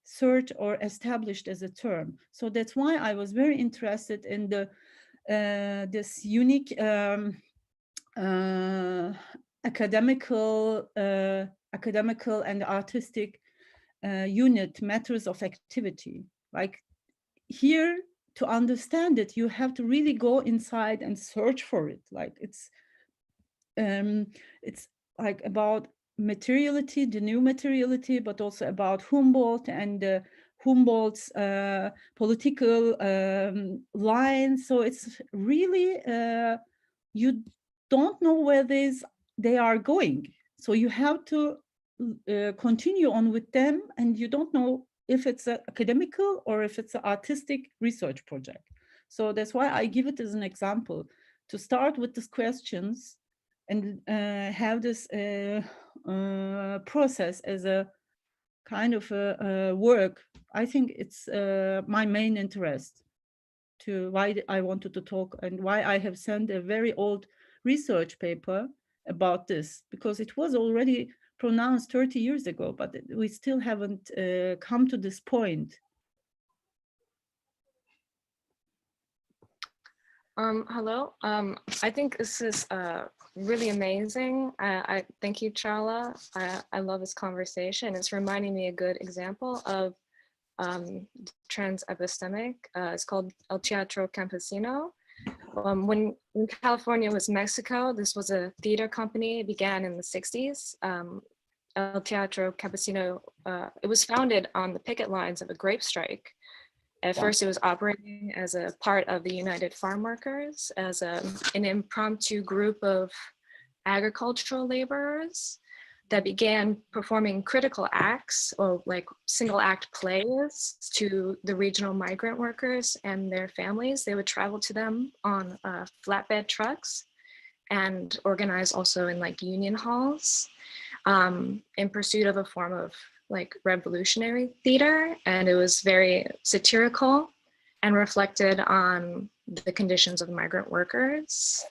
searched or established as a term. So that's why I was very interested in this unique academical and artistic unit, matters of activity. Like here, to understand it, you have to really go inside and search for it. Like it's like about materiality, the new materiality, but also about Humboldt and Humboldt's political lines. So it's really, you don't know where they are going. So you have to continue on with them, and you don't know if it's an academical or if it's an artistic research project. So that's why I give it as an example, to start with these questions and have this process as a kind of a work. I think it's my main interest, to why I wanted to talk, and why I have sent a very old research paper about this, because it was already pronounced 30 years ago, but we still haven't come to this point.
Hello. I think this is really amazing. I thank you, Charla. I love this conversation. It's reminding me a good example of trans-epistemic. It's called El Teatro Campesino. When California was Mexico, this was a theater company. It began in the 60s. El Teatro Campesino, it was founded on the picket lines of a grape strike. At first, it was operating as a part of the United Farm Workers, as an impromptu group of agricultural laborers that began performing critical acts or like single act plays to the regional migrant workers and their families. They would travel to them on flatbed trucks and organize also in like union halls in pursuit of a form of like revolutionary theater, and it was very satirical and reflected on the conditions of migrant workers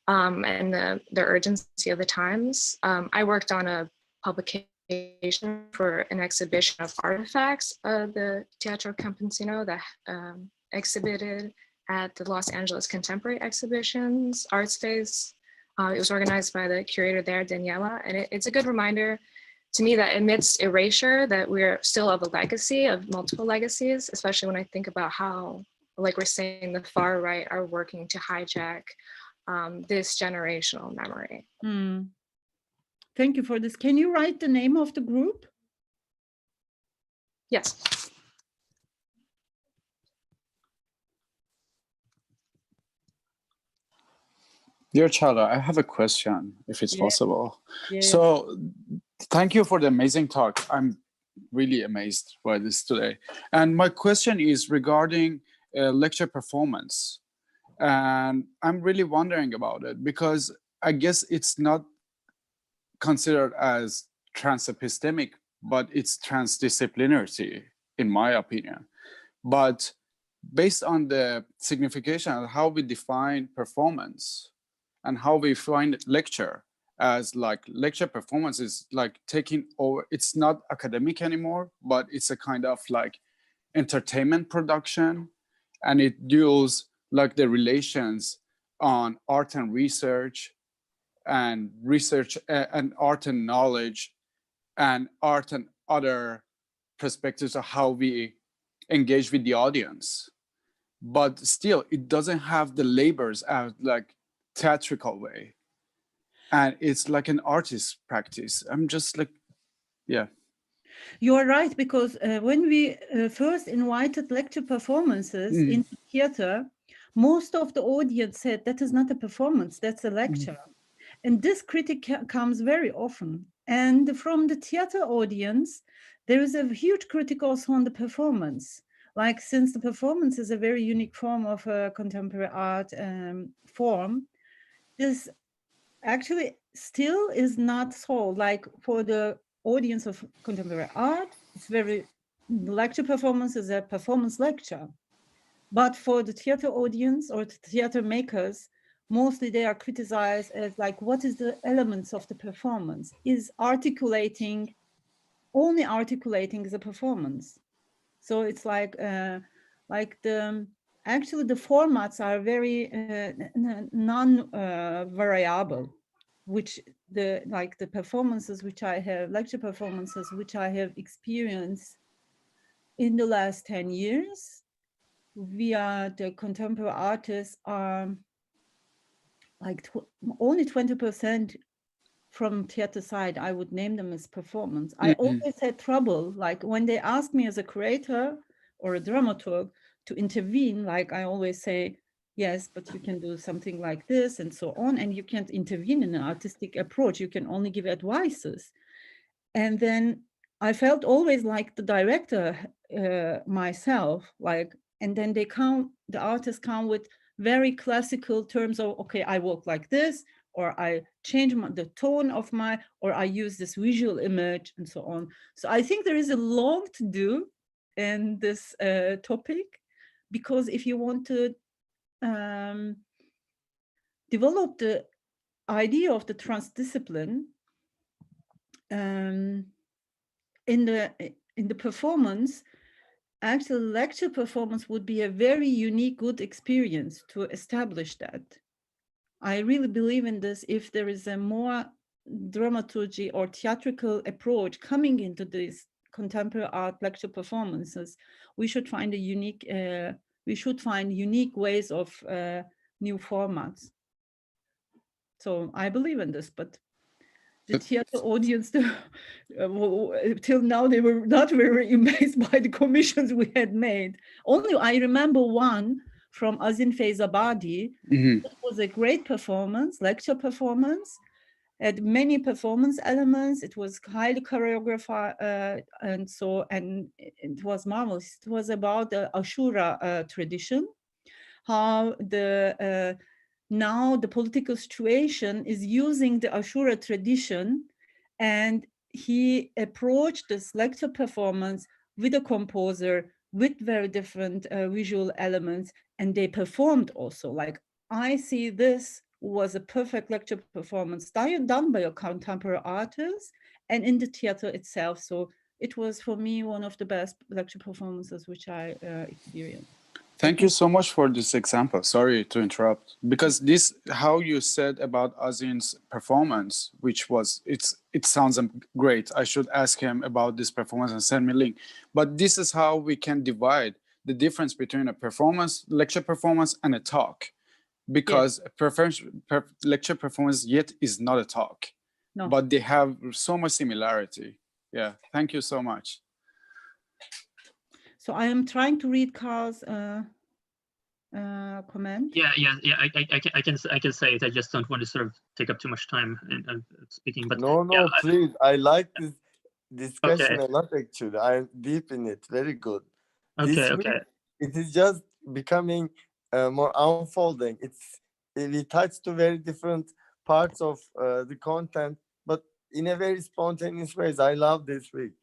and the urgency of the times. I worked on a publication for an exhibition of artifacts of the Teatro Campesino that exhibited at the Los Angeles Contemporary Exhibitions Art Space. It was organized by the curator there, Daniela, and it's a good reminder to me that amidst erasure, that we're still of a legacy of multiple legacies, especially when I think about how, like we're saying, the far right are working to hijack this generational memory.
Thank you for this. Can you write the name of the group?
Yes.
Dear Charla, I have a question, if it's possible. So thank you for the amazing talk. I'm really amazed by this today. And my question is regarding lecture performance. And I'm really wondering about it because I guess it's not considered as trans-epistemic, but it's transdisciplinarity, in my opinion. But based on the signification of how we define performance and how we find lecture, as like lecture performance is like taking over, it's not academic anymore, but it's a kind of like entertainment production, and it deals like the relations on art and research and art and knowledge and art and other perspectives of how we engage with the audience. But still, it doesn't have the labors as like theatrical way. And it's like an artist practice. I'm just like, yeah.
You're right, because when we first invited lecture performances into theater, most of the audience said that is not a performance, that's a lecture. And this critique comes very often. And from the theater audience, there is a huge critique also on the performance. Like, since the performance is a very unique form of contemporary art form, this actually still is not so. Like, for the audience of contemporary art, it's very, lecture performance is a performance lecture. But for the theater audience or the theater makers, mostly they are criticized as like, what is the elements of the performance? Is articulating, only articulating is a performance. So it's like actually the formats are very non-variable, which the performances which I have, lecture performances which I have experienced in the last 10 years via the contemporary artists are like only 20% from theater side. I would name them as performance. I always had trouble, like when they ask me as a curator or a dramaturg to intervene, like I always say, yes, but you can do something like this and so on, and you can't intervene in an artistic approach. You can only give advices. And then I felt always like the director myself, like, and then they come, the artists come with very classical terms of, okay, I walk like this, or I change the tone of my, or I use this visual image and so on. So I think there is a lot to do in this topic, because if you want to develop the idea of the transdiscipline in the performance, actually lecture performance would be a very unique, good experience to establish that. I really believe in this. If there is a more dramaturgy or theatrical approach coming into these contemporary art lecture performances, we should find a unique, unique ways of new formats. So I believe in this, but the theater audience, till now, they were not very amazed by the commissions we had made. Only I remember one from Azin Feyzabadi. It was a great performance, lecture performance. Had many performance elements. It was highly choreographed, and it was marvelous. It was about the Ashura tradition, how now the political situation is using the Ashura tradition, and he approached this lecture performance with a composer with very different visual elements, and they performed also. Like, I see this was a perfect lecture performance done by a contemporary artist and in the theater itself. So it was, for me, one of the best lecture performances which I experienced.
Thank you so much for this example. Sorry to interrupt, because this, how you said about Azin's performance, which was, it sounds great. I should ask him about this performance and send me a link. But this is how we can divide the difference between a performance, lecture performance, and a talk, because lecture performance yet is not a talk, but they have so much similarity. Yeah, thank you so much.
So I am trying to read Carl's comment.
Yeah. I can say it. I just don't want to sort of take up too much time in speaking. But
no, please. I like this discussion a lot. Actually, I'm deep in it. Very good.
Okay.
It is just becoming more unfolding. We touch to very different parts of the content, but in a very spontaneous ways. I love this week.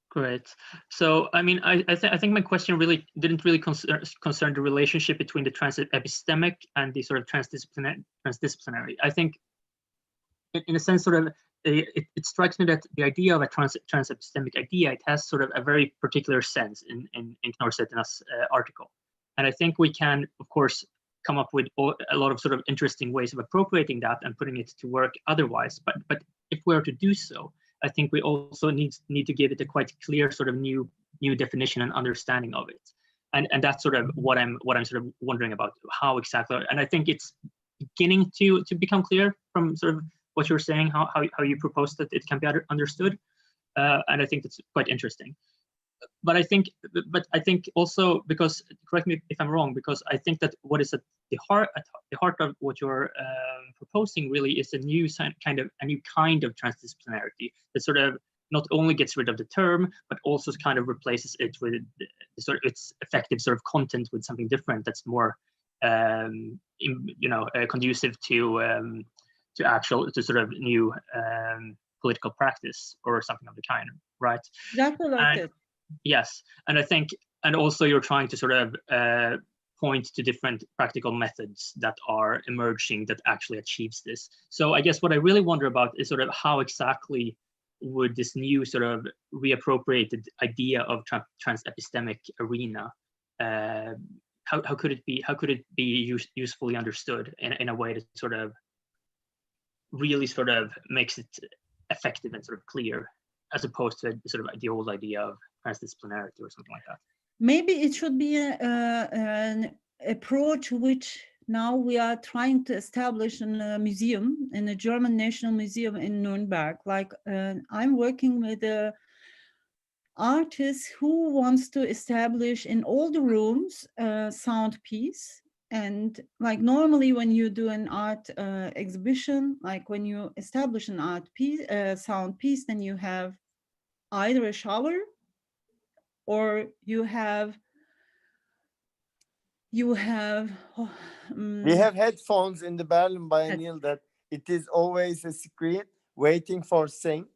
Great. So, I mean, I think my question really didn't really concern the relationship between the trans-epistemic and the sort of transdisciplinary. I think, in a sense, sort of, it strikes me that the idea of a trans-epistemic idea, it has sort of a very particular sense in Knorr Cetina's article. And I think we can, of course, come up with a lot of sort of interesting ways of appropriating that and putting it to work otherwise. But if we are to do so, I think we also need to give it a quite clear sort of new definition and understanding of it, and that's sort of what I'm sort of wondering about, how exactly. And I think it's beginning to become clear from sort of what you're saying, how you propose that it can be understood, and I think that's quite interesting. But I think also, because, correct me if I'm wrong, because I think that what is at the heart of what you're proposing really is a new kind of transdisciplinarity that sort of not only gets rid of the term, but also kind of replaces it with sort of its effective sort of content with something different that's more conducive to sort of new political practice or something of the kind, right?
Exactly like this.
Yes, and I think, and also you're trying to sort of point to different practical methods that are emerging that actually achieves this. So I guess what I really wonder about is sort of how exactly would this new sort of reappropriated idea of trans-epistemic arena, how could it be usefully understood in a way that sort of really sort of makes it effective and sort of clear, as opposed to sort of the old idea of transdisciplinarity or something like that?
Maybe it should be an approach which now we are trying to establish in a museum, in the German National Museum in Nuremberg. Like, I'm working with an artist who wants to establish in all the rooms a sound piece. And like, normally when you do an art exhibition, like when you establish an art piece, sound piece, then you have either a shower, or you have we have
headphones in the Berlin Biennial that it is always a screen waiting for sync.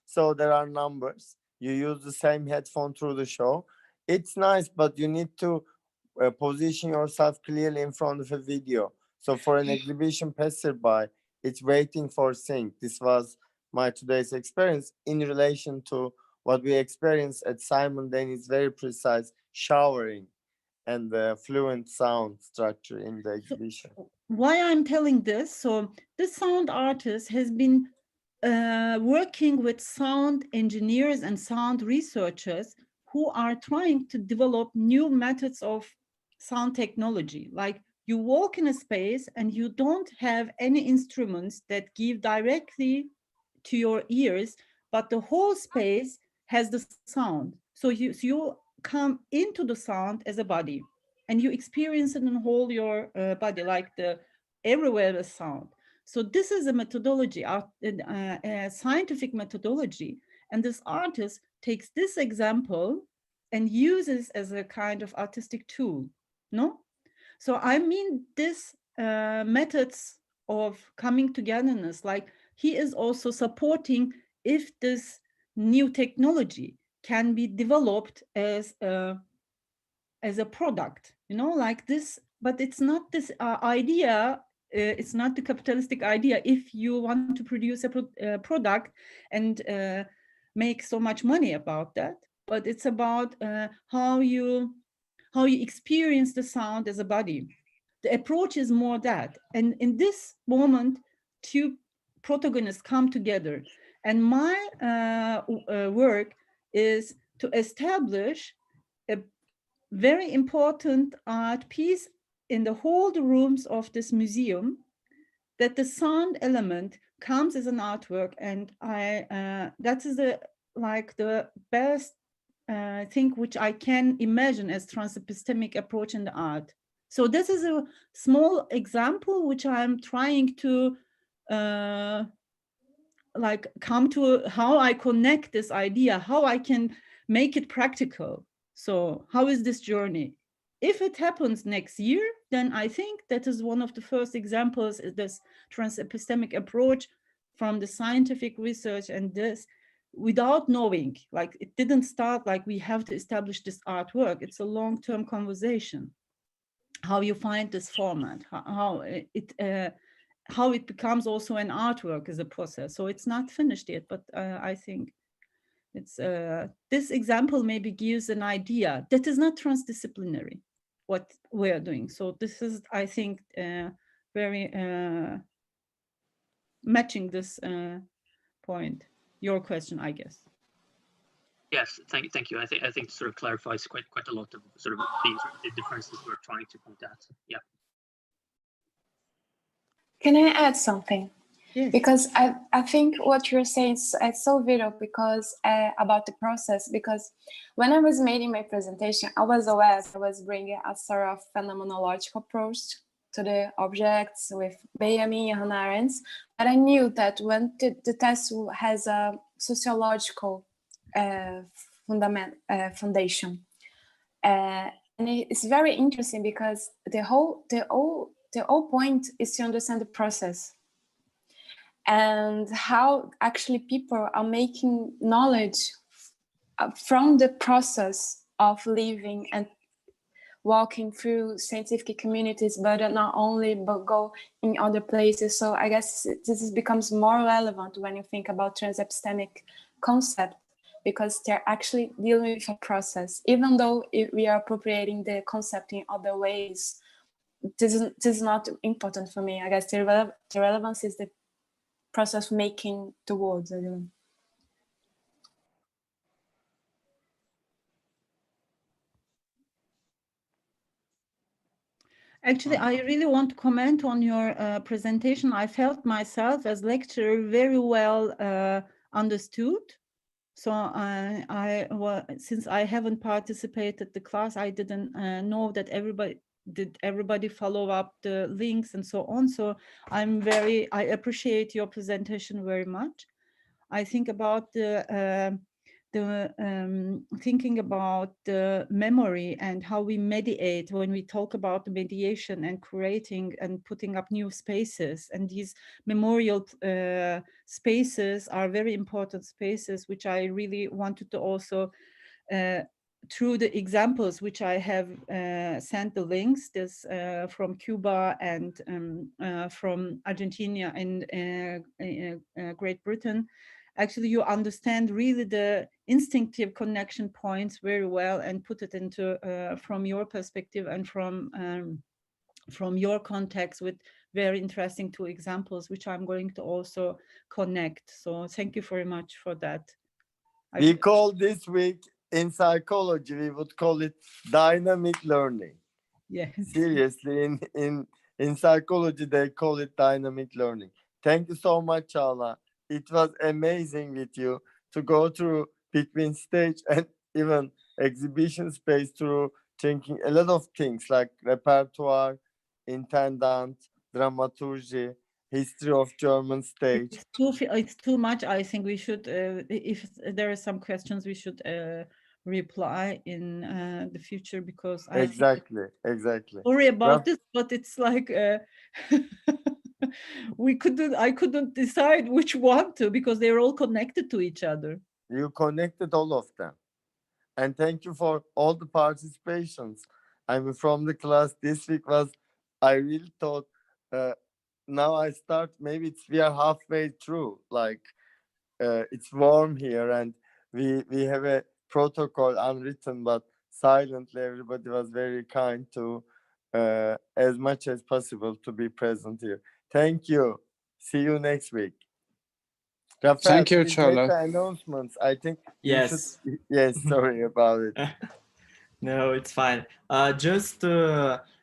So there are numbers. You use the same headphone through the show. It's nice, but you need to position yourself clearly in front of a video. So for an exhibition passerby, It's waiting for sync. This was my today's experience in relation to what we experienced at Simon Denny's very precise showering and the fluent sound structure in the exhibition.
Why I'm telling this, so this sound artist has been working with sound engineers and sound researchers who are trying to develop new methods of sound technology. Like you walk in a space and you don't have any instruments that give directly to your ears, but the whole space has the sound. So you come into the sound as a body and you experience it in whole your body, like the everywhere the sound. So this is a methodology, a scientific methodology. And this artist takes this example and uses as a kind of artistic tool, no? So I mean, this methods of coming togetherness, like he is also supporting if this new technology can be developed as a product, you know, like this, but it's not this idea, it's not the capitalistic idea. If you want to produce a product and make so much money about that, but it's about how you experience the sound as a body. The approach is more that. And in this moment, two protagonists come together. And my work is to establish a very important art piece in the whole rooms of this museum, that the sound element comes as an artwork. And that is the best thing which I can imagine as trans-epistemic approach in the art. So this is a small example which I'm trying to come to how I connect this idea, how I can make it practical. So how is this journey? If it happens next year, then I think that is one of the first examples, is this trans-epistemic approach from the scientific research, and this without knowing, like it didn't start like we have to establish this artwork. It's a long-term conversation. How you find this format, how it becomes also an artwork is a process. So it's not finished yet, but I think it's this example maybe gives an idea that is not transdisciplinary, what we're doing. So this is, I think, very matching this point, your question, I guess.
Yes, thank you. I think sort of clarifies quite a lot of sort of the differences we're trying to point at. Yeah.
Can I add something?
Yes.
Because I think what you're saying is so vital because about the process. Because when I was making my presentation, I was aware I was bringing a sort of phenomenological approach to the objects with Benjamin and Hannah Arendt, but I knew that when the test has a sociological foundation, and it's very interesting because the whole point is to understand the process and how actually people are making knowledge from the process of living and walking through scientific communities, but not only, but go in other places. So I guess this becomes more relevant when you think about trans-epistemic concept, because they're actually dealing with a process. Even though we are appropriating the concept in other ways, this is not important for me. I guess the relevance is the process of making the words. I don't know.
Actually, I really want to comment on your presentation. I felt myself as lecturer very well understood. So since I haven't participated the class, I didn't know that everybody follow up the links and so on. So I appreciate your presentation very much. I think about thinking about the memory and how we mediate when we talk about the mediation and curating and putting up new spaces. And these memorial spaces are very important spaces, which I really wanted to also through the examples which I have sent the links, this from Cuba and from Argentina and Great Britain, actually you understand really the instinctive connection points very well and put it into from your perspective and from your context with very interesting two examples, which I'm going to also connect. So thank you very much for that.
We call this week in psychology, we would call it dynamic learning.
Yes.
Seriously, in psychology, they call it dynamic learning. Thank you so much, Çağla. It was amazing with you to go through between stage and even exhibition space through thinking a lot of things like repertoire, intendant, dramaturgy, history of German stage.
It's too much. I think we should, if there are some questions, we should reply in the future, because
Exactly.
Sorry about this, but it's like I couldn't decide which one to, because they're all connected to each other.
You connected all of them. And thank you for all the participations. I mean, from the class this week I really thought, now I start, maybe we are halfway through, like it's warm here and we have a protocol unwritten, but silently everybody was very kind to, as much as possible, to be present here. Thank you. See you next week. Rafael,
thank you,
please make
Çağla.
the announcements. I think
Yes.
Yes, sorry about it.
No, it's fine. Just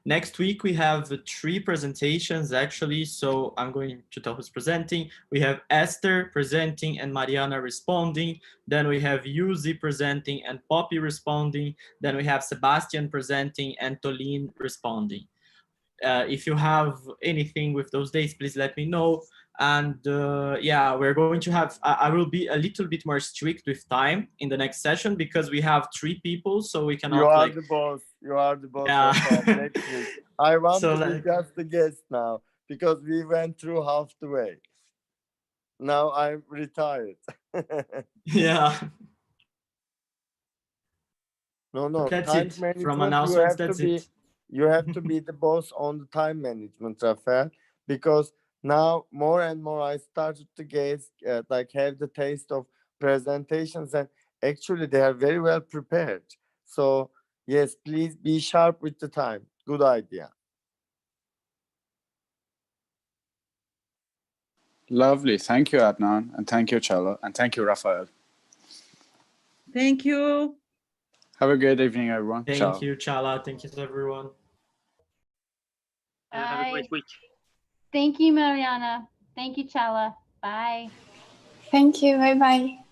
next week we have 3 presentations actually. So I'm going to tell who's presenting. We have Esther presenting and Mariana responding. Then we have Yuzi presenting and Poppy responding. Then we have Sebastian presenting and Tolin responding. If you have anything with those dates, please let me know. And yeah, we're going to have, I will be a little bit more strict with time in the next session, because we have 3 people, so we cannot.
You are the boss. You are the boss.
Yeah.
Next week. I want
So,
to be just the guest now, because we went through half the way. Now I'm retired.
Yeah.
No.
That's
time
it.
management,
From announcements, that's it.
You have to be the boss on the time management, Rafael, because now more and more I started to have the taste of presentations, and actually they are very well prepared. So yes, please be sharp with the time. Good idea.
Lovely. Thank you, Adnan. And thank you, Çağla. And thank you, Rafael.
Thank you.
Have a great evening, everyone.
Thank you, Çağla. Thank you to everyone.
Have a great week.
Thank you, Mariana. Thank you, Çağla. Bye.
Thank you. Bye-bye.